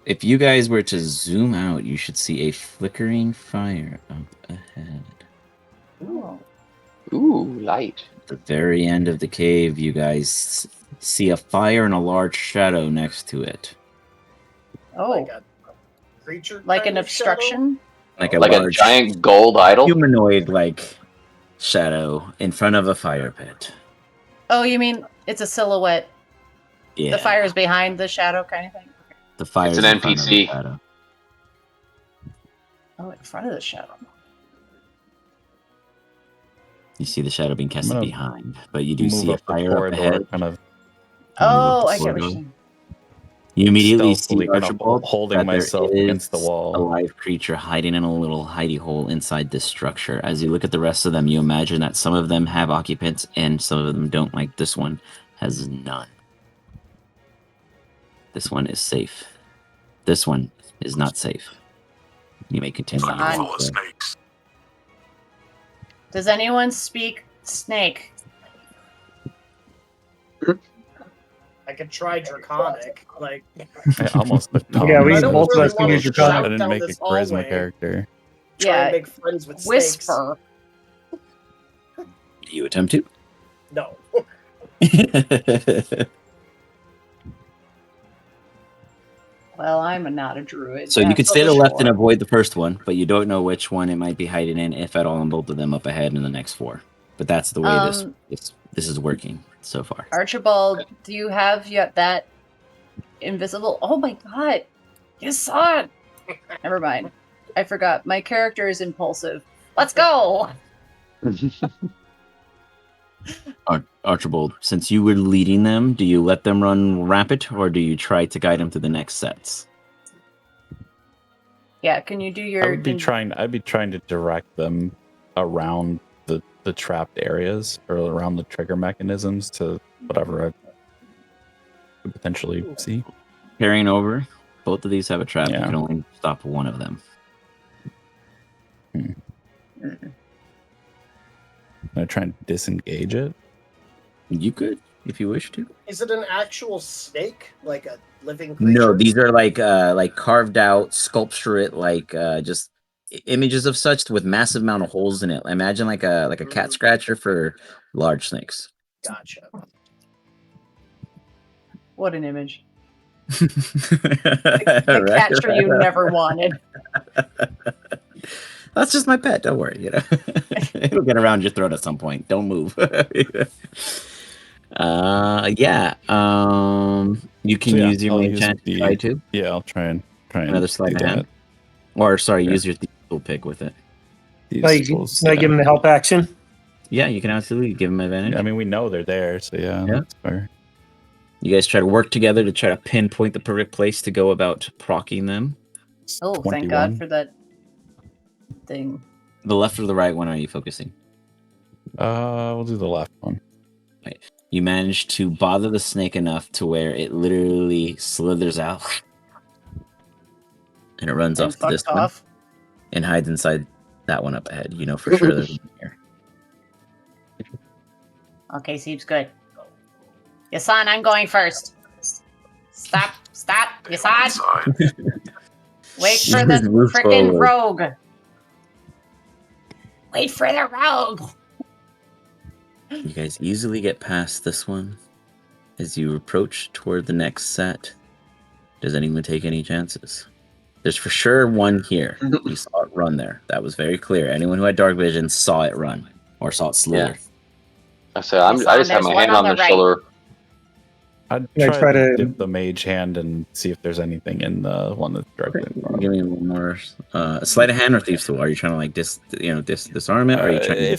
B: If you guys were to zoom out, you should see a flickering fire up ahead.
A: Oh.
C: Ooh, light.
B: At the very end of the cave, you guys see a fire and a large shadow next to it.
A: Oh.
E: Like a creature?
A: Like
E: kind
A: an
E: of shadow?
A: obstruction?
B: Like a
C: Like a
B: large
C: giant gold idol?
B: humanoid-like shadow in front of a fire pit.
A: Oh, you mean it's a silhouette?
B: Yeah.
A: The fire is behind the shadow kind of thing?
B: The fire
C: It's
B: is
C: an
B: in front of the
C: NPC.
B: shadow.
A: Oh, in front of the shadow.
B: You see the shadow being casted
F: gonna
B: behind, but you do
F: move
B: see a
F: up the
B: fire up
F: corridor,
B: ahead.
F: kind of
A: Oh, I get what you're saying.
B: You immediately see
F: stealthily kind of
B: Archibald
F: holding
B: that there
F: myself against the
B: is
F: wall.
B: a live creature hiding in a little hidey hole inside this structure. As you look at the rest of them, you imagine that some of them have occupants and some of them don't. Like this one has none. This one is safe. This one is not safe. You may continue.
I: Full of
B: your-
I: snakes.
A: Does anyone speak snake?
E: I could try draconic. Like,
F: I almost put
H: Yeah, we
E: I don't
H: both of
E: really
H: us can
E: want
H: use
E: to
H: your comment.
F: I
E: shout
F: didn't
E: down
F: make a
E: this
F: charisma
E: hallway.
F: character.
E: Try
A: Yeah.
E: and make friends with snakes.
A: Whisper.
B: Do you attempt to?
E: No.
A: Well, I'm not a druid.
B: So you
A: that's
B: could
A: for
B: stay to the left and
A: sure.
B: avoid the first one, but you don't know which one it might be hiding in, if at all, and both of them up ahead in the next 4. But that's the way this is working so far.
A: Archibald, do you have yet that invisible? Oh my god, you saw it. Never mind. I forgot. My character is impulsive. Let's go.
B: Archibald, since you were leading them, do you let them run rapid, or do you try to guide them to the next sets?
A: Yeah, can you do your?
F: I'd be trying to direct them around the trapped areas or around the trigger mechanisms to whatever I could potentially see.
B: Carrying over, both of these have a trap.
F: Yeah.
B: You can only stop one of them.
F: I try and disengage it.
B: You could, if you wish to.
E: Is it an actual snake? Like a living creature?
B: No, these are like carved out, sculpturate, just images of such with massive amount of holes in it. Imagine like a cat scratcher for large snakes.
E: Gotcha.
A: What an image. The catcher you never wanted.
B: That's just my pet. Don't worry. It'll get around your throat at some point. Don't move. Yeah. You can use your main chance to try to.
F: Yeah, I'll try and
B: Another sleight
F: do
B: of hand.
F: that.
B: Or sorry,
F: Yeah.
B: use your tool pick with it.
H: Can I give him the help action?
B: Yeah, you can absolutely give him advantage.
F: I mean, we know they're there, so yeah. That's fair.
B: You guys try to work together to try to pinpoint the perfect place to go about procking them.
A: Oh,
F: 21.
A: thank God for that thing.
B: The left or the right one are you focusing?
F: We'll do the left one.
B: Right. You manage to bother the snake enough to where it literally slithers out. And it runs
A: And
B: off to this
A: fucked
B: one.
A: off.
B: And hides inside that one up ahead. You know for sure there's one here.
G: Okay, seems good. Yasan, I'm going first. Stop, Yasan.
I: Inside.
G: Wait for
B: Just
G: the
B: move
G: frickin'
B: forward.
G: rogue. Wait for the rogue.
B: You guys easily get past this one. As you approach toward the next set, does anyone take any chances? There's for sure one here. You saw it run there. That was very clear. Anyone who had dark vision saw it run or saw it slither.
C: I say I just have my hand on the shoulder.
F: I'd
H: Can I try to
F: dip the mage hand and see if there's anything in the one that's directly in front of
B: Give me one more. Sleight of hand or thieves tool? Are you trying to like disarm it? Or are you trying to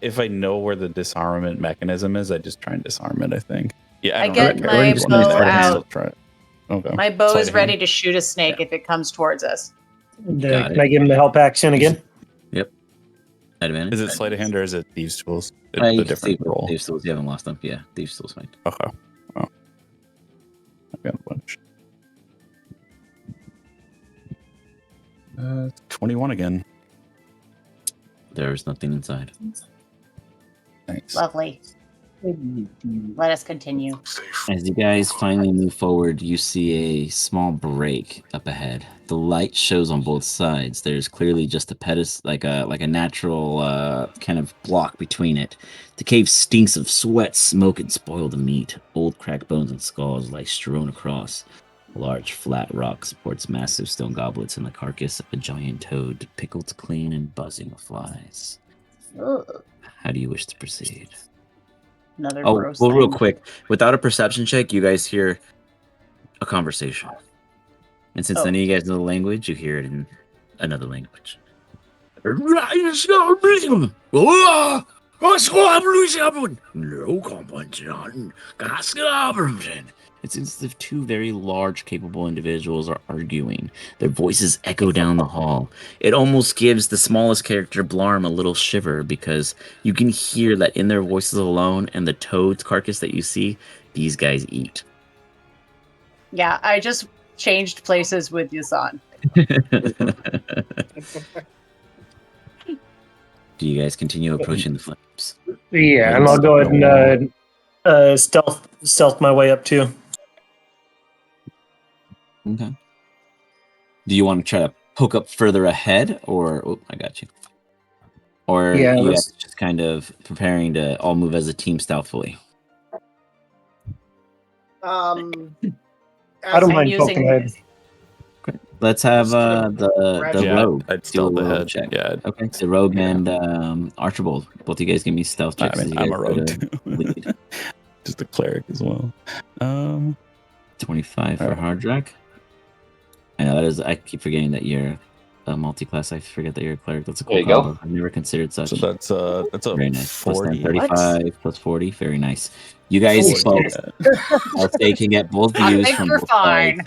F: if I know where the disarmament mechanism is, I just try and disarm it. I think. Yeah,
G: I get my bow out.
F: Try it. Okay.
G: My bow is ready to shoot a snake if it comes towards us.
H: can I give him the help action again?
B: Yep. Advantage.
F: Is it sleight of hand or is it thieves tools?
B: The
F: different roll.
B: Thieves tools. You haven't lost them. Yeah, thieves tools fine.
F: Okay. Oh. I've got a bunch. 21 again.
B: There's nothing inside.
F: Thanks.
G: Lovely. Let us continue.
B: As you guys finally move forward, you see a small break up ahead. The light shows on both sides. There's clearly just a pedestal, like a natural kind of block between it. The cave stinks of sweat, smoke, and spoiled meat. Old cracked bones and skulls lie strewn across. A large flat rock supports massive stone goblets and the carcass of a giant toad, pickled clean and buzzing with flies.
G: Ugh.
B: How do you wish to proceed?
G: Another
B: Oh,
G: gross
B: well,
G: thing.
B: real quick. Without a perception check, you guys hear a conversation. And since none of you guys know the language, you hear it in another language. It's as if two very large, capable individuals are arguing. Their voices echo down the hall. It almost gives the smallest character, Blarm, a little shiver because you can hear that in their voices alone and the toad's carcass that you see, these guys eat.
A: Yeah, I just changed places with Yasan.
B: Do you guys continue approaching the flames?
H: Yeah, and I'll go ahead and stealth my way up too.
B: Okay. Do you want to try to poke up further ahead, or I got you. Or you guys just kind of preparing to all move as a team stealthily?
H: I don't mind poking ahead.
B: Okay. Let's have the rogue.
F: I'd stealth ahead.
B: Check.
F: Yeah.
B: Okay. The rogue and Archibald. Both of you guys give me stealth checks.
F: I mean, I'm a rogue too. Just a cleric as well.
B: 25 for Hardrak. I know that is. I keep forgetting that you're a multi-class. I forget that you're a cleric. That's a cool combo. I've never considered such.
F: So that's a
B: very nice.
F: 40.
B: Plus 35 plus 40. Very nice. You guys both. I'll say can get both views from both sides.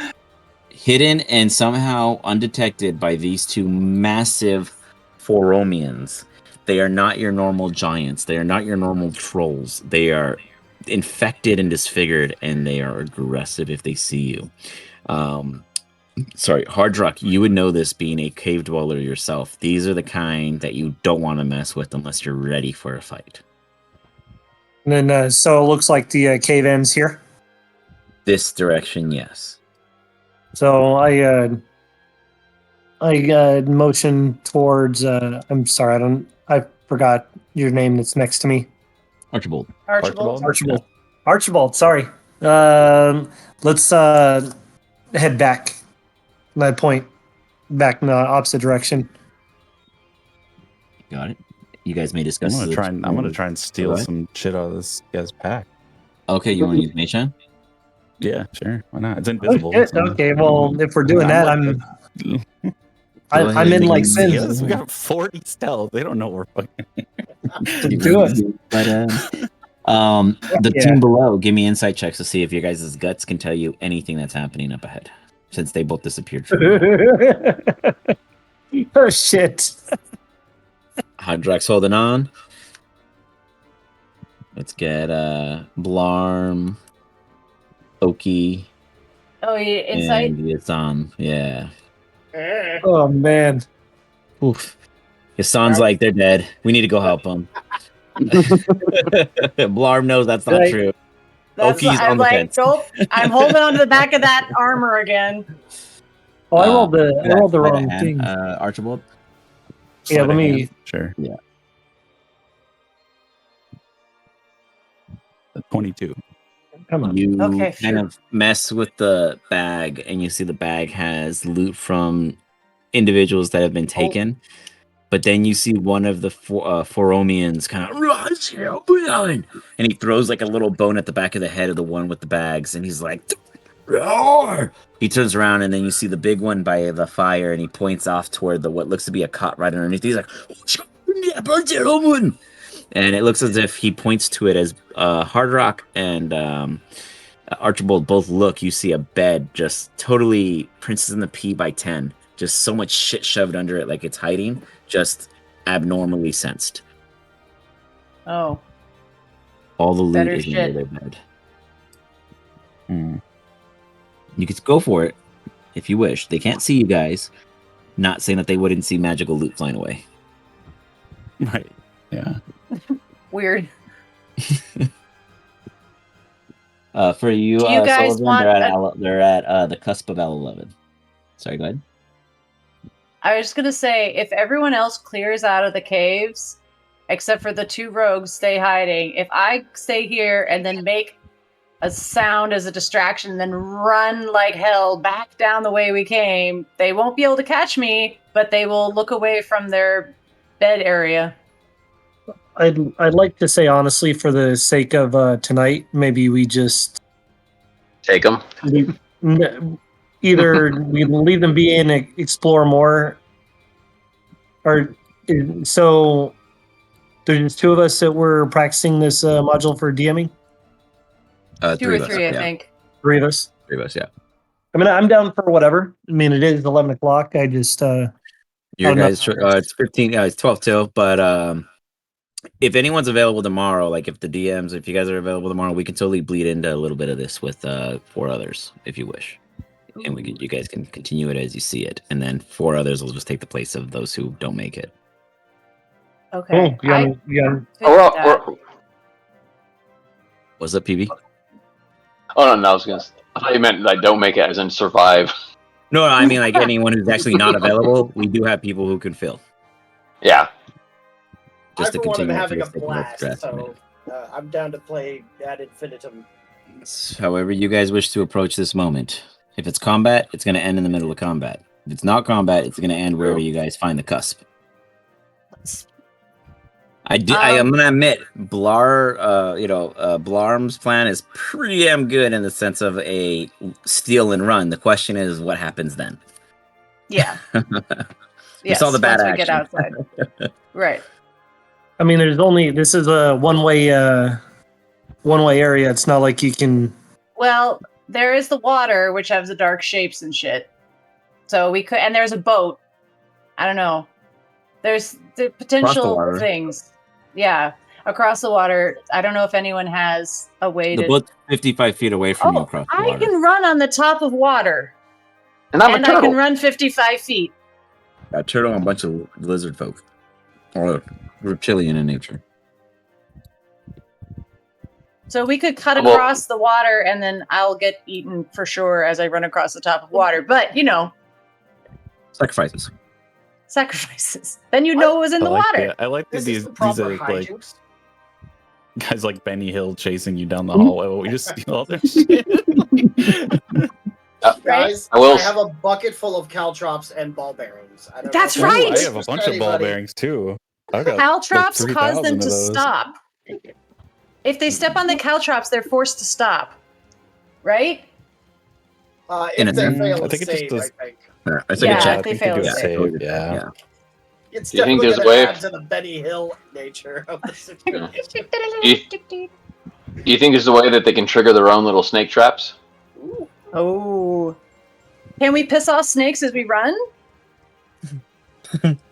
B: Hidden and somehow undetected by these two massive Foromians. They are not your normal giants. They are not your normal trolls. They are infected and disfigured, and they are aggressive if they see you. Sorry, Hardrock, you would know this being a cave dweller yourself. These are the kind that you don't want to mess with unless you're ready for a fight.
H: And then, so it looks like the cave ends here.
B: This direction, yes.
H: So I motion towards. I'm sorry, I forgot your name that's next to me.
B: Archibald.
H: Archibald. Sorry. Let's head back. I point back in the opposite direction.
B: Got it. You guys may discuss.
F: I'm gonna try and steal some shit out of this guy's pack.
B: Okay, you want to use Mage Hand?
F: Yeah, sure. Why not? It's invisible.
H: Okay, well, if we're doing that, I'm in like sins.
F: We got 40 stealth. They don't know we're fucking.
H: Do it.
B: But the team below, give me insight checks to see if your guys' guts can tell you anything that's happening up ahead, since they both disappeared from you.
H: Oh shit!
B: Hydrox holding on. Let's get Blarm, Oki.
A: Oh, insight.
B: And Yasan. Yeah.
H: Oh man.
B: Oof. Yasan's like they're dead. We need to go help them. Blarm knows that's not true. Oki's on the fence.
A: Nope. I'm holding on to the back of that armor again.
H: Oh, I rolled the wrong thing.
B: Archibald.
H: Yeah, let me.
F: Sure.
B: Yeah.
F: 22.
H: Come on.
B: You
A: Okay,
B: kind
A: phew.
B: of mess with the bag, and you see the bag has loot from individuals that have been taken. But then you see one of the Foromians kind of, and he throws like a little bone at the back of the head of the one with the bags, and he's like, "Roar!" He turns around, and then you see the big one by the fire, and he points off toward the what looks to be a cot right underneath. He's like, and it looks as if he points to it as Hard Rock and Archibald both look. You see a bed just totally Princess and the Pea by 10. Just so much shit shoved under it like it's hiding. Just abnormally sensed.
A: Oh,
B: All the loot
A: better
B: is under
A: shit.
B: their bed. You could go for it if you wish. They can't see you guys. Not saying that they wouldn't see magical loot flying away.
F: Right. Yeah.
A: Weird.
B: For you,
A: Do you guys
B: Sullivan,
A: want
B: they're at the cusp of L11. Sorry, go ahead.
A: I was just gonna say, if everyone else clears out of the caves, except for the 2 rogues stay hiding, if I stay here and then make a sound as a distraction, then run like hell back down the way we came, they won't be able to catch me, but they will look away from their bed area.
H: I'd like to say honestly, for the sake of tonight, maybe we just
C: Take them.
H: either we leave them be and explore more, or so there's 2 of us that were practicing this module for DMing.
A: 2
B: 3
A: or
B: of us,
A: 3, I
B: yeah.
A: think.
H: 3 of us.
B: 3 of us, yeah.
H: I mean, I'm down for whatever. I mean, it is 11 o'clock. I just
B: Your
H: don't know.
B: guys, it's 15. It's 12 till. But if anyone's available tomorrow, like if the DMs, if you guys are available tomorrow, we can totally bleed into a little bit of this with 4 others, if you wish, and you guys can continue it as you see it, and then 4 others will just take the place of those who don't make it.
A: Okay.
H: Oh, yeah.
B: What's up, PB?
C: Oh no, I thought you meant like don't make it as in survive.
B: No, I mean like anyone who's actually not available. We do have people who can fill.
C: Yeah.
B: Just
E: I, for one, am having a
B: for the
E: blast,
B: draft
E: so I'm down to play ad infinitum.
B: However you guys wish to approach this moment. If it's combat, it's going to end in the middle of combat. If it's not combat, it's going to end wherever you guys find the cusp. I'm going to admit, Blarm's plan is pretty damn good in the sense of a steal and run. The question is, what happens then?
A: Yeah.
B: We saw the bad
A: once we
B: action.
A: get outside. Right.
H: I mean, this is a one-way area. It's not like you can.
A: Well, there is the water, which has the dark shapes and shit. So we could, and there's a boat. I don't know. There's the potential things. Yeah, across the water. I don't know if anyone has a way to.
B: The boat's 55 feet away from you across the water.
A: I can run on the top of water.
C: And I'm a turtle.
A: I can run 55 feet.
B: A turtle and a bunch of lizard folk. Or reptilian in nature.
A: So we could cut across the water and then I'll get eaten for sure as I run across the top of water. But,
B: Sacrifices.
A: Then you know it was in the water.
F: I like
E: This
F: these
E: is the proper
F: are like
E: hijinks.
F: guys like Benny Hill chasing you down the hallway while we just steal all their shit.
E: Guys, I have a bucket full of caltrops and ball bearings.
A: That's
F: Ooh,
A: right.
F: I have a bunch of ball bearings too.
A: Caltrops cause them
F: 3,000
A: to
F: of those.
A: stop. If they step on the caltrops, they're forced to stop. Right?
E: If they fail
F: I
E: a
F: think it just
E: save,
F: does.
E: I think.
B: It's
A: Yeah,
B: like a check.
A: if they fail a save.
F: Yeah.
E: It's
C: Do you think
E: definitely
C: there's a
E: going
C: way
E: to
C: of-
E: add to the Benny Hill nature of the situation.
C: Do you think there's a way that they can trigger their own little snake traps?
A: Oh. Can we piss off snakes as we run?
B: Whatever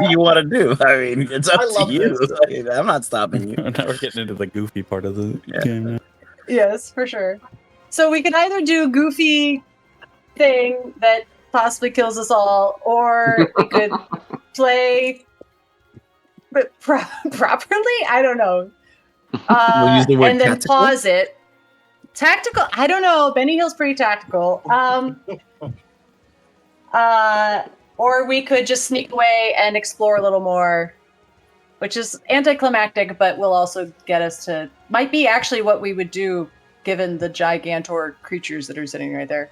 B: you want to do. I mean, it's up
E: I
B: to
E: love
B: you.
E: this.
B: I'm not stopping you.
F: Now we're getting into the goofy part of the game. Now.
A: Yes, for sure. So we can either do a goofy thing that possibly kills us all, or we could play properly. I don't know.
B: We'll use the word
A: and then
B: tactical.
A: pause it. Tactical. I don't know. Benny Hill's pretty tactical. Or we could just sneak away and explore a little more. which is anticlimactic, but will also get us to... Might be actually what we would do given the gigantor creatures that are sitting right there.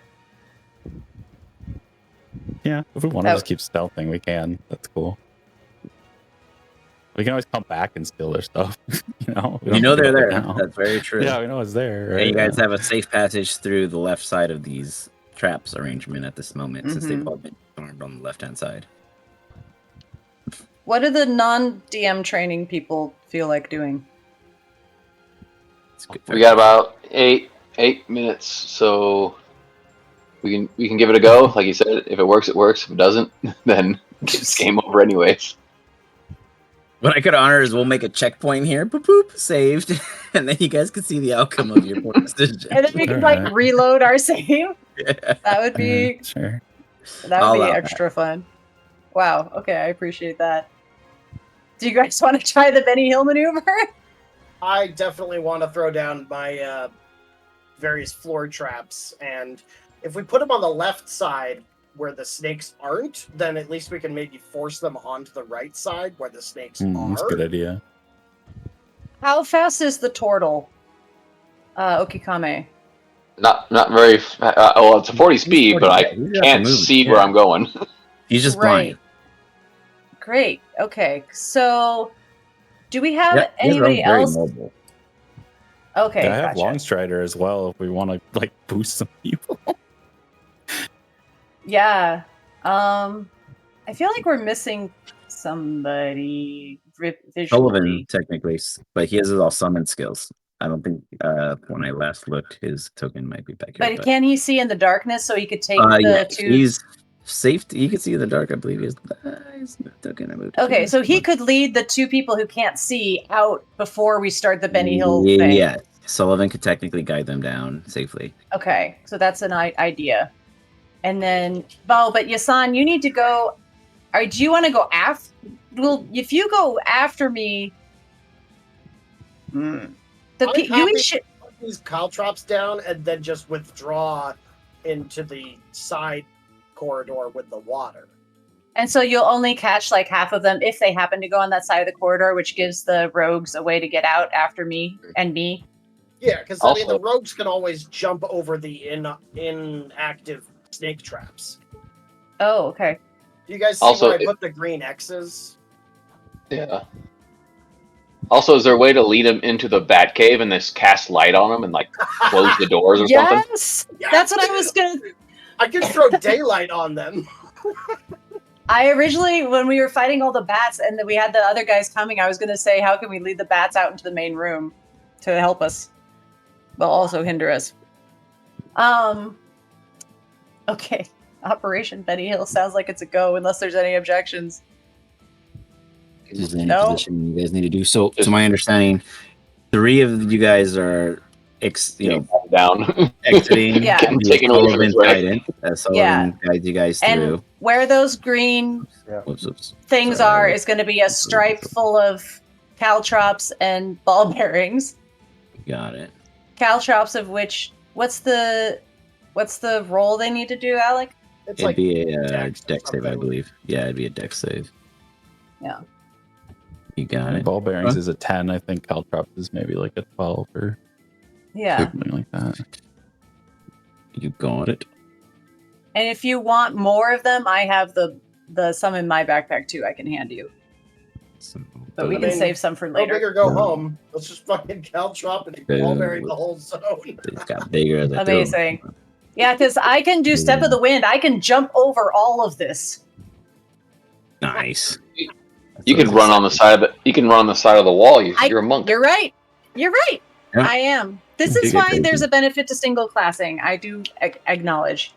F: Yeah, if we want to just keep stealthing, we can. That's cool. We can always come back and steal their stuff.
B: You know they're there. That's very true.
F: Yeah, we know it's there. Right?
B: And you guys have a safe passage through the left side of these traps arrangement at this moment, since they've all been armed on the left-hand side.
A: What do the non-DM training people feel like doing?
C: We got about eight minutes, so we can give it a go. Like you said, if it works, it works. If it doesn't, then it's game over anyways.
B: What I could honor is we'll make a checkpoint here. Boop, boop, saved. And then you guys can see the outcome of your poor decision.
A: And then we can like reload our save. Yeah. That would be
F: sure.
A: That would be extra fun. Wow. Okay, I appreciate that. Do you guys want to try the Benny Hill maneuver?
E: I definitely want to throw down my various floor traps, and if we put them on the left side where the snakes aren't, then at least we can maybe force them onto the right side where the snakes are.
F: That's a good idea.
A: How fast is the turtle, Okikame?
C: Not very. Well, it's a 40 speed, but I can't see where I'm going.
B: He's just blind.
A: Great. Okay. So, do we have anybody else?
B: Mobile.
A: Okay.
F: I have Longstrider as well if we want to like boost some people.
A: Yeah. I feel like we're missing somebody visually.
B: Sullivan, technically, but he has all summon skills. I don't think when I last looked, his token might be back here.
A: But can he see in the darkness so he could take the two?
B: He's safe. He can see in the dark, I believe. His token. I moved.
A: Okay, so he could lead the two people who can't see out before we start the Benny Hill thing.
B: Yeah, Sullivan could technically guide them down safely.
A: Okay, so that's an idea. And then, but Yasan, you need to go. Or do you want to go after? Well, if you go after me,
E: you should put these caltrops down and then just withdraw into the side corridor with the water.
A: And so you'll only catch like half of them if they happen to go on that side of the corridor, which gives the rogues a way to get out after me and me.
E: Yeah, because I mean the rogues can always jump over the inactive snake traps.
A: Oh, okay.
E: Do you guys see where I put the green X's?
C: Yeah. Also, is there a way to lead them into the bat cave and just cast light on them and like close the doors or something?
A: Yes, that's what I was gonna.
E: I could throw daylight on them.
A: I originally, when we were fighting all the bats and then we had the other guys coming, I was gonna say, how can we lead the bats out into the main room to help us, but also hinder us? Okay. Operation Benny Hill sounds like it's a go, unless there's any objections.
B: Is there any position you guys need to do? So, to my understanding, 3 of you guys are,
C: down,
B: exiting.
A: Yeah,
C: taking over.
B: Sullivan guides you guys through.
A: And where those green things is going to be a stripe full of caltrops and ball bearings.
B: Got it.
A: Caltrops of which, what's the roll they need to do, Alec?
B: It'd be a dex save, I believe. Yeah, it'd be a dex save.
A: Yeah.
B: You got it.
F: Ball bearings is a 10. I think caltrops is maybe like a 12 or something like that.
B: You got it.
A: And if you want more of them, I have the some in my backpack too. I can hand you. But we can save some for later.
E: Go big or go home. Let's just fucking caltrop and ball bearing the whole zone.
B: It's got bigger.
A: Amazing. Yeah, because I can do Step of the Wind. I can jump over all of this.
B: Nice.
C: You can run on the side of the. You can run on the side of the wall. You're a monk.
A: You're right. You're right.
B: Yeah.
A: I am. This is why there's a benefit to single classing. I do acknowledge.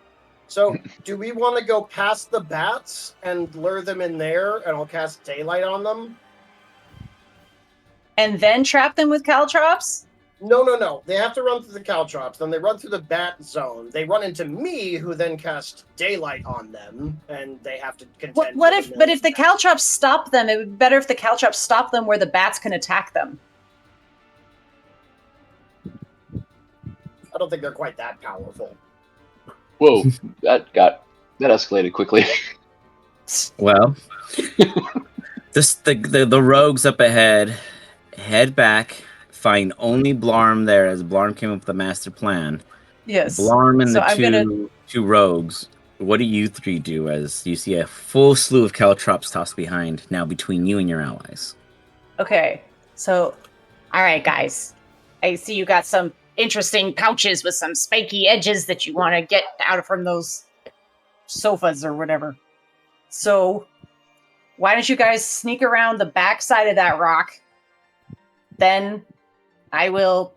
E: So, do we want to go past the bats and lure them in there, and I'll cast daylight on them?
A: And then trap them with caltrops?
E: No. They have to run through the caltrops. Then they run through the bat zone. They run into me, who then cast daylight on them, and they have to contend.
A: But if the caltrops stop them, it would be better if the caltrops stop them where the bats can attack them.
E: I don't think they're quite that powerful.
C: Whoa, that escalated quickly.
B: Well, The rogues up ahead head back, find only Blarm there as Blarm came up with the master plan.
A: Yes.
B: Blarm and
A: So
B: the
A: I'm gonna-
B: two rogues. What do you three do as you see a full slew of caltrops tossed behind now between you and your allies?
A: Okay, so
G: All right, guys. I see you got some interesting pouches with some spiky edges that you want to get out from those sofas or whatever. So, why don't you guys sneak around the back side of that rock? Then I will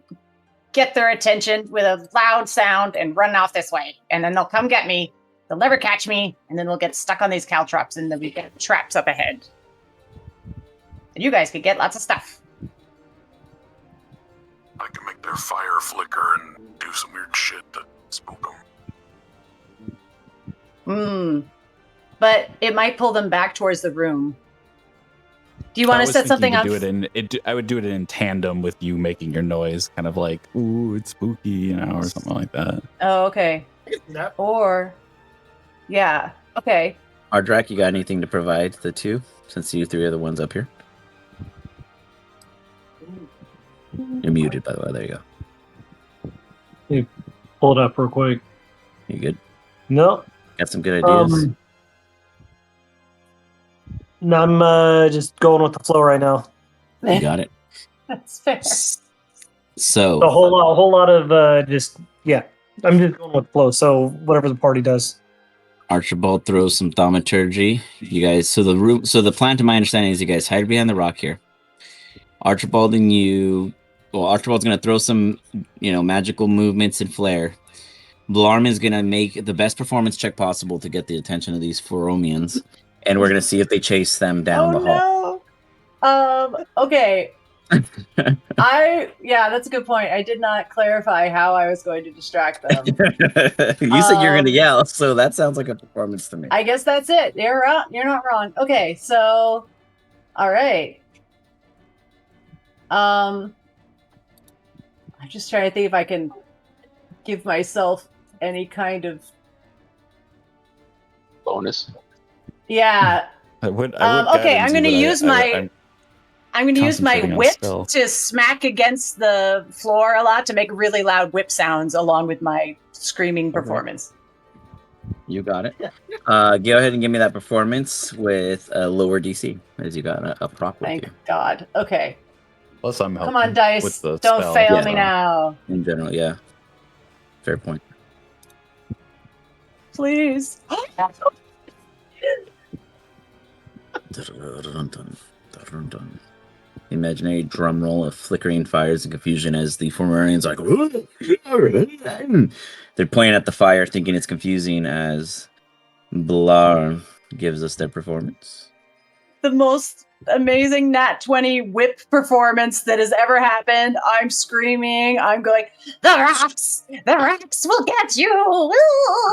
G: get their attention with a loud sound and run off this way. And then they'll come get me. They'll never catch me, and then we'll get stuck on these caltrops, and then we get traps up ahead. And you guys could get lots of stuff.
I: I can make their fire flicker and do some weird shit to spook them.
A: But it might pull them back towards the room. Do you want to set something up?
F: I would do it in tandem with you making your noise, kind of like, ooh, it's spooky, or something like that.
A: Oh, okay.
E: Yep.
A: Or, yeah, okay.
B: Ardrak, you got anything to provide the two, since you three are the ones up here? You're muted, by the way. There you go.
H: Pull it up real quick.
B: You good?
H: No.
B: Got some good ideas?
H: No, I'm just going with the flow right now.
B: You got it.
A: That's fair.
B: So
H: A whole lot of I'm just going with the flow. So whatever the party does.
B: Archibald throws some thaumaturgy. You guys, so the plan, to my understanding, is you guys hide behind the rock here. Archibald's going to throw some, magical movements and flare. Blarm is going to make the best performance check possible to get the attention of these Foromians, and we're going to see if they chase them down the hall.
A: Okay. That's a good point. I did not clarify how I was going to distract them.
B: You said you're going to yell, so that sounds like a performance to me.
A: I guess that's it. You're not wrong. Okay, so, all right. I'm just trying to think if I can give myself any kind of
C: bonus.
A: Yeah.
F: Okay,
A: I'm going to use my whip to smack against the floor a lot to make really loud whip sounds along with my screaming performance.
B: You got it. Go ahead and give me that performance with a lower DC, as you got a prop with you.
A: Thank God. Okay.
F: Plus, I'm helping.
A: Come on, dice.
F: With the
A: Don't
F: spell.
A: fail me now.
B: In general, yeah. Fair point.
A: Please.
B: Imaginary drum roll of flickering fires and confusion as the Fomorians they're pointing at the fire, thinking it's confusing as Blarm gives us their performance.
A: The most amazing Nat 20 whip performance that has ever happened. I'm screaming. I'm going, the rocks will get you.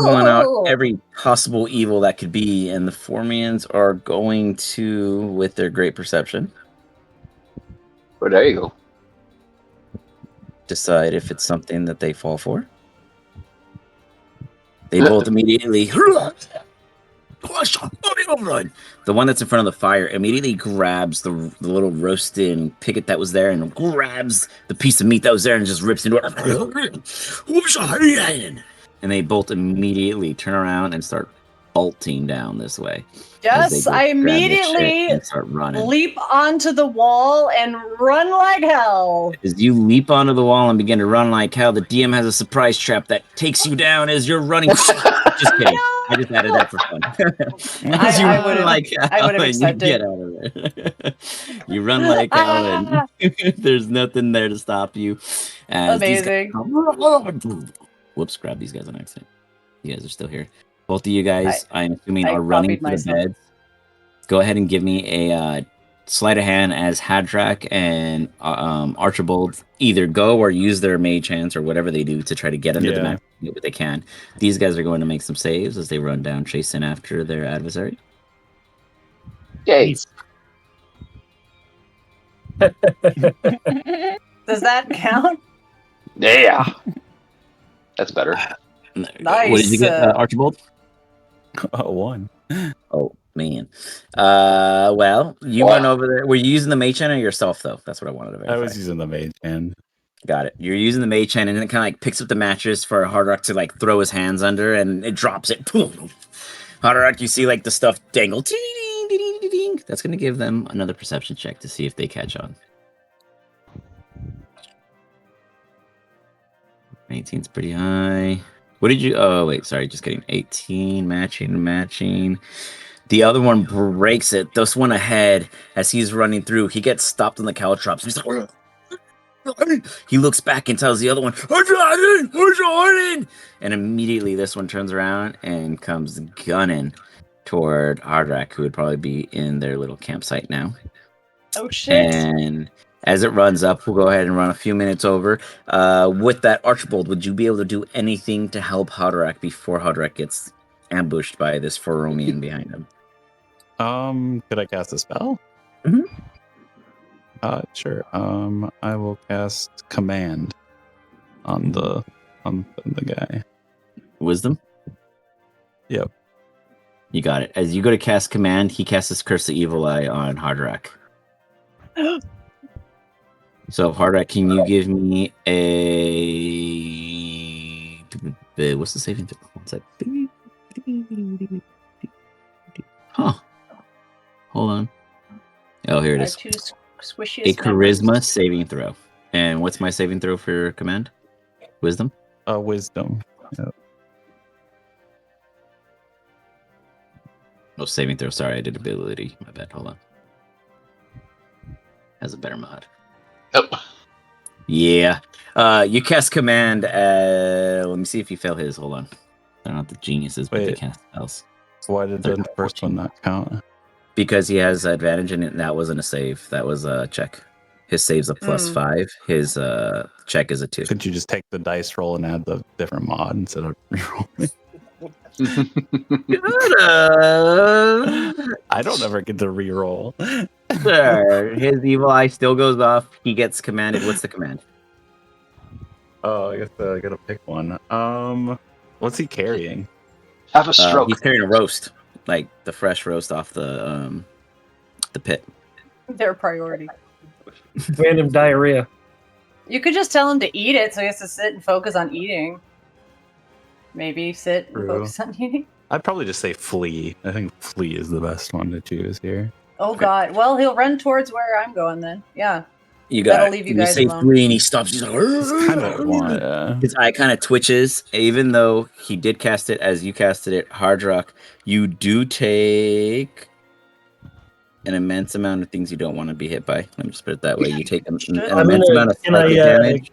B: Pulling out every possible evil that could be, and the Formians are going to, with their great perception,
C: Well, there you go.
B: decide if it's something that they fall for. They both immediately. The one that's in front of the fire immediately grabs the little roasted picket that was there and grabs the piece of meat that was there and just rips into it. And they both immediately turn around and start bolting down this way.
A: Yes, I immediately
B: start running.
A: Leap onto the wall and run like hell.
B: As you leap onto the wall and begin to run like hell, the DM has a surprise trap that takes you down as you're running. Just kidding. No. I just added that for fun. As you run like hell and you get out of there. You run like hell and there's nothing there to stop you.
A: Amazing.
B: Whoops, grab these guys on accident. You guys are still here. Both of you guys, I'm assuming, are running to the beds. Go ahead and give me a sleight of hand as Hadrak and Archibald either go or use their mage hands or whatever they do to try to get under the map what they can. These guys are going to make some saves as they run down, chasing after their adversary.
C: Yay.
A: Does that count?
C: Yeah. That's better.
A: Nice.
B: What did you get, Archibald?
F: 1.
B: Oh, Man. Well, you went over there. Were you using the mage hand or yourself, though? That's what I wanted to verify.
F: I was using the mage hand.
B: Got it. You're using the mage hand, and then it kind of like picks up the mattress for Hard Rock to like throw his hands under, and it drops it. Hard Rock, you see like the stuff dangle. That's going to give them another perception check to see if they catch on. 18's pretty high. What did you? Oh, wait. Sorry. Just kidding. 18. Matching. The other one breaks it. This one ahead, as he's running through, he gets stopped on the caltrops. He's like, he looks back and tells the other one, and immediately this one turns around and comes gunning toward Hardrak, who would probably be in their little campsite now.
A: Oh shit!
B: And as it runs up, we'll go ahead and run a few minutes over. With that, Archibald, would you be able to do anything to help Hardrak before Hardrak gets ambushed by this Foromian behind him?
F: Could I cast a spell?
B: Mm-hmm.
F: Sure. I will cast command on the guy.
B: Wisdom?
F: Yep.
B: You got it. As you go to cast command, he casts his Curse of Evil Eye on Hardrak. So, Hardrak, can you give me a... What's the saving throw? What's that? Huh. Hold on. Oh, here it is. A charisma saving throw. And what's my saving throw for command? Wisdom?
F: Wisdom. Yep.
B: Oh, saving throw. Sorry, I did ability. My bad. Hold on. Has a better mod.
C: Oh.
B: Yeah. You cast command. Let me see if you fail his. Hold on. They're not the geniuses, but they cast spells.
F: So why did the first one not count?
B: Because he has advantage, and that wasn't a save. That was a check. His save's a +5. His check is a 2.
F: Could you just take the dice roll and add the different mod instead of rerolling? I don't ever get to reroll.
B: Sure. His evil eye still goes off. He gets commanded. What's the command?
F: Oh, I guess I gotta pick one. What's he carrying?
C: Have a stroke.
B: He's carrying a roast, like the fresh roast off the pit.
A: Their priority.
H: Random diarrhea.
A: You could just tell him to eat it, so he has to sit and focus on eating. Maybe sit and focus on eating.
F: I'd probably just say flee. I think flee is the best one to choose here.
A: Oh god. Well, he'll run towards where I'm going then. Yeah.
B: You got
A: That'll leave you guys
B: say
A: alone.
B: flee, and he stops. He's like,
F: kind of
B: his eye kind of twitches, even though he did cast it as you casted it. Hardrock, you do take an immense amount of things you don't want to be hit by. Let me just put it that way. You take an immense amount of psychic damage.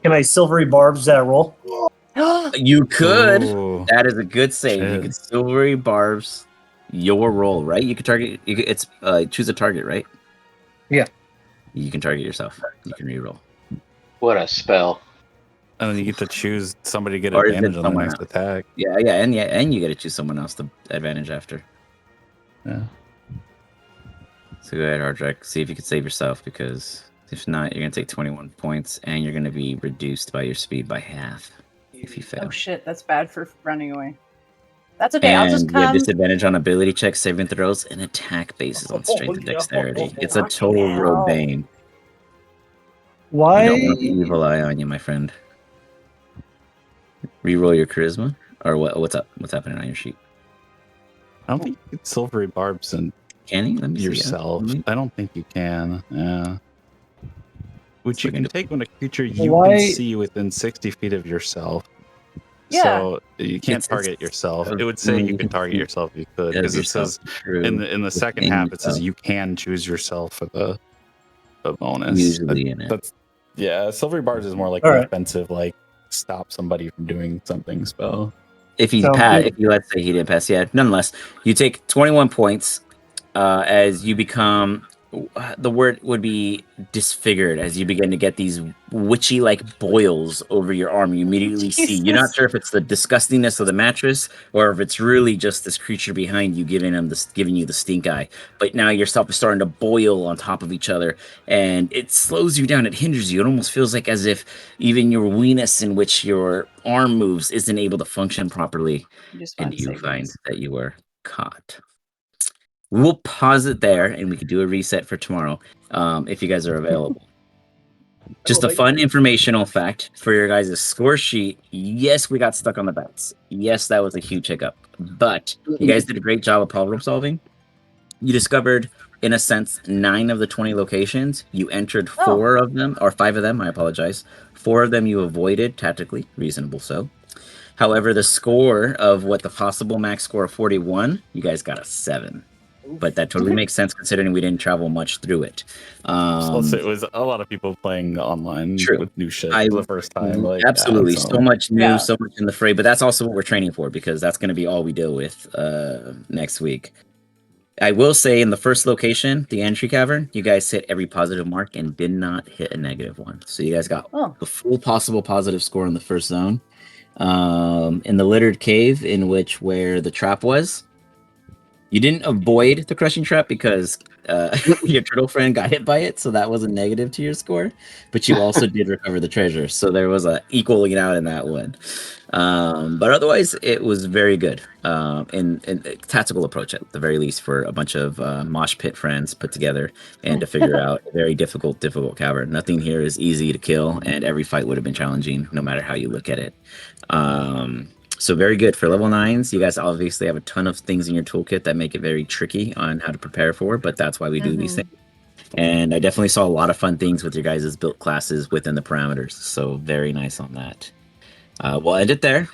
H: Can I silvery barbs that roll?
B: You could.
F: Ooh.
B: That is a good save.
F: Shit.
B: You could silvery barbs your roll, right? You could target. It's choose a target, right?
H: Yeah.
B: You can target yourself. You can reroll.
C: What a spell.
F: And then you get to choose somebody to get
B: Or is it
F: advantage on the
B: someone
F: next
B: else?
F: attack.
B: Yeah, and you get to choose someone else to advantage after.
F: Yeah.
B: So go ahead, Hardrak. See if you can save yourself, because if not, you're gonna take 21 points, and you're gonna be reduced by your speed by half if you fail.
A: Oh shit, that's bad for running away. That's okay. I'll just
B: And you have
A: come.
B: disadvantage on ability checks, saving throws, and attack bases on strength and dexterity. It's a total real bane.
H: Why?
B: You don't want the evil eye on you, my friend. Reroll your charisma, or what's up? What's happening on your sheet?
F: I don't think you get silvery barbs and
B: Can you? Let me see.
F: yourself. I don't think you can. Yeah. Which you can take when a creature you
H: Why-
F: can see within 60 feet of yourself.
A: Yeah.
F: So you can't
B: It's-
F: target yourself. It would say
B: I mean,
F: you
B: you
F: can
B: can
F: target
B: see-
F: yourself if you could, because it says in the second half it says you can choose yourself for the bonus.
B: Usually in it.
F: That's yeah. Silvery bars is more like
H: All
F: an
H: right.
F: offensive, like stop somebody from doing something spell.
B: If he
H: Sounds
B: passed,
H: good.
B: if you let's say he didn't pass, yeah. Nonetheless, you take 21 points as you become. The word would be disfigured as you begin to get these witchy-like boils over your arm. You immediately see. You're not
A: Jesus.
B: sure if it's the disgustingness of the mattress or if it's really just this creature behind you giving you the stink eye. But now yourself is starting to boil on top of each other, and it slows you down. It hinders you. It almost feels like as if even your weenus in which your arm moves isn't able to function properly.
A: You just
B: And
A: find
B: you
A: safe
B: find
A: ways.
B: that you were caught. We'll pause it there, and we could do a reset for tomorrow, if you guys are available. Just a fun informational fact for your guys' score sheet. Yes, we got stuck on the bets. Yes, that was a huge hiccup. But you guys did a great job of problem solving. You discovered, in a sense, 9 of the 20 locations. You entered 4 of them, or 5 of them, I apologize. 4 of them you avoided, tactically, reasonable so. However, the score of what the possible max score of 41, you guys got a 7. But that totally makes sense considering we didn't travel much through it.
F: Plus, it was a lot of people playing online with new shit for the first time. Like,
B: absolutely,
F: yeah,
B: so much new, so much in the fray. But that's also what we're training for, because that's going to be all we deal with next week. I will say, in the first location, the entry cavern, you guys hit every positive mark and did not hit a negative one. So you guys got the full possible positive score in the first zone. In the littered cave, where the trap was, you didn't avoid the crushing trap because your turtle friend got hit by it, so that was a negative to your score. But you also did recover the treasure, so there was a equaling out in that one. But otherwise, it was very good. In a tactical approach, at the very least, for a bunch of mosh pit friends put together and to figure out a very difficult cavern. Nothing here is easy to kill, and every fight would have been challenging, no matter how you look at it. So very good for level 9s. You guys obviously have a ton of things in your toolkit that make it very tricky on how to prepare for, but that's why we do these things. And I definitely saw a lot of fun things with your guys' built classes within the parameters. So very nice on that. We'll end it there.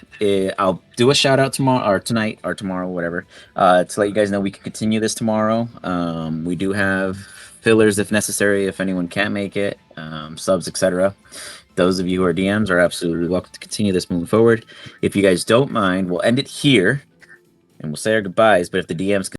B: I'll do a shout out tomorrow or tonight or tomorrow, whatever, to let you guys know we can continue this tomorrow. We do have fillers if necessary, if anyone can't make it, subs, etc. Those of you who are DMs are absolutely welcome to continue this moving forward. If you guys don't mind, we'll end it here and we'll say our goodbyes. But if the DMs